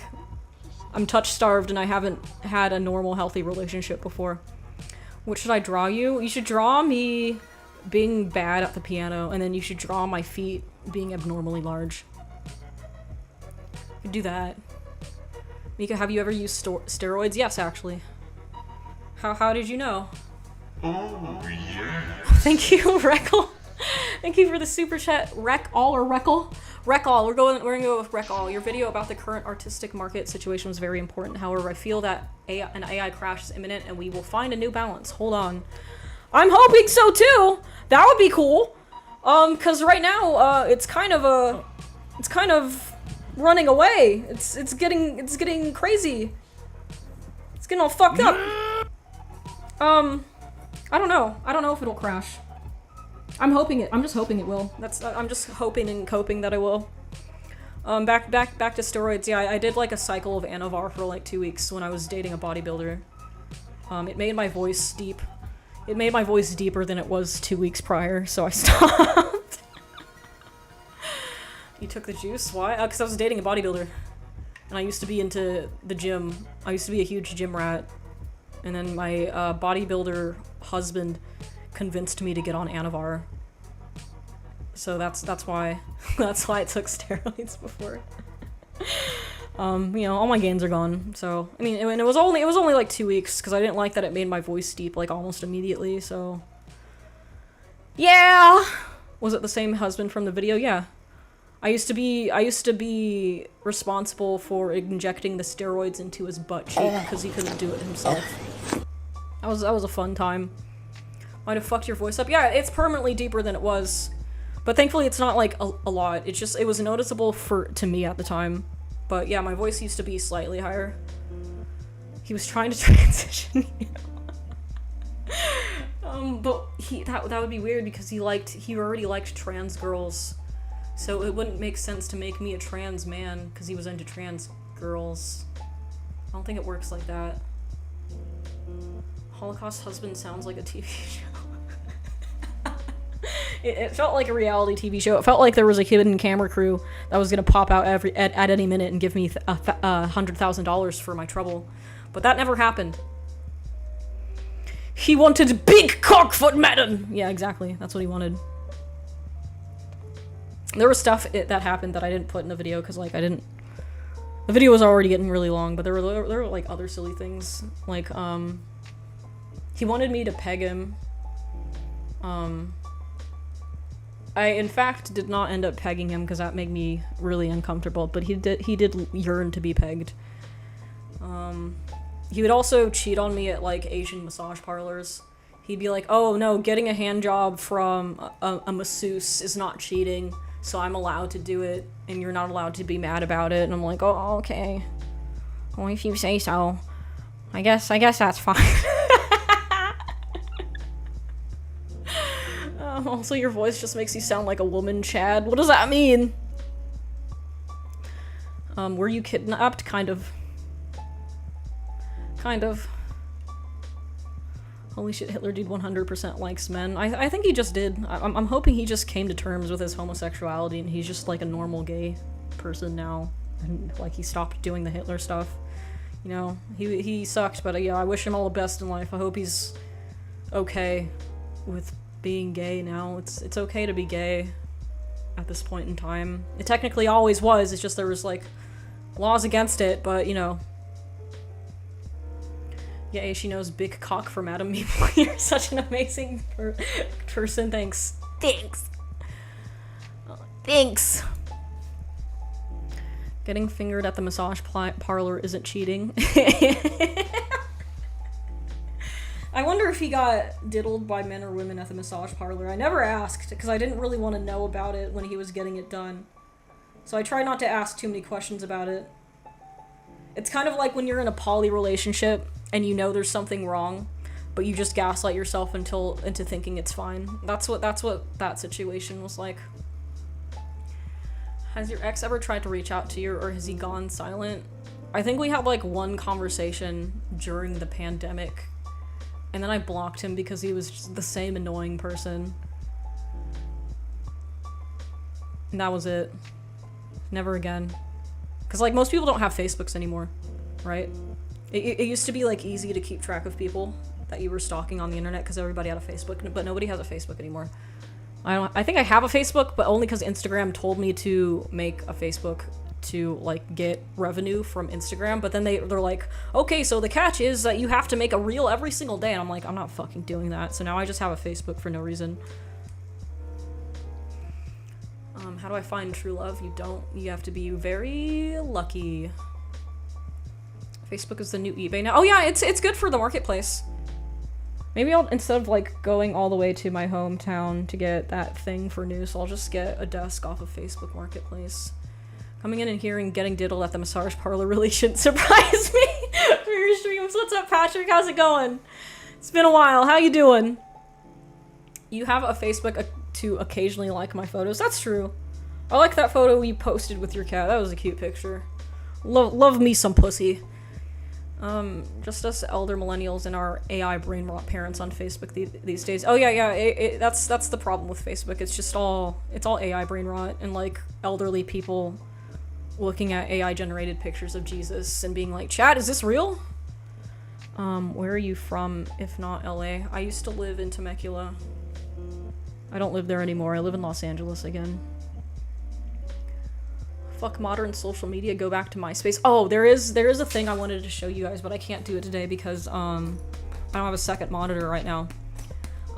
I'm touch-starved and I haven't had a normal, healthy relationship before. What should I draw you? You should draw me being bad at the piano, and then you should draw my feet being abnormally large. You could do that. Mika, have you ever used steroids? Yes, actually. How did you know? Oh, yeah. Thank you, Reckle. Thank you for the super chat. Wreck-all or Reckle? Wreck-all. We're gonna go with Wreck-all. Your video about the current artistic market situation was very important. However, I feel that an AI crash is imminent and we will find a new balance. Hold on. I'm hoping so too! That would be cool! Cause right now, it's kind of running away. It's getting crazy. It's getting all fucked up. I don't know. I don't know if it'll crash. I'm just hoping it will. I'm just hoping and coping that I will. Back to steroids. Yeah, I did like a cycle of Anavar for like 2 weeks when I was dating a bodybuilder. It made my voice deep. It made my voice deeper than it was 2 weeks prior, so I stopped. You took the juice? Why? Because I was dating a bodybuilder. And I used to be into the gym. I used to be a huge gym rat. And then my bodybuilder husband convinced me to get on Anavar. So that's why that's why I took steroids before. You know, all my gains are gone. So I mean, it was only like 2 weeks because I didn't like that it made my voice deep like almost immediately. So yeah, was it the same husband from the video? Yeah. I used to be responsible for injecting the steroids into his butt cheek because he couldn't do it himself. That was a fun time. Might have fucked your voice up. Yeah, it's permanently deeper than it was, but thankfully it's not like a lot. It was noticeable to me at the time. But yeah, my voice used to be slightly higher. He was trying to transition you. But that would be weird because he already liked trans girls. So it wouldn't make sense to make me a trans man because he was into trans girls. I don't think it works like that. Holocaust Husband sounds like a TV show. It felt like a reality TV show. It felt like there was a hidden camera crew that was gonna pop out at any minute and give me $100,000 for my trouble. But that never happened. He wanted big cockfoot madam! Yeah, exactly. That's what he wanted. There was stuff that happened that I didn't put in the video because, like, the video was already getting really long, but there were like other silly things. Like, he wanted me to peg him. I, in fact, did not end up pegging him because that made me really uncomfortable, but he did yearn to be pegged. He would also cheat on me at, like, Asian massage parlors. He'd be like, oh, no, getting a hand job from a masseuse is not cheating. So I'm allowed to do it, and you're not allowed to be mad about it. And I'm like, oh, okay. Well, if you say so. I guess that's fine. Also, your voice just makes you sound like a woman, Chad. What does that mean? Were you kidnapped? Kind of. Holy shit, Hitler dude 100% likes men. I think he just did. I'm hoping he just came to terms with his homosexuality and he's just like a normal gay person now. And like he stopped doing the Hitler stuff. You know, he sucked, but yeah, I wish him all the best in life. I hope he's okay with being gay now. It's okay to be gay at this point in time. It technically always was, it's just there was like laws against it, but you know. Yeah, she knows big cock from Adam Meeple. You're such an amazing person. Thanks. Thanks. Getting fingered at the massage parlor isn't cheating. I wonder if he got diddled by men or women at the massage parlor. I never asked, because I didn't really want to know about it when he was getting it done. So I try not to ask too many questions about it. It's kind of like when you're in a poly relationship and you know there's something wrong, but you just gaslight yourself into thinking it's fine. That's what that situation was like. Has your ex ever tried to reach out to you, or has he gone silent? I think we had like one conversation during the pandemic, and then I blocked him because he was just the same annoying person. And that was it. Never again. Because like most people don't have Facebooks anymore, right? It used to be like easy to keep track of people that you were stalking on the internet because everybody had a Facebook, but nobody has a Facebook anymore. I think I have a Facebook, but only because Instagram told me to make a Facebook to like get revenue from Instagram, but then they're like, okay, so the catch is that you have to make a reel every single day, and I'm like, I'm not fucking doing that. So now I just have a Facebook for no reason. How do I find true love? You have to be very lucky. Facebook is the new eBay now. Oh yeah, it's good for the marketplace. Maybe I'll, instead of like going all the way to my hometown to get that thing for news, I'll just get a desk off of Facebook Marketplace. Coming in and hearing getting diddled at the massage parlor really shouldn't surprise me for your streams. What's up, Patrick? How's it going? It's been a while. How you doing? You have a Facebook to occasionally like my photos. That's true. I like that photo you posted with your cat. That was a cute picture. Love me some pussy. Just us elder millennials and our AI brain rot parents on Facebook these days. Oh yeah, that's the problem with Facebook. It's all AI brain rot and like elderly people looking at AI generated pictures of Jesus and being like, "Chat, is this real?" Where are you from, if not LA? I used to live in Temecula. I don't live there anymore. I live in Los Angeles again. Fuck modern social media, go back to MySpace. Oh, there is a thing I wanted to show you guys, but I can't do it today because, I don't have a second monitor right now.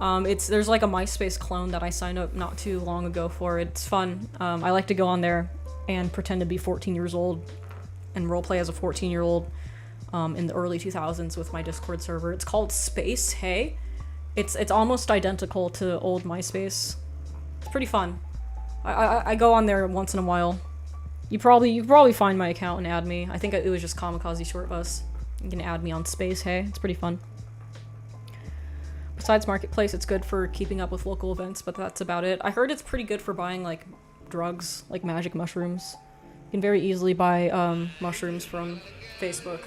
There's like a MySpace clone that I signed up not too long ago for. It's fun. I like to go on there and pretend to be 14 years old and roleplay as a 14-year-old in the early 2000s with my Discord server. It's called Space Hey. It's almost identical to old MySpace. It's pretty fun. I go on there once in a while. You probably find my account and add me. I think it was just Kamikaze Short Bus. You can add me on Space Hey. It's pretty fun. Besides Marketplace, it's good for keeping up with local events, but that's about it. I heard it's pretty good for buying, like, drugs, like magic mushrooms. You can very easily buy, mushrooms from Facebook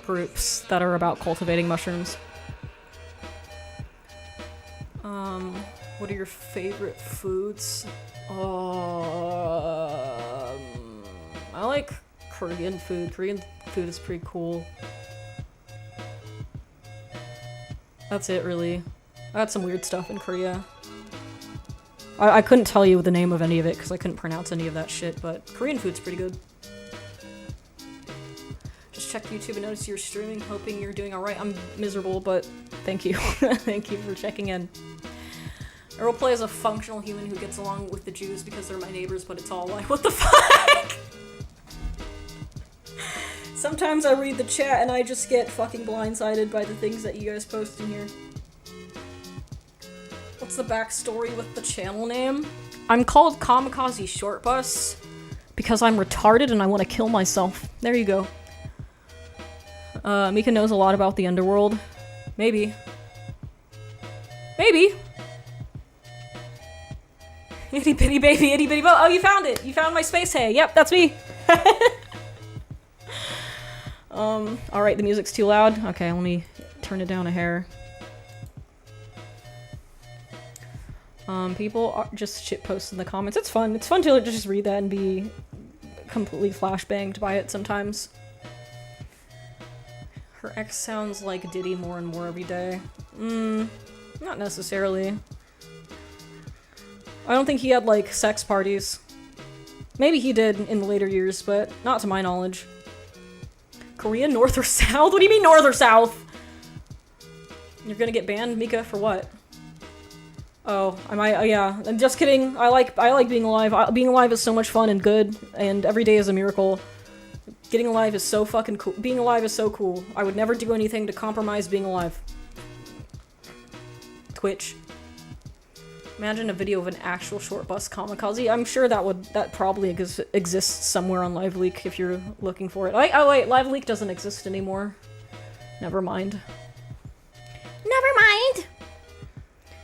groups that are about cultivating mushrooms. What are your favorite foods? I like Korean food. Korean food is pretty cool. That's it, really. I had some weird stuff in Korea. I couldn't tell you the name of any of it because I couldn't pronounce any of that shit, but Korean food's pretty good. Just checked YouTube and noticed you're streaming, hoping you're doing alright. I'm miserable, but thank you. Thank you for checking in. I roleplay as a functional human who gets along with the Jews because they're my neighbors, but it's all like, what the fuck? Sometimes I read the chat and I just get fucking blindsided by the things that you guys post in here. What's the backstory with the channel name? I'm called Kamikaze Short Bus because I'm retarded and I want to kill myself. There you go. Mika knows a lot about the underworld. Maybe. Maybe. Itty bitty baby, itty bitty bo- Oh, you found it! You found my Space Hey! Yep, that's me! Alright, the music's too loud. Okay, let me turn it down a hair. People are just shitpost in the comments. It's fun. It's fun to just read that and be completely flashbanged by it sometimes. Her ex sounds like Diddy more and more every day. Not necessarily. I don't think he had, like, sex parties. Maybe he did in the later years, but not to my knowledge. Korea, North or South? What do you mean North or South? You're gonna get banned, Mika, for what? Oh, I might, yeah. I'm just kidding. I like being alive. Being alive is so much fun and good, and every day is a miracle. Getting alive is so fucking cool. Being alive is so cool. I would never do anything to compromise being alive. Twitch. Imagine a video of an actual short bus kamikaze. I'm sure that probably exists somewhere on LiveLeak if you're looking for it. Oh wait, LiveLeak doesn't exist anymore. Never mind. Never mind.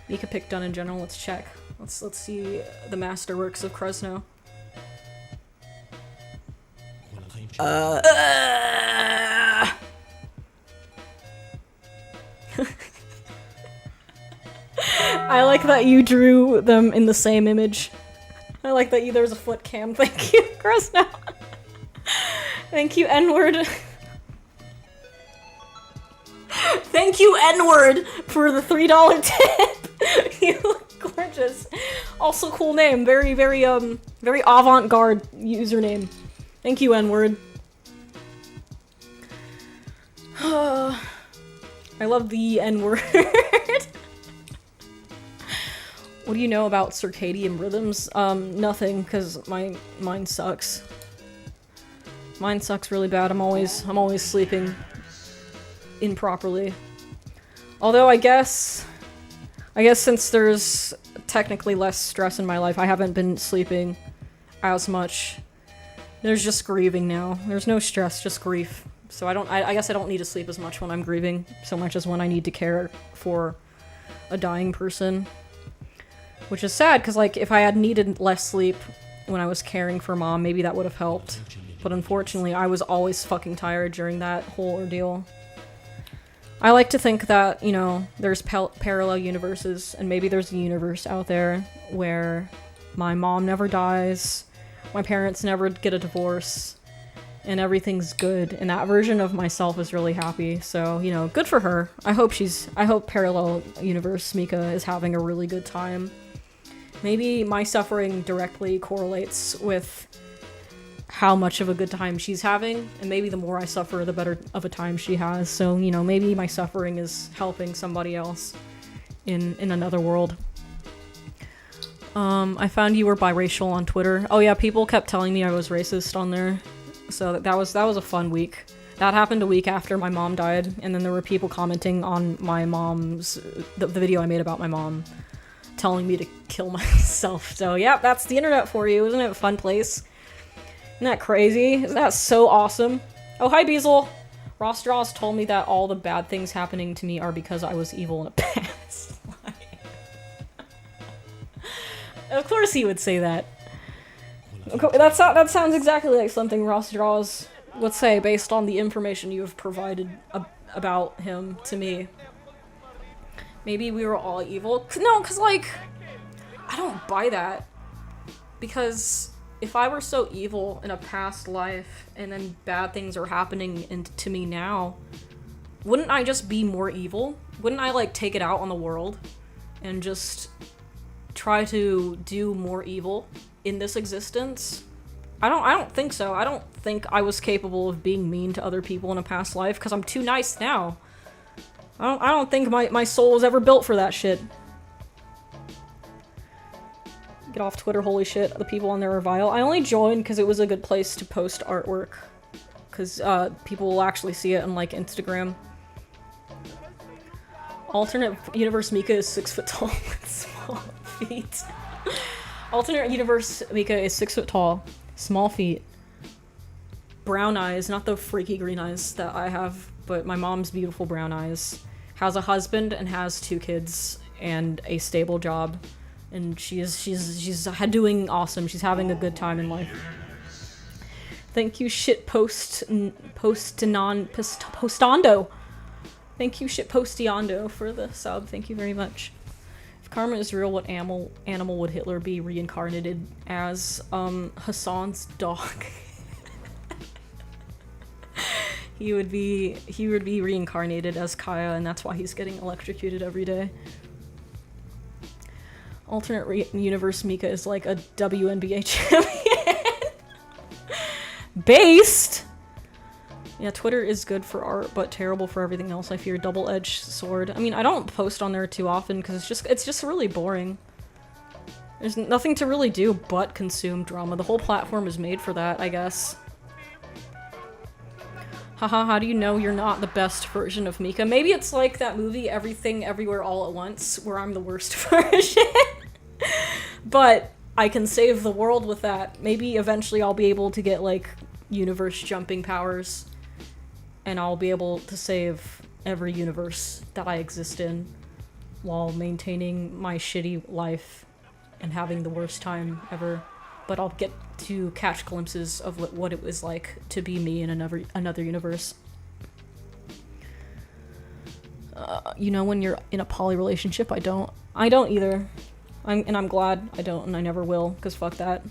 Mika pick done in general. Let's check. Let's see the masterworks of Krusno. I like that you drew them in the same image. I like that there's a foot cam. Thank you, Krusno. Thank you, N-word. Thank you, N-word, for the $3 tip. You look gorgeous. Also, cool name. Very, very avant-garde username. Thank you, N-word. I love the N-word. What do you know about circadian rhythms? Nothing, because mine sucks. Mine sucks really bad. I'm always sleeping improperly. Although I guess since there's technically less stress in my life, I haven't been sleeping as much. There's just grieving now. There's no stress, just grief. So I guess I don't need to sleep as much when I'm grieving so much as when I need to care for a dying person. Which is sad, because, like, if I had needed less sleep when I was caring for Mom, maybe that would have helped. But unfortunately, I was always fucking tired during that whole ordeal. I like to think that, you know, there's parallel universes, and maybe there's a universe out there where my mom never dies, my parents never get a divorce, and everything's good, and that version of myself is really happy. So, you know, good for her. I hope Parallel Universe Mika is having a really good time. Maybe my suffering directly correlates with how much of a good time she's having, and maybe the more I suffer, the better of a time she has. So, you know, maybe my suffering is helping somebody else in another world. I found you were biracial on Twitter. Oh yeah, people kept telling me I was racist on there. So that was a fun week. That happened a week after my mom died, and then there were people commenting on my mom's the video I made about my mom, telling me to kill myself. So yeah, that's the internet for you. Isn't it a fun place? Isn't that crazy? Isn't that so awesome? Oh, hi Beazle! Ross Draws told me that all the bad things happening to me are because I was evil in a past life. Of course he would say that. That sounds exactly like something Ross Draws would say based on the information you have provided about him to me. Maybe we were all evil? No, because, like, I don't buy that. Because if I were so evil in a past life and then bad things are happening to me now, wouldn't I just be more evil? Wouldn't I, like, take it out on the world and just try to do more evil in this existence? I don't think so. I don't think I was capable of being mean to other people in a past life because I'm too nice now. I don't think my soul was ever built for that shit. Get off Twitter, holy shit. The people on there are vile. I only joined because it was a good place to post artwork. Because people will actually see it on, like, Instagram. Alternate Universe Mika is 6 foot tall with small feet. Alternate Universe Mika is 6 foot tall, small feet, brown eyes, not the freaky green eyes that I have, but my mom's beautiful brown eyes. Has a husband and has 2 kids and a stable job, and she's doing awesome. She's having a good time in life. Thank you, postando. Thank you, shitpostiondo, for the sub. Thank you very much. If karma is real, what animal would Hitler be reincarnated as? Hassan's dog. He would be reincarnated as Kaya, and that's why he's getting electrocuted every day. Alternate universe Mika is like a WNBA champion. Based! Yeah, Twitter is good for art, but terrible for everything else. I fear double-edged sword. I mean, I don't post on there too often because it's just really boring. There's nothing to really do but consume drama. The whole platform is made for that, I guess. Haha, how do you know you're not the best version of Mika? Maybe it's like that movie, Everything Everywhere All at Once, where I'm the worst version. But I can save the world with that. Maybe eventually I'll be able to get, like, universe jumping powers. And I'll be able to save every universe that I exist in while maintaining my shitty life and having the worst time ever. But I'll get to catch glimpses of what it was like to be me in another universe. You know, when you're in a poly relationship, I don't either. I'm glad I don't, and I never will, because fuck that.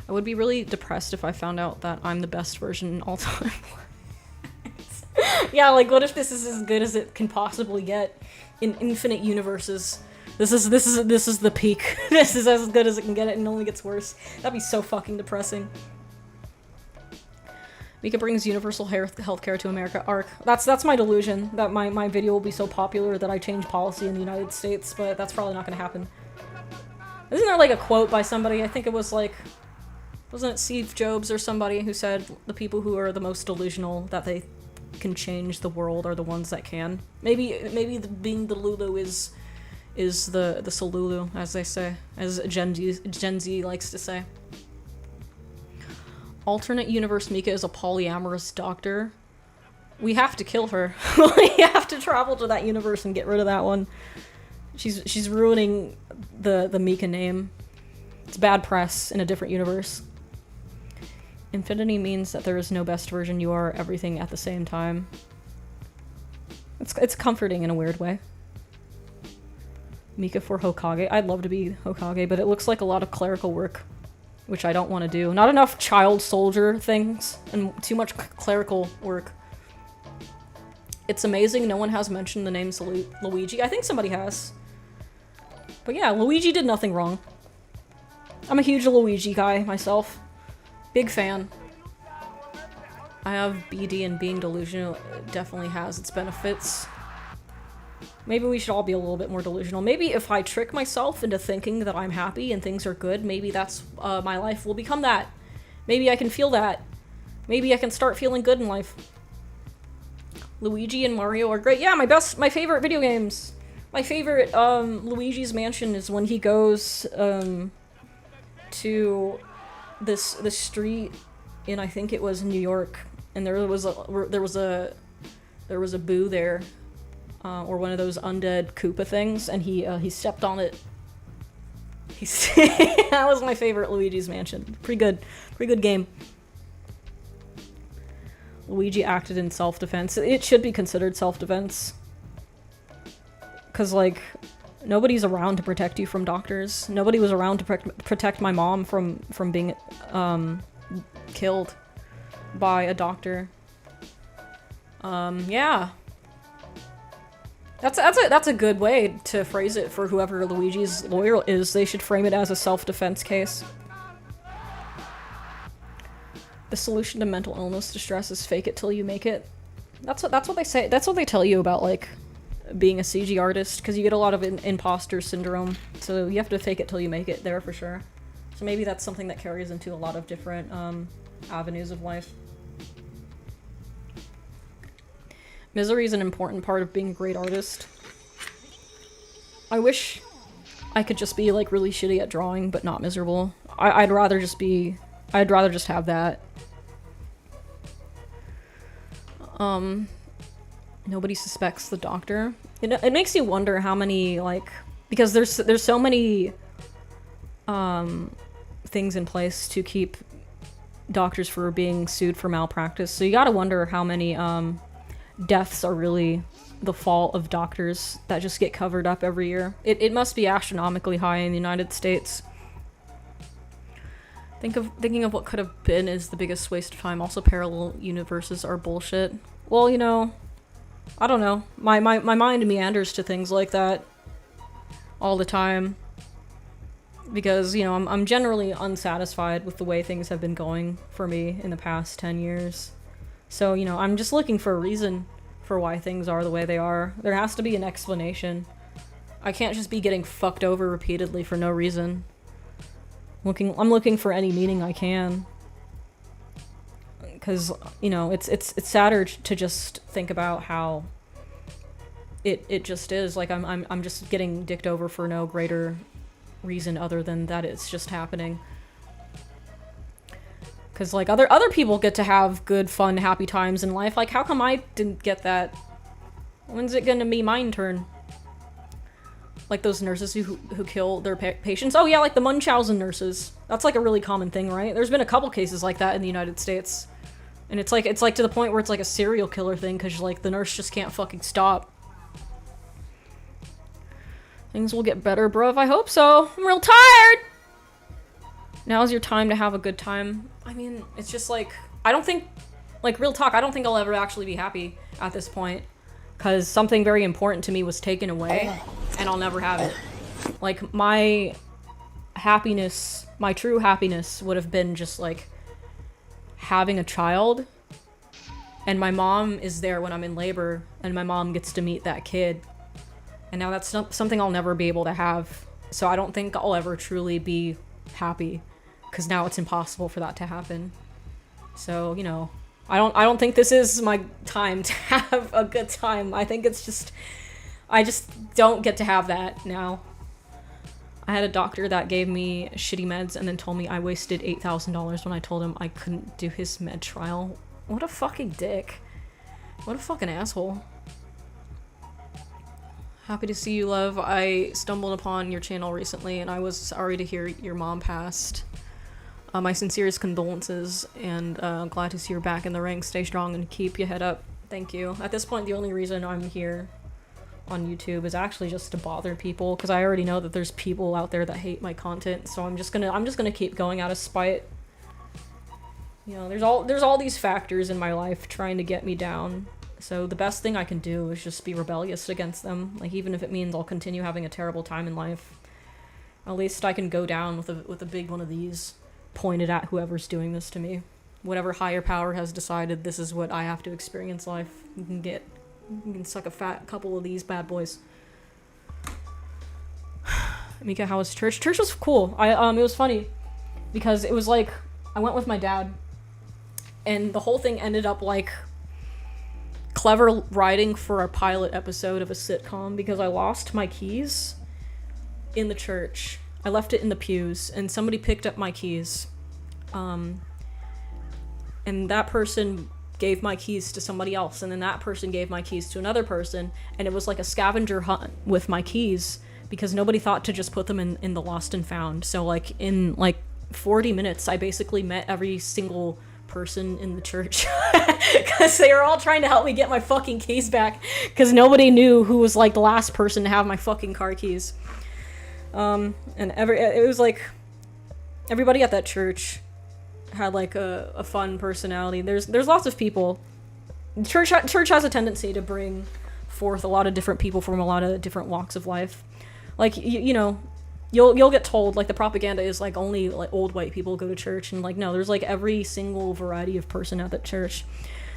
I would be really depressed if I found out that I'm the best version in all time. Yeah, like, what if this is as good as it can possibly get in infinite universes? This is the peak. This is as good as it can get, and it only gets worse. That'd be so fucking depressing. Mika brings universal healthcare to America. ARC. That's my delusion, that my video will be so popular that I change policy in the United States, but that's probably not gonna happen. Isn't there, like, a quote by somebody? I think it was, like, wasn't it Steve Jobs or somebody who said the people who are the most delusional that they can change the world are the ones that can? Maybe being the Lulu is the Solulu, as they say, as Gen Z likes to say. Alternate universe Mika is a polyamorous doctor. We have to kill her. We have to travel to that universe and get rid of that one. She's ruining the Mika name. It's bad press in a different universe. Infinity means that there is no best version. You are everything at the same time. It's comforting in a weird way. Mika for Hokage. I'd love to be Hokage, but it looks like a lot of clerical work. which I don't want to do. Not enough child soldier things and too much clerical work. It's amazing no one has mentioned the name Luigi. I think somebody has. But yeah, Luigi did nothing wrong. I'm a huge Luigi guy myself. Big fan. I have BD, and being delusional definitely has its benefits. Maybe we should all be a little bit more delusional. Maybe if I trick myself into thinking that I'm happy and things are good, maybe that's my life will become that. Maybe I can feel that. Maybe I can start feeling good in life. Luigi and Mario are great. Yeah, my favorite video games. My favorite Luigi's Mansion is when he goes to this street in, I think it was New York, and there was a boo there, or one of those undead Koopa things, and he stepped on it. That was my favorite Luigi's Mansion. Pretty good game. Luigi acted in self-defense. It should be considered self-defense. Because, like, nobody's around to protect you from doctors. Nobody was around to protect my mom from being killed by a doctor. Yeah. That's a good way to phrase it for whoever Luigi's lawyer is. They should frame it as a self-defense case. The solution to mental illness distress is fake it till you make it. That's what they say. That's what they tell you about, like, being a CG artist, because you get a lot of imposter syndrome. So you have to fake it till you make it there for sure. So maybe that's something that carries into a lot of different avenues of life. Misery is an important part of being a great artist. I wish I could just be, like, really shitty at drawing, but not miserable. I'd rather just have that. Nobody suspects the doctor. It makes you wonder how many, like, because there's so many things in place to keep doctors from being sued for malpractice. So you gotta wonder how many deaths are really the fault of doctors that just get covered up every year. It must be astronomically high in the United States. Thinking of what could have been is the biggest waste of time. Also, parallel universes are bullshit. Well, you know, I don't know. My mind meanders to things like that all the time. Because, you know, I'm generally unsatisfied with the way things have been going for me in the past 10 years. So, you know, I'm just looking for a reason for why things are the way they are. There has to be an explanation. I can't just be getting fucked over repeatedly for no reason. I'm looking for any meaning I can. Because, you know, it's sadder to just think about how it just is. Like, I'm just getting dicked over for no greater reason other than that it's just happening. Because, like, other people get to have good, fun, happy times in life. Like, how come I didn't get that? When's it gonna be my turn? Like those nurses who kill their patients. Oh yeah, like the Munchausen nurses. That's like a really common thing, right? There's been a couple cases like that in the United States. And it's like to the point where it's like a serial killer thing, because, like, the nurse just can't fucking stop. Things will get better, bruv. I hope so. I'm real tired! Now's your time to have a good time. I mean, it's just like, I don't think, like, real talk, I don't think I'll ever actually be happy at this point. Because something very important to me was taken away, and I'll never have it. Like, my happiness, my true happiness would have been just, like, having a child, and my mom is there when I'm in labor, and my mom gets to meet that kid. And now that's something I'll never be able to have. So I don't think I'll ever truly be happy, because now it's impossible for that to happen. So, you know, I don't think this is my time to have a good time. I think it's just, I just don't get to have that now. I had a doctor that gave me shitty meds and then told me I wasted $8,000 when I told him I couldn't do his med trial. What a fucking dick. What a fucking asshole. Happy to see you, love. I stumbled upon your channel recently and I was sorry to hear your mom passed. My sincerest condolences, and glad to see you're back in the ring. Stay strong and keep your head up. Thank you. At this point, the only reason I'm here on YouTube is actually just to bother people, because I already know that there's people out there that hate my content, so I'm just gonna keep going out of spite. You know, there's all these factors in my life trying to get me down, so the best thing I can do is just be rebellious against them. Like, even if it means I'll continue having a terrible time in life, at least I can go down with a big one of these pointed at whoever's doing this to me. Whatever higher power has decided this is what I have to experience life. You can suck a fat couple of these bad boys. Mika, how was church? Church was cool. It was funny because it was like I went with my dad, and the whole thing ended up like clever writing for a pilot episode of a sitcom, because I lost my keys in the church. I left it in the pews, and somebody picked up my keys. And that person gave my keys to somebody else, and then that person gave my keys to another person, and it was like a scavenger hunt with my keys, because nobody thought to just put them in the lost and found. So like in like 40 minutes, I basically met every single person in the church, because they were all trying to help me get my fucking keys back, because nobody knew who was like the last person to have my fucking car keys. And it was like everybody at that church had like a fun personality. There's lots of people. Church has a tendency to bring forth a lot of different people from a lot of different walks of life. Like you know, you'll get told like the propaganda is like only like old white people go to church, and like no, there's like every single variety of person at that church.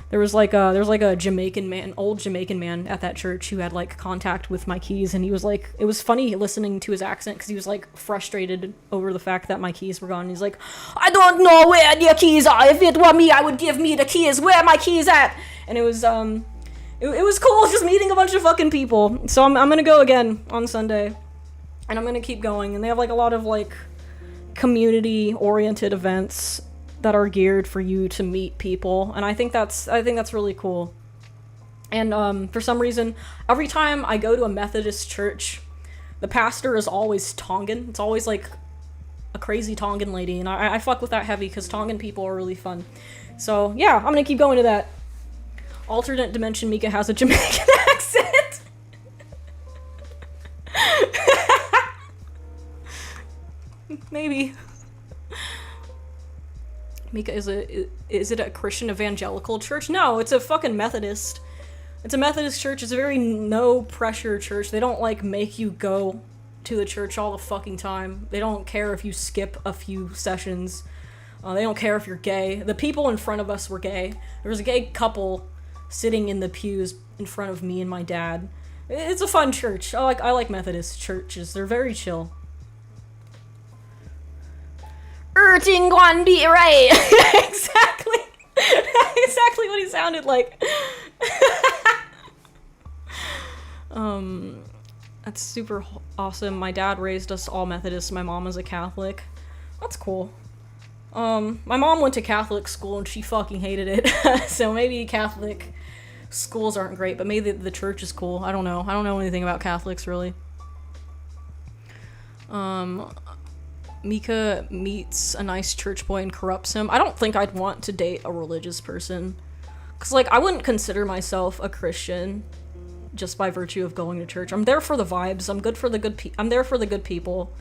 There was like a Jamaican man, old Jamaican man at that church who had like contact with my keys, and he was like, it was funny listening to his accent because he was like frustrated over the fact that my keys were gone. And he's like, I don't know where your keys are. If it were me, I would give me the keys. Where are my keys at? And it was it was cool just meeting a bunch of fucking people. So I'm gonna go again on Sunday, and I'm gonna keep going. And they have like a lot of like community oriented events that are geared for you to meet people, and I think that's really cool. And for some reason, every time I go to a Methodist church, the pastor is always Tongan. It's always like a crazy Tongan lady, and I fuck with that heavy because Tongan people are really fun. So yeah, I'm gonna keep going to that. Alternate dimension Mika has a Jamaican accent. Maybe. Mika, is it a Christian evangelical church? No, it's a fucking Methodist. It's a Methodist church. It's a very no pressure church. They don't like make you go to the church all the fucking time. They don't care if you skip a few sessions. They don't care if you're gay. The people in front of us were gay. There was a gay couple sitting in the pews in front of me and my dad. It's a fun church. I like Methodist churches. They're very chill. Gonna be right. Exactly. Exactly what he sounded like. That's super awesome. My dad raised us all Methodist. My mom is a Catholic. That's cool. My mom went to Catholic school and she fucking hated it. So maybe Catholic schools aren't great, but maybe the church is cool. I don't know. I don't know anything about Catholics really. Mika meets a nice church boy and corrupts him. I don't think I'd want to date a religious person. Cause like, I wouldn't consider myself a Christian just by virtue of going to church. I'm there for the vibes. I'm there for the good people.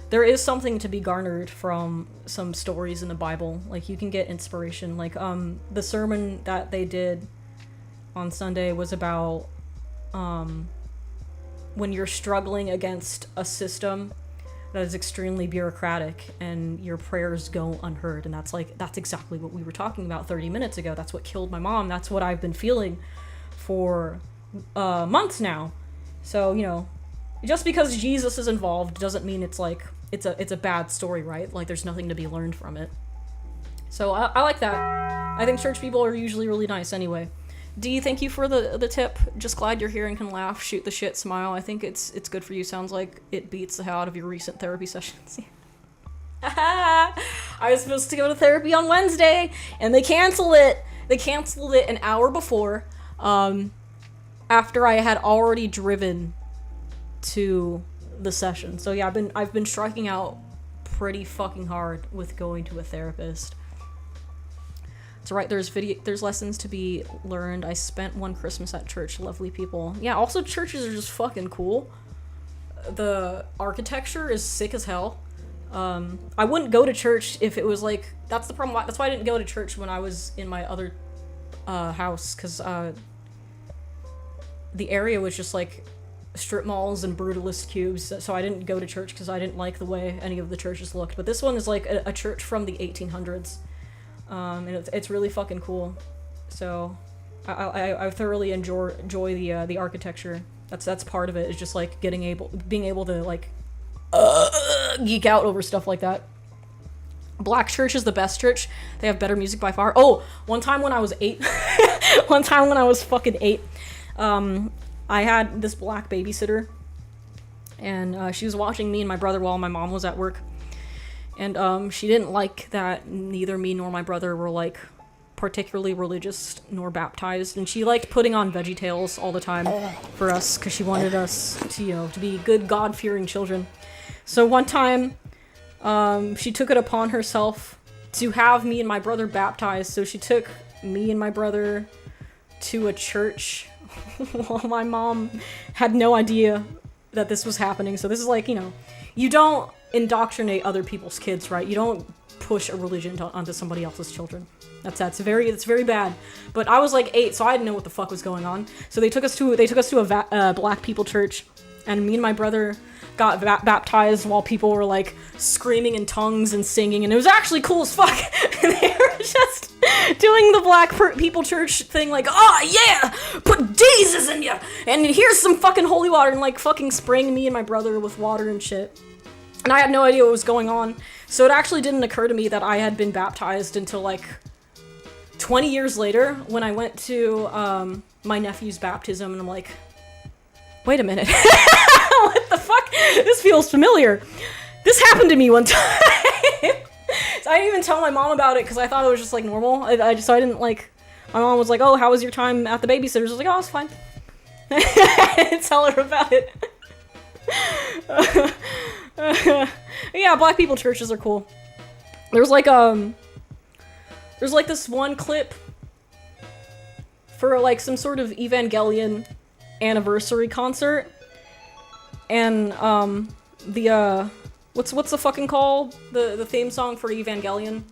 There is something to be garnered from some stories in the Bible. Like, you can get inspiration. Like, the sermon that they did on Sunday was about, when you're struggling against a system that is extremely bureaucratic and your prayers go unheard. And that's exactly what we were talking about 30 minutes ago. That's what killed my mom. That's what I've been feeling for months now. So, you know, just because Jesus is involved doesn't mean it's like, it's a bad story, right? Like, there's nothing to be learned from it. So I like that. I think church people are usually really nice anyway. Dee, thank you for the tip. Just glad you're here and can laugh, shoot the shit, smile. I think it's good for you. Sounds like it beats the hell out of your recent therapy sessions. I was supposed to go to therapy on Wednesday, and they canceled it. They canceled it an hour before, after I had already driven to the session. So yeah, I've been striking out pretty fucking hard with going to a therapist. That's right, there's lessons to be learned. I spent one Christmas at church. Lovely people. Yeah, also churches are just fucking cool. The architecture is sick as hell. I wouldn't go to church if it was like, that's the problem. That's why I didn't go to church when I was in my other house, because the area was just like strip malls and brutalist cubes, so I didn't go to church because I didn't like the way any of the churches looked. But this one is like a church from the 1800s, and it's really fucking cool. So I thoroughly enjoy the architecture. That's part of it, is just like being able to like geek out over stuff like that. Black church is the best church. They have better music by far. Oh, one time when I was 8, one time when I was fucking 8, I had this black babysitter, and she was watching me and my brother while my mom was at work, and she didn't like that neither me nor my brother were like particularly religious nor baptized, and she liked putting on VeggieTales all the time for us because she wanted us to, you know, to be good God-fearing children. So one time, she took it upon herself to have me and my brother baptized. So she took me and my brother to a church while my mom had no idea that this was happening. So this is like, you know, you don't indoctrinate other people's kids, right? You don't push a religion onto somebody else's children. It's very bad. But I was like 8, so I didn't know what the fuck was going on. So they took us to a black people church, and me and my brother got baptized while people were like screaming in tongues and singing, and it was actually cool as fuck. And they were just doing the black people church thing, like, oh yeah, put Jesus in you, and here's some fucking holy water, and like fucking spraying me and my brother with water and shit. And I had no idea what was going on. So it actually didn't occur to me that I had been baptized until like 20 years later when I went to my nephew's baptism, and I'm like, wait a minute. What the fuck? This feels familiar. This happened to me one time. So I didn't even tell my mom about it because I thought it was just like normal. So I didn't like, my mom was like, oh, how was your time at the babysitter's? I was like, oh, it's fine. I didn't tell her about it. Yeah, black people churches are cool. There's like this one clip for like some sort of Evangelion anniversary concert, and what's the fucking called, the theme song for Evangelion,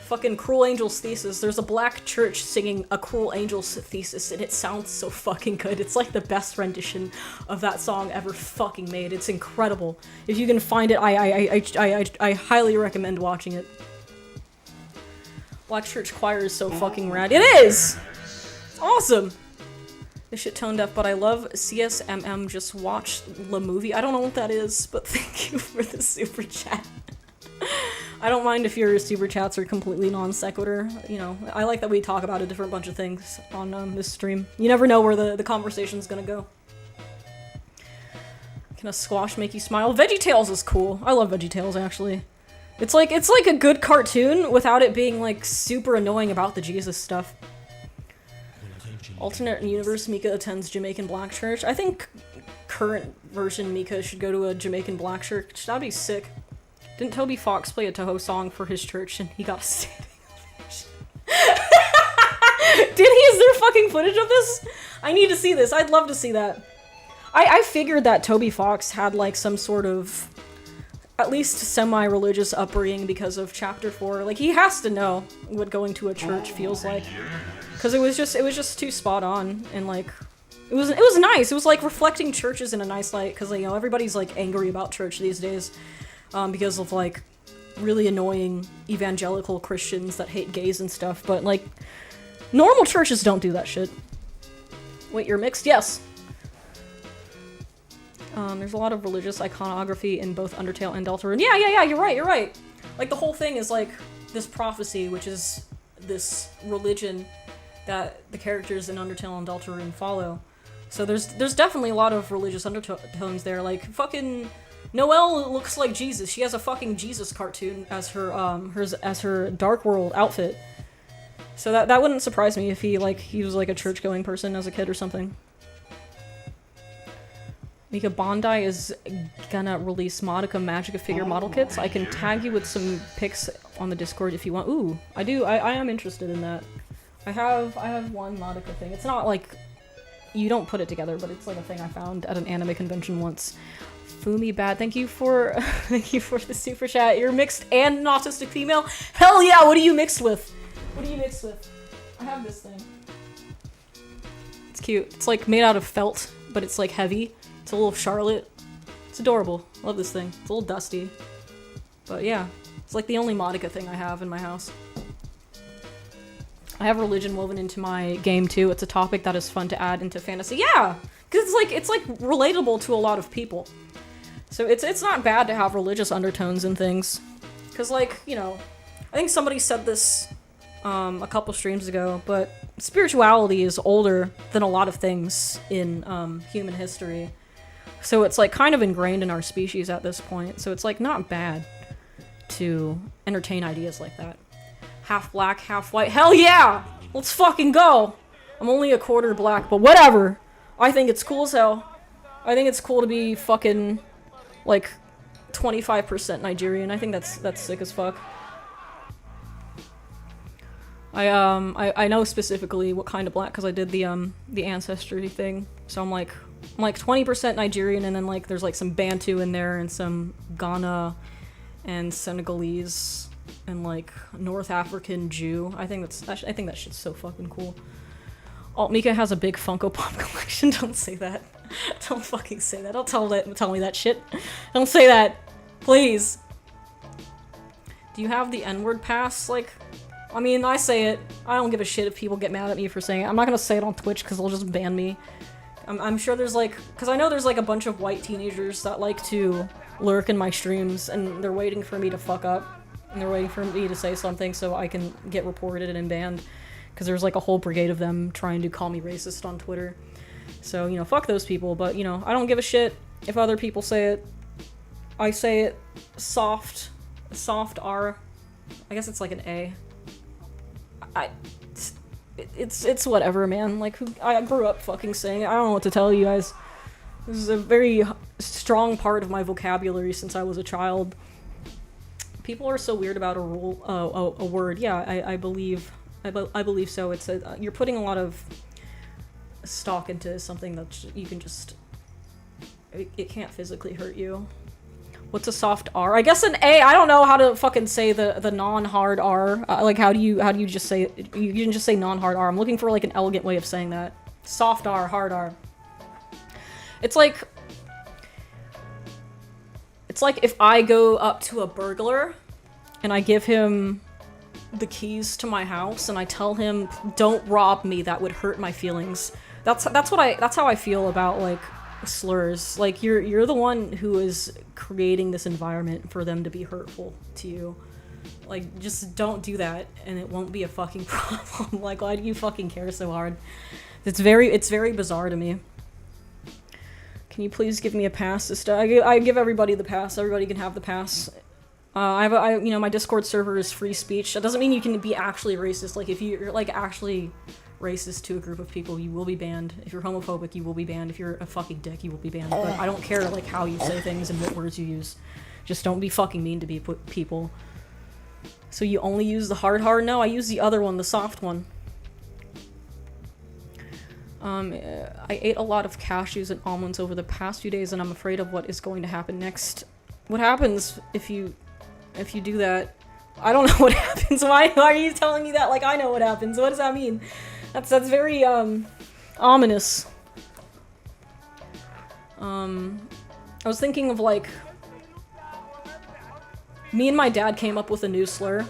fucking Cruel Angel's Thesis. There's a black church singing a Cruel Angel's Thesis, and it sounds so fucking good. It's like the best rendition of that song ever fucking made. It's incredible. If you can find it, I highly recommend watching it. Black church choir is so fucking rad. It is! It's awesome! This shit tone deaf, but I love CSMM. Just watch the movie. I don't know what that is, but thank you for the super chat. I don't mind if your super chats are completely non sequitur. You know, I like that we talk about a different bunch of things on this stream. You never know where the conversation's gonna go. Can a squash make you smile? VeggieTales is cool. I love VeggieTales, actually. It's like a good cartoon without it being like super annoying about the Jesus stuff. Alternate universe, Mika attends Jamaican black church. I think current version Mika should go to a Jamaican black church. That'd be sick. Didn't Toby Fox play a Toho song for his church and he got a standing ovation? Did he? Is there fucking footage of this? I need to see this. I'd love to see that. I figured that Toby Fox had like some sort of at least semi-religious upbringing because of Chapter 4. Like, he has to know what going to a church feels like. Because it was just too spot on, and like, it was nice. It was like reflecting churches in a nice light, because, you know, everybody's like angry about church these days, because of like really annoying evangelical Christians that hate gays and stuff. But like, normal churches don't do that shit. Wait, you're mixed? Yes. There's a lot of religious iconography in both Undertale and Deltarune. Yeah, you're right. Like, the whole thing is like this prophecy, which is this religion that the characters in Undertale and Deltarune follow. So there's definitely a lot of religious undertones there. Like, fucking Noelle looks like Jesus. She has a fucking Jesus cartoon as her Dark World outfit. So that wouldn't surprise me if he was like a church-going person as a kid or something. Mika, Bandai is gonna release Modica Magica figure model kits. I can tag you with some pics on the Discord if you want. Ooh, I do. I am interested in that. I have one Madoka thing. It's not like you don't put it together, but it's like a thing I found at an anime convention once. Fumi Bad, thank you for thank you for the super chat. You're mixed and an autistic female. Hell yeah! What are you mixed with? What are you mixed with? I have this thing. It's cute. It's like made out of felt, but it's like heavy. It's a little Charlotte. It's adorable. Love this thing. It's a little dusty, but yeah, it's like the only Madoka thing I have in my house. I have religion woven into my game too. It's a topic that is fun to add into fantasy. Yeah, because it's like relatable to a lot of people. So it's not bad to have religious undertones and things. Because like, you know, I think somebody said this a couple streams ago, but spirituality is older than a lot of things in human history. So it's like kind of ingrained in our species at this point. So it's like not bad to entertain ideas like that. Half black, half white. Hell yeah! Let's fucking go! I'm only a quarter black, but whatever. I think it's cool as hell. I think it's cool to be fucking, like, 25% Nigerian. I think that's sick as fuck. I know specifically what kind of black because I did the ancestry thing. So I'm like 20% Nigerian, and then like there's like some Bantu in there and some Ghana and Senegalese. And like North African Jew. I think that shit's so fucking cool. Alt Mika has a big Funko Pop collection. Don't say that. Don't fucking say that. Don't tell me that shit. Don't say that. Please. Do you have the N-word pass? Like, I mean, I say it. I don't give a shit if people get mad at me for saying it. I'm not gonna say it on Twitch because they'll just ban me. I'm sure there's like, because I know there's like a bunch of white teenagers that like to lurk in my streams and they're waiting for me to fuck up. And they're waiting for me to say something so I can get reported and banned. Because there's like a whole brigade of them trying to call me racist on Twitter. So, you know, fuck those people. But, you know, I don't give a shit if other people say it. I say it soft R. I guess it's like an A. It's whatever, man. Like, I grew up fucking saying it. I don't know what to tell you guys. This is a very strong part of my vocabulary since I was a child. People are so weird about a word. Yeah, I believe so. It's you're putting a lot of stock into something that you can just, it can't physically hurt you. What's a soft R? I guess an A. I don't know how to fucking say the non-hard R. Like how do you just say it? You can just say non-hard R. I'm looking for like an elegant way of saying that. Soft R, hard R. It's like if I go up to a burglar and I give him the keys to my house and I tell him, "Don't rob me, that would hurt my feelings." That's how I feel about like slurs. Like you're the one who is creating this environment for them to be hurtful to you. Like just don't do that and it won't be a fucking problem. Like why do you fucking care so hard? It's very bizarre to me. Can you please give me a pass? I give everybody the pass. Everybody can have the pass. You know, my Discord server is free speech. That doesn't mean you can be actually racist. Like, if you're, like, actually racist to a group of people, you will be banned. If you're homophobic, you will be banned. If you're a fucking dick, you will be banned. But I don't care, like, how you say things and what words you use. Just don't be fucking mean to people. So you only use the hard? No, I use the other one, the soft one. I ate a lot of cashews and almonds over the past few days, and I'm afraid of what is going to happen next. What happens if you do that? I don't know what happens. Why are you telling me that? Like I know what happens. What does that mean? That's very ominous. I was thinking of like me and my dad came up with a new slur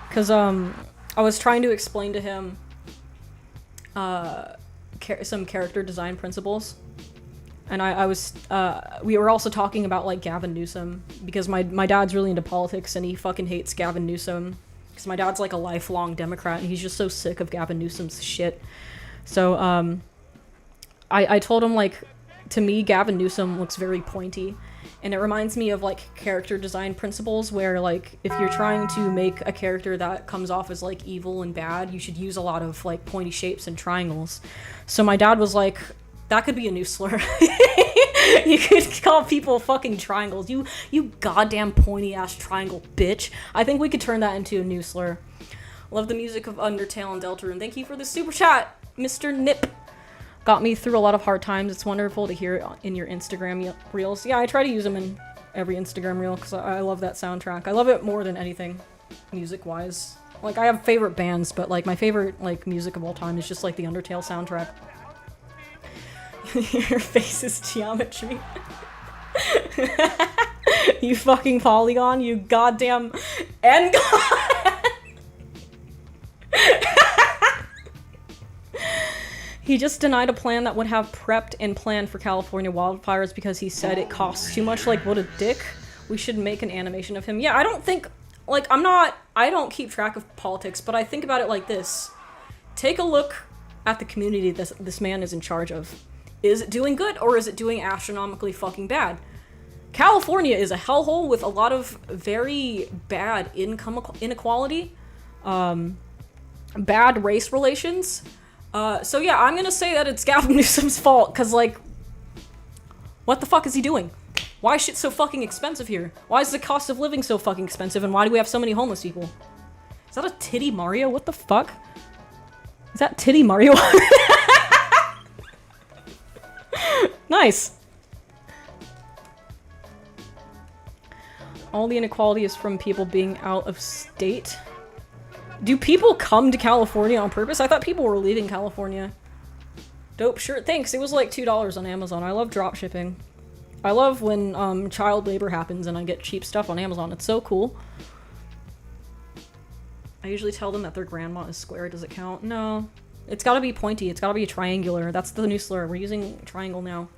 because I was trying to explain to him some character design principles. And we were also talking about, like, Gavin Newsom, because my dad's really into politics, and he fucking hates Gavin Newsom, because my dad's, like, a lifelong Democrat, and he's just so sick of Gavin Newsom's shit. So, I told him, like, to me, Gavin Newsom looks very pointy, and it reminds me of, like, character design principles, where, like, if you're trying to make a character that comes off as, like, evil and bad, you should use a lot of, like, pointy shapes and triangles. So my dad was like, that could be a new slur. You could call people fucking triangles. You goddamn pointy ass triangle bitch. I think we could turn that into a new slur. Love the music of Undertale and Deltarune. Thank you for the super chat, Mr. Nip. Got me through a lot of hard times. It's wonderful to hear it in your Instagram reels. Yeah, I try to use them in every Instagram reel because I love that soundtrack. I love it more than anything, music-wise. Like, I have favorite bands, but like my favorite like music of all time is just like the Undertale soundtrack. Your face is geometry. You fucking polygon, you goddamn end god. He just denied a plan that would have prepped and planned for California wildfires because he said it costs too much. Like, what a dick. We should make an animation of him. Yeah, I don't think, like, I don't keep track of politics, but I think about it like this. Take a look at the community this man is in charge of. Is it doing good, or is it doing astronomically fucking bad? California is a hellhole with a lot of very bad income inequality, bad race relations. So yeah, I'm gonna say that it's Gavin Newsom's fault, cause like, what the fuck is he doing? Why is shit so fucking expensive here? Why is the cost of living so fucking expensive, and why do we have so many homeless people? Is that a titty Mario? What the fuck? Is that titty Mario? Nice. All the inequality is from people being out of state. Do people come to California on purpose? I thought people were leaving California. Dope shirt. Thanks. It was like $2 on Amazon. I love drop shipping. I love when child labor happens and I get cheap stuff on Amazon. It's so cool. I usually tell them that their grandma is square. Does it count? No. It's gotta be pointy. It's gotta be triangular. That's the new slur. We're using triangle now.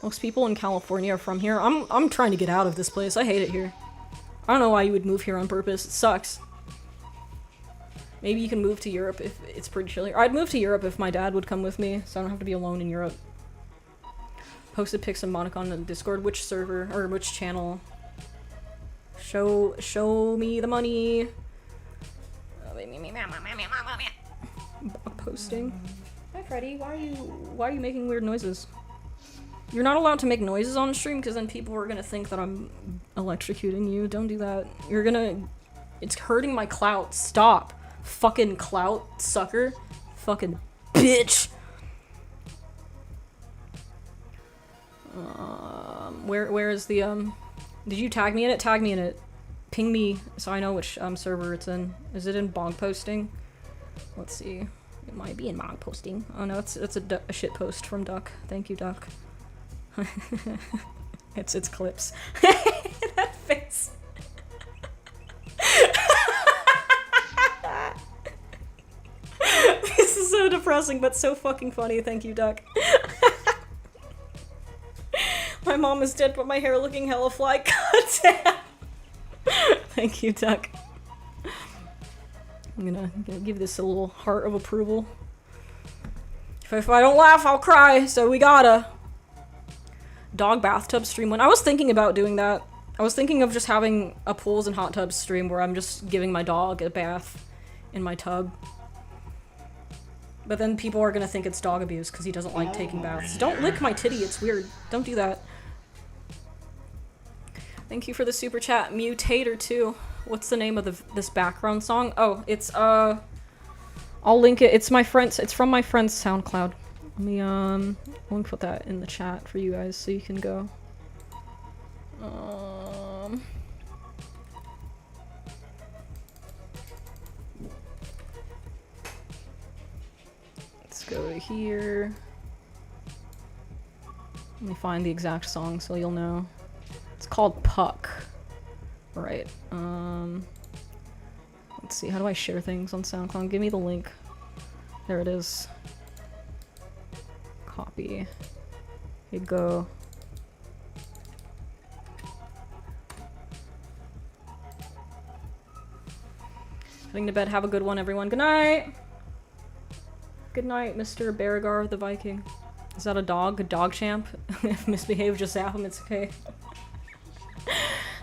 Most people in California are from here. I'm trying to get out of this place. I hate it here. I don't know why you would move here on purpose. It sucks. Maybe you can move to Europe if it's pretty chill here. I'd move to Europe if my dad would come with me, so I don't have to be alone in Europe. Posted pics of Monica on the Discord. Which server, or which channel? Show me the money. Blog posting. Hi Freddy, why are you making weird noises? You're not allowed to make noises on stream because then people are gonna think that I'm electrocuting you. Don't do that. It's hurting my clout. Stop. Fucking clout sucker. Fucking bitch. Where is the, did you tag me in it? Tag me in it. Ping me so I know which, server it's in. Is it in bog posting? Let's see. It might be in bog posting. Oh no, it's a shit post from Duck. Thank you, Duck. It's clips. That face. This is so depressing, but so fucking funny. Thank you, Duck. My mom is dead, but my hair looking hella fly. God damn. Thank you, Duck. I'm gonna give this a little heart of approval. If I don't laugh, I'll cry, so we gotta. Dog bathtub stream. When I was thinking about doing that, I was thinking of just having a pools and hot tubs stream where I'm just giving my dog a bath in my tub. But then people are gonna think it's dog abuse because he doesn't like taking baths. Don't lick my titty, it's weird. Don't do that. Thank you for the super chat. Mutator 2. What's the name of this background song? Oh, it's I'll link it. It's from my friend's SoundCloud. Let me put that in the chat for you guys so you can go. Let's go to here. Let me find the exact song so you'll know. It's called Puck. Right. Let's see. How do I share things on SoundCloud? Give me the link. There it is. Copy. Here you go. Heading to bed. Have a good one, everyone. Good night! Good night, Mr. Beregar the Viking. Is that a dog? A dog champ? If misbehaved, just zap him. It's okay.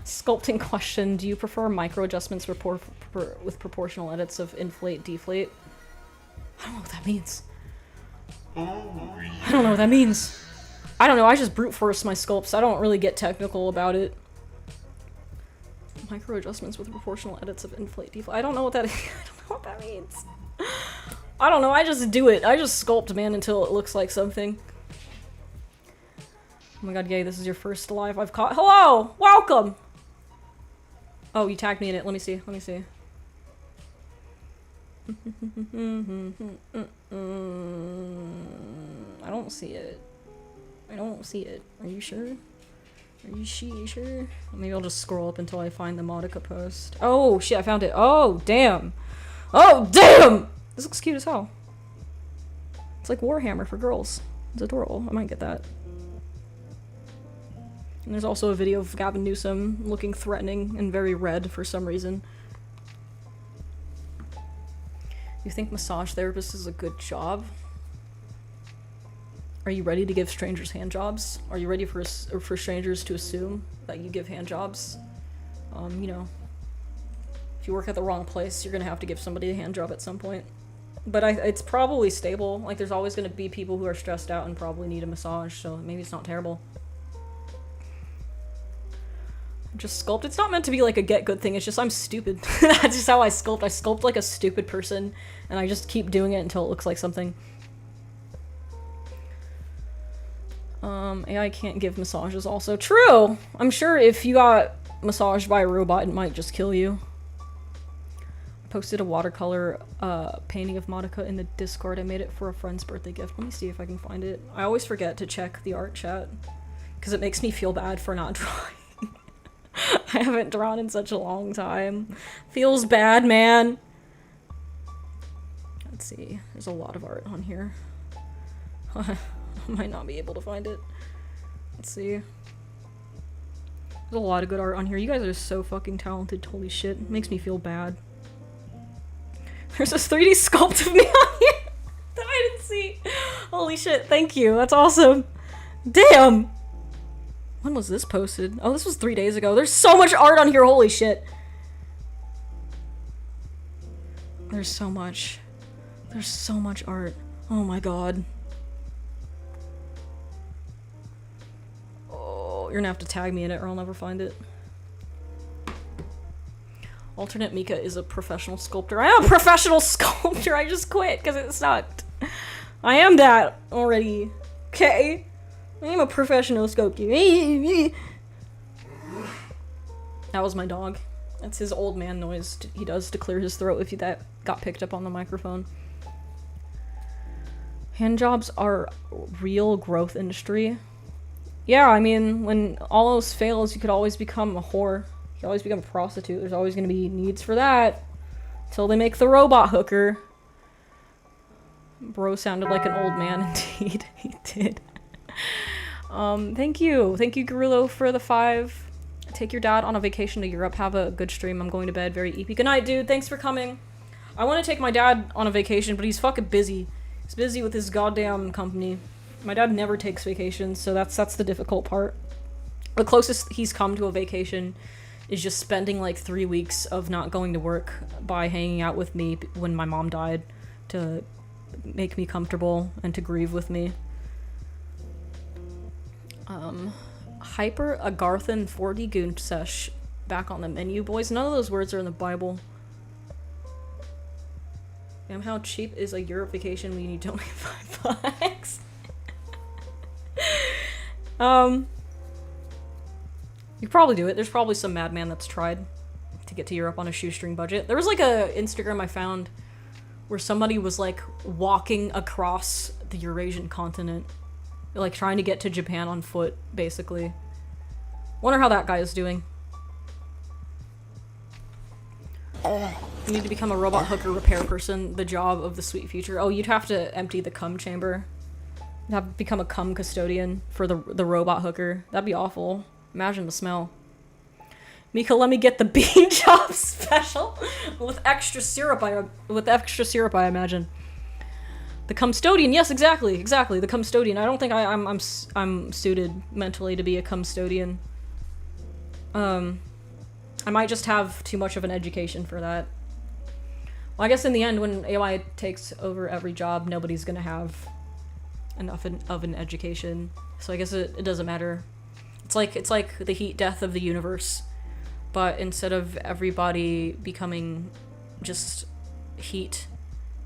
Sculpting question. Do you prefer micro adjustments with proportional edits of inflate, deflate? I don't know what that means. I don't know what that means. I don't know, I just brute force my sculpts. I don't really get technical about it. Micro adjustments with proportional edits of inflate deflate. I don't know what that is. I don't know what that means. I don't know, I just do it. I just sculpt, man, until it looks like something. Oh my god, yay, this is your first live I've caught. Hello! Welcome! Oh, you tagged me in it. Let me see. Let me see. I don't see it. I don't see it. Are you sure? Are you sure? Maybe I'll just scroll up until I find the Modica post. Oh, shit, I found it. Oh, damn! Oh, damn! This looks cute as hell. It's like Warhammer for girls. It's adorable. I might get that. And there's also a video of Gavin Newsom looking threatening and very red for some reason. You think massage therapist is a good job? Are you ready to give strangers hand jobs? Are you ready for strangers to assume that you give hand jobs? You know, if you work at the wrong place, you're gonna have to give somebody a hand job at some point. But it's probably stable. Like, there's always gonna be people who are stressed out and probably need a massage, so maybe it's not terrible. Just sculpt. It's not meant to be like a get good thing, it's just I'm stupid. That's just how I sculpt. I sculpt like a stupid person, and I just keep doing it until it looks like something. AI can't give massages also. True! I'm sure if you got massaged by a robot, it might just kill you. I posted a watercolor painting of Modica in the Discord. I made it for a friend's birthday gift. Let me see if I can find it. I always forget to check the art chat, because it makes me feel bad for not drawing. I haven't drawn in such a long time. Feels bad, man. Let's see. There's a lot of art on here. I might not be able to find it. Let's see. There's a lot of good art on here. You guys are so fucking talented. Holy shit. It makes me feel bad. There's this 3D sculpt of me on here that I didn't see. Holy shit. Thank you. That's awesome. Damn. When was this posted? Oh, this was 3 days ago. There's so much art on here. Holy shit. There's so much. There's so much art. Oh my god. Oh, you're gonna have to tag me in it or I'll never find it. Alternate Mika is a professional sculptor. I am a professional sculptor. I just quit because it sucked. I am that already. Okay. I am a professional sculptor. That was my dog. That's his old man noise he does to clear his throat if that got picked up on the microphone. Hand jobs are real growth industry. Yeah, I mean, when all else fails, you could always become a whore. You can always become a prostitute. There's always going to be needs for that. Until they make the robot hooker. Bro sounded like an old man indeed. He did. Thank you. Thank you, Garulo, for the 5. Take your dad on a vacation to Europe. Have a good stream. I'm going to bed. Very EP. Good night, dude. Thanks for coming. I want to take my dad on a vacation, but he's fucking busy. He's busy with his goddamn company. My dad never takes vacations, so that's the difficult part. The closest he's come to a vacation is just spending like 3 weeks of not going to work by hanging out with me when my mom died to make me comfortable and to grieve with me. Hyper Agarthan 40 Goon Sesh back on the menu, boys. None of those words are in the Bible. Damn, how cheap is a Europe vacation when you need only $5? You probably do it. There's probably some madman that's tried to get to Europe on a shoestring budget. There was like a Instagram I found where somebody was like walking across the Eurasian continent, like trying to get to Japan on foot, basically. Wonder how that guy is doing. You need to become a robot hooker repair person, the job of the sweet future. Oh, you'd have to empty the cum chamber. You'd have to become a cum custodian for the robot hooker. That'd be awful. Imagine the smell. Mika, let me get the bean job special with extra syrup. I imagine. The cumstodian. Yes, exactly. The cumstodian. I don't think I'm suited mentally to be a cumstodian. I might just have too much of an education for that. Well, I guess in the end, when AI takes over every job, nobody's gonna have enough of an education. So I guess it doesn't matter. It's like the heat death of the universe, but instead of everybody becoming just heat,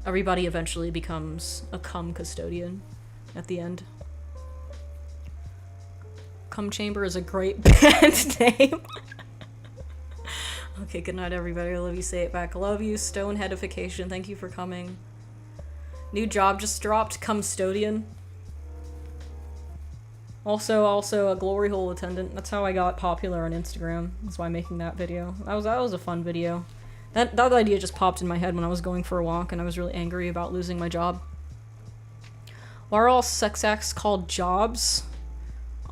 everybody eventually becomes a cum custodian at the end. Cum chamber is a great band name. Okay, good night everybody. I love you, say it back. Love you, Stoneheadification. Thank you for coming. New job just dropped, cumstodian. Also a glory hole attendant. That's how I got popular on Instagram. That's why I'm making that video. That was a fun video. That idea just popped in my head when I was going for a walk and I was really angry about losing my job. Why are all sex acts called jobs?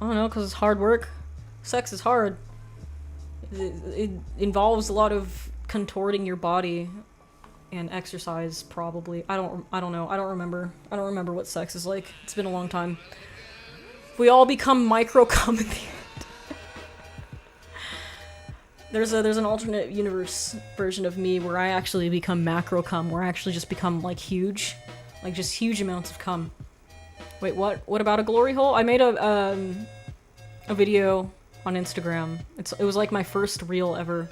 I don't know, because it's hard work. Sex is hard. It involves a lot of contorting your body and exercise, probably. I don't know. I don't remember what sex is like. It's been a long time. We all become micro cum in the end. There's an alternate universe version of me where I actually become macro cum, where I actually just become like huge. Like just huge amounts of cum. Wait, what? What about a glory hole? I made a video on Instagram. It was like my first reel ever.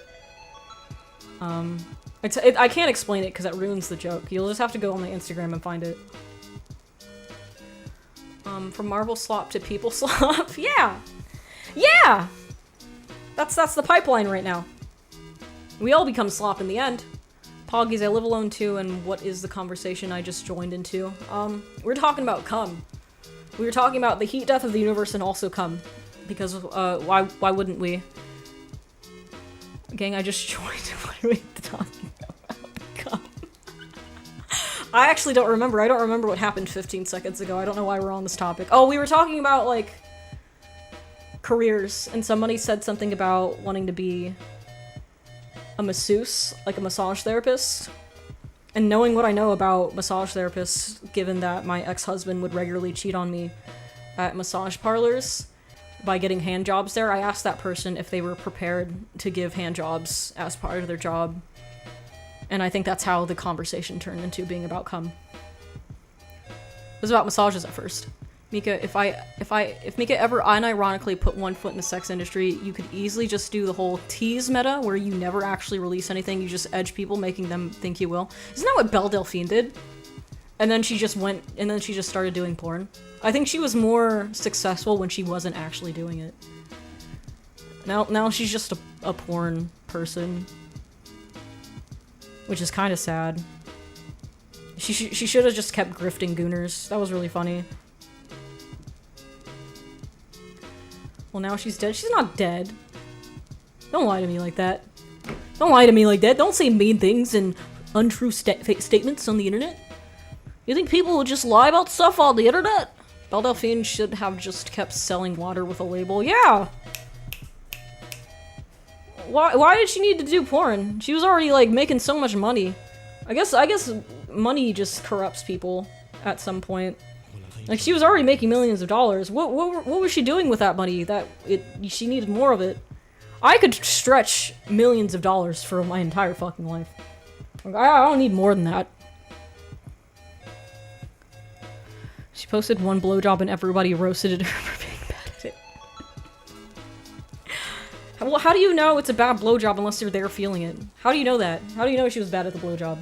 I can't explain it because that ruins the joke. You'll just have to go on my Instagram and find it. From Marvel slop to people slop. Yeah! Yeah! That's the pipeline right now. We all become slop in the end. Poggies, I live alone too, and what is the conversation I just joined into? We're talking about cum. We were talking about the heat death of the universe and also cum. Because, why wouldn't we? Gang, I just joined. What are we talking about? Cum. I actually don't remember. I don't remember what happened 15 seconds ago. I don't know why we're on this topic. Oh, we were talking about, like, careers, and somebody said something about wanting to be a masseuse, like a massage therapist. And knowing what I know about massage therapists, given that my ex-husband would regularly cheat on me at massage parlors by getting hand jobs there, I asked that person if they were prepared to give hand jobs as part of their job. And I think that's how the conversation turned into being about cum. It was about massages at first. Mika, if Mika ever unironically put one foot in the sex industry, you could easily just do the whole tease meta where you never actually release anything, you just edge people, making them think you will. Isn't that what Belle Delphine did? And then she just started doing porn. I think she was more successful when she wasn't actually doing it. Now she's just a porn person. Which is kind of sad. She should have just kept grifting gooners. That was really funny. Well, now she's dead. She's not dead. Don't lie to me like that. Don't lie to me like that. Don't say mean things and untrue statements on the internet. You think people would just lie about stuff on the internet? Belle Delphine should have just kept selling water with a label. Yeah! Why did she need to do porn? She was already, like, making so much money. I guess money just corrupts people at some point. Like, she was already making millions of dollars. What was she doing with that money? She needed more of it. I could stretch millions of dollars for my entire fucking life. Like, I don't need more than that. She posted one blowjob and everybody roasted her for being bad at it. Well, how do you know it's a bad blowjob unless you're there feeling it? How do you know that? How do you know she was bad at the blowjob?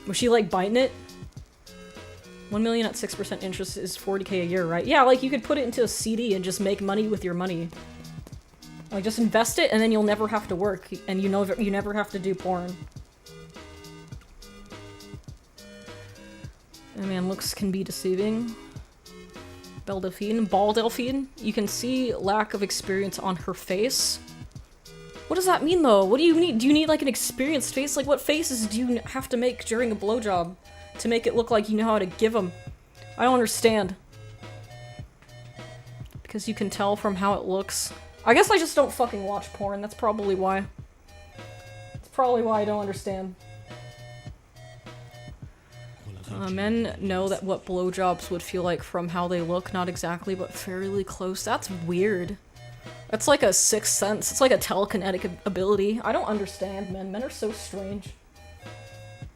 Was she, like, biting it? 1 million at 6% interest is 40k a year, right? Yeah, like, you could put it into a CD and just make money with your money. Like, just invest it and then you'll never have to work, and you never have to do porn. Oh man, looks can be deceiving. Belle Delphine, Ball Delphine. You can see lack of experience on her face. What does that mean though? What do you need? Do you need like an experienced face? Like what faces do you have to make during a blowjob to make it look like you know how to give them? I don't understand. Because you can tell from how it looks. I guess I just don't fucking watch porn. That's probably why. That's probably why I don't understand. Men know that what blowjobs would feel like from how they look, not exactly, but fairly close. That's weird. That's like a sixth sense. It's like a telekinetic ability. I don't understand, men. Men are so strange.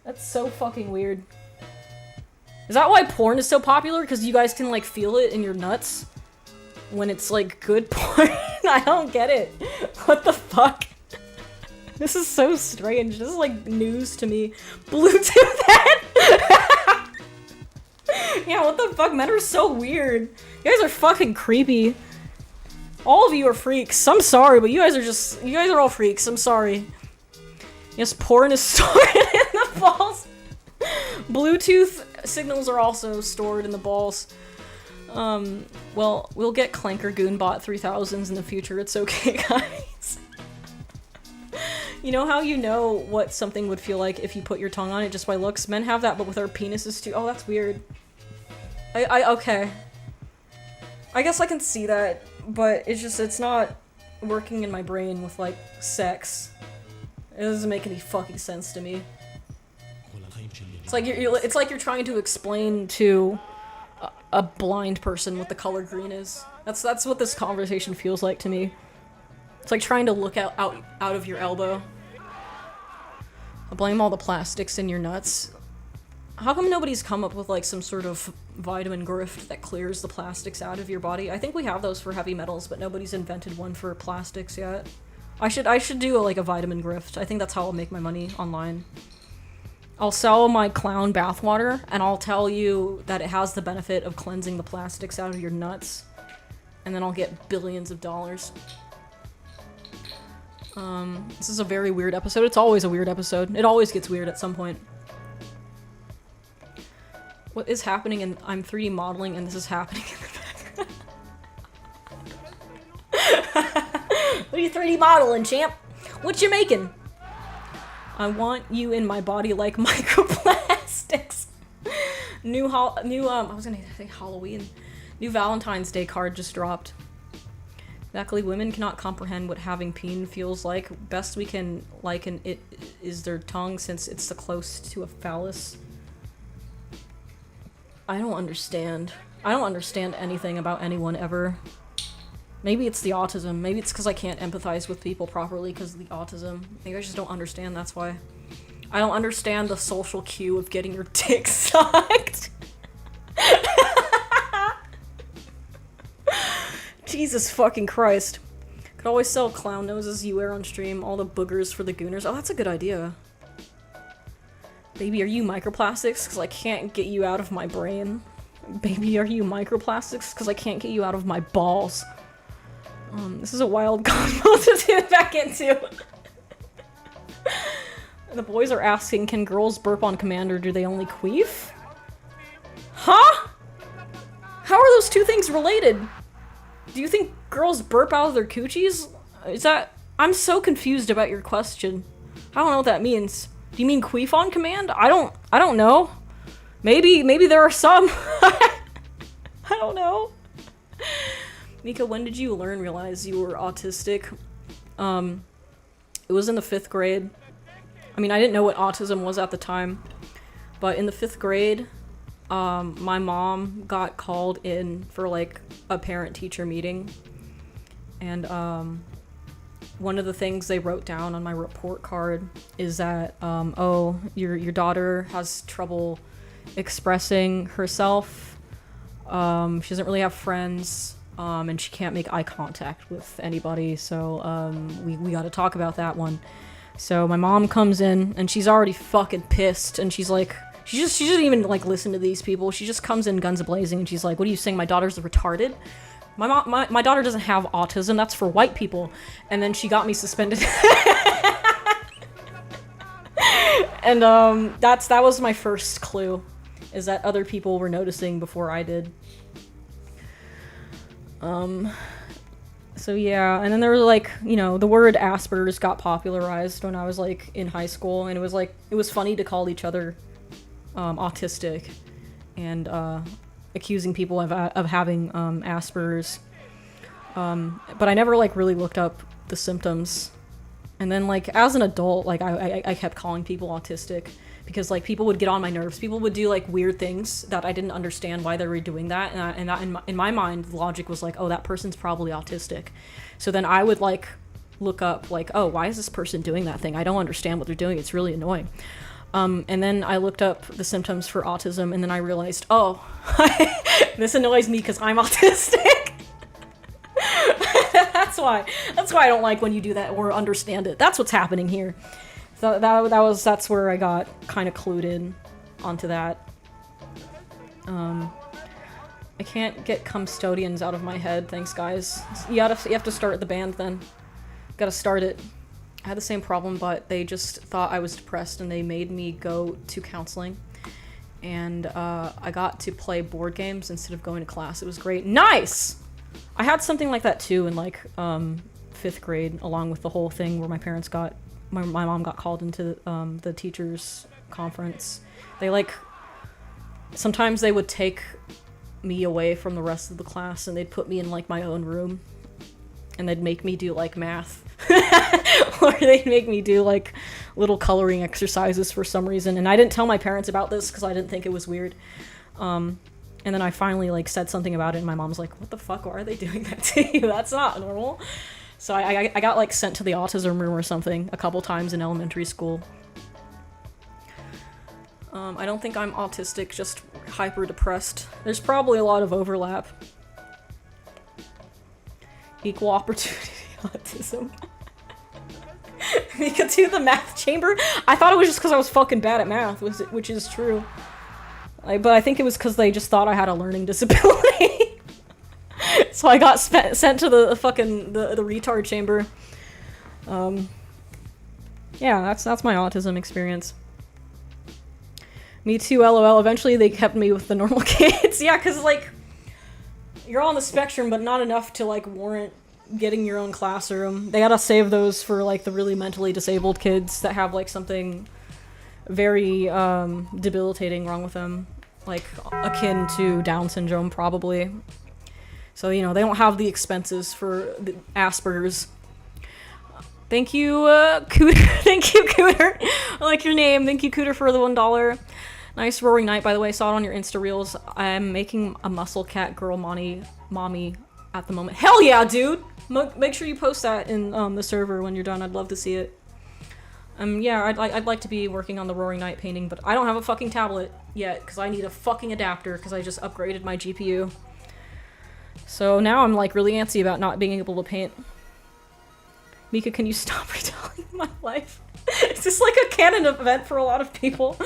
That's so fucking weird. Is that why porn is so popular? Because you guys can, like, feel it in your nuts when it's, like, good porn? I don't get it. What the fuck? This is so strange. This is, like, news to me. Bluetooth head? Yeah, what the fuck? Men are so weird. You guys are fucking creepy. All of you are freaks. I'm sorry, but you guys are all freaks. I'm sorry. Yes, porn is stored in the balls. Bluetooth signals are also stored in the balls. Well, we'll get Clanker Goonbot 3000s in the future. It's okay, guys. You know how you know what something would feel like if you put your tongue on it just by looks? Men have that, but with our penises too. Oh, that's weird. Okay. I guess I can see that, but it's not working in my brain with, like, sex. It doesn't make any fucking sense to me. It's like it's like you're trying to explain to a blind person what the color green is. That's what this conversation feels like to me. It's like trying to look out of your elbow. I blame all the plastics in your nuts. How come nobody's come up with, like, some sort of vitamin grift that clears the plastics out of your body? I think we have those for heavy metals, but nobody's invented one for plastics yet. I should do like a vitamin grift. I think that's how I'll make my money online. I'll sell my clown bathwater, and I'll tell you that it has the benefit of cleansing the plastics out of your nuts, and then I'll get billions of dollars. This is a very weird episode. It's always a weird episode. It always gets weird at some point. What is happening? And I'm 3D modeling, and this is happening in the background. What are you 3D modeling, champ? What you making? I want you in my body like microplastics. I was gonna say Halloween. New Valentine's Day card just dropped. Exactly, women cannot comprehend what having peen feels like. Best we can liken it is their tongue, since it's the close to a phallus. I don't understand. I don't understand anything about anyone ever. Maybe it's the autism. Maybe it's because I can't empathize with people properly because of the autism. Maybe I just don't understand, that's why. I don't understand the social cue of getting your dick sucked. Jesus fucking Christ. Could always sell clown noses you wear on stream, all the boogers for the gooners. Oh, that's a good idea. Baby, are you microplastics? Because I can't get you out of my brain. Baby, are you microplastics? Because I can't get you out of my balls. This is a wild combo to get back into. The boys are asking, can girls burp on command or do they only queef? Huh? How are those two things related? Do you think girls burp out of their coochies? Is that... I'm so confused about your question. I don't know what that means. Do you mean queef on command? I don't know. Maybe there are some. I don't know. Mika, when did you realize you were autistic? It was in the 5th grade. I mean, I didn't know what autism was at the time, but in the 5th grade, my mom got called in for, like, a parent-teacher meeting, and one of the things they wrote down on my report card is that, oh, your daughter has trouble expressing herself, she doesn't really have friends, and she can't make eye contact with anybody, so we gotta talk about that one. So my mom comes in, and she's already fucking pissed, and she's like, she doesn't even, like, listen to these people. She just comes in guns a-blazing, and she's like, what are you saying, my daughter's retarded? My daughter doesn't have autism, that's for white people. And then she got me suspended. And that was my first clue, is that other people were noticing before I did. So yeah, and then there was, like, you know, the word Asperger's got popularized when I was, like, in high school, and it was, like, it was funny to call each other autistic, and accusing people of having Asperger's. But I never, like, really looked up the symptoms. And then, like, as an adult, like, I kept calling people autistic because, like, people would get on my nerves. People would do, like, weird things that I didn't understand why they were doing that. And that in my mind, the logic was like, oh, that person's probably autistic. So then I would, like, look up, like, oh, why is this person doing that thing? I don't understand what they're doing. It's really annoying. And then I looked up the symptoms for autism, and then I realized, oh, this annoys me because I'm autistic. That's why I don't like when you do that or understand it. That's what's happening here. So that's where I got kind of clued in onto that. I can't get custodians out of my head. Thanks, guys. You have to start the band then. Gotta start it. I had the same problem, but they just thought I was depressed and they made me go to counseling. And I got to play board games instead of going to class. It was great. Nice! I had something like that too in like 5th grade, along with the whole thing where my mom got called into the teachers' conference. They like, sometimes they would take me away from the rest of the class and they'd put me in like my own room and they'd make me do like math or they'd make me do like little coloring exercises for some reason, and I didn't tell my parents about this because I didn't think it was weird, and then I finally like said something about it and my mom's like, what the fuck, why are they doing that to you? That's not normal. So I got like sent to the autism room or something a couple times in elementary school. I don't think I'm autistic, just hyper depressed. There's probably a lot of overlap. Equal opportunity autism. Mika to the math chamber? I thought it was just because I was fucking bad at math, which is true. But I think it was because they just thought I had a learning disability. So I got sent to the fucking the retard chamber. Yeah, that's my autism experience. Me too, lol. Eventually they kept me with the normal kids. Yeah, because, like, you're on the spectrum, but not enough to, like, warrant getting your own classroom. They gotta save those for, like, the really mentally disabled kids that have, like, something very, debilitating wrong with them. Like, akin to Down syndrome, probably. So, you know, they don't have the expenses for the Asperger's. Thank you, Cooter. Thank you, Cooter. I like your name. Thank you, Cooter, for the $1. Nice Roaring Night, by the way. Saw it on your Insta Reels. I'm making a muscle cat girl mommy at the moment. Hell yeah, dude! Make sure you post that in the server when you're done. I'd love to see it. Yeah, I'd like to be working on the Roaring Night painting, but I don't have a fucking tablet yet, because I need a fucking adapter, because I just upgraded my GPU. So now I'm, like, really antsy about not being able to paint. Mika, can you stop retelling my life? Is this like a canon event for a lot of people?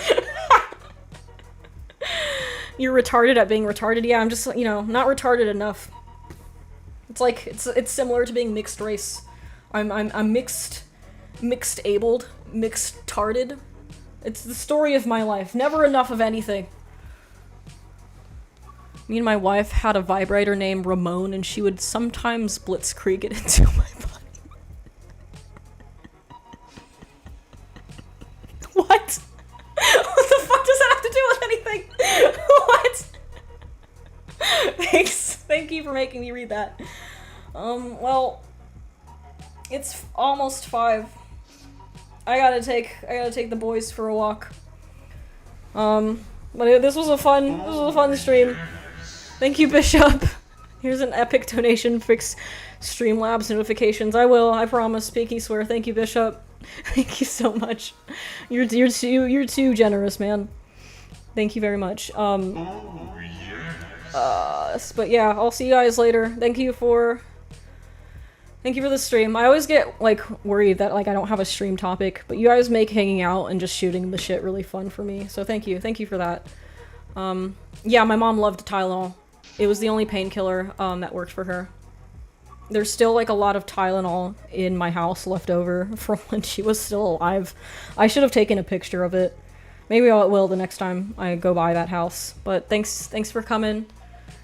You're retarded at being retarded? Yeah, I'm just, you know, not retarded enough. It's like, it's similar to being mixed race. I'm mixed-abled, mixed-tarded. It's the story of my life. Never enough of anything. Me and my wife had a vibrator named Ramon, and she would sometimes blitzkrieg it into my body. What? What the fuck does that have to do with anything? What? Thanks. Thank you for making me read that. Well, it's almost 5. I gotta take the boys for a walk. But this was a fun stream. Thank you, Bishop. Here's an epic donation. Fix Streamlabs notifications. I will. I promise. Pinky swear. Thank you, Bishop. Thank you so much. You're too generous, man. Thank you very much. But yeah, I'll see you guys later. Thank you for the stream. I always get, like, worried that, like, I don't have a stream topic, but you guys make hanging out and just shooting the shit really fun for me. So thank you for that. Yeah, my mom loved Tylenol. It was the only painkiller that worked for her. There's still, like, a lot of Tylenol in my house left over from when she was still alive. I should have taken a picture of it. Maybe I will the next time I go by that house. But thanks for coming.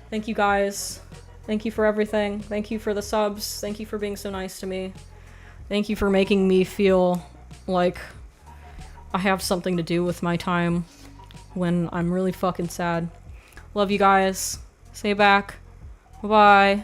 Thank you, guys. Thank you for everything. Thank you for the subs. Thank you for being so nice to me. Thank you for making me feel like I have something to do with my time when I'm really fucking sad. Love you guys. Stay back. Bye-bye.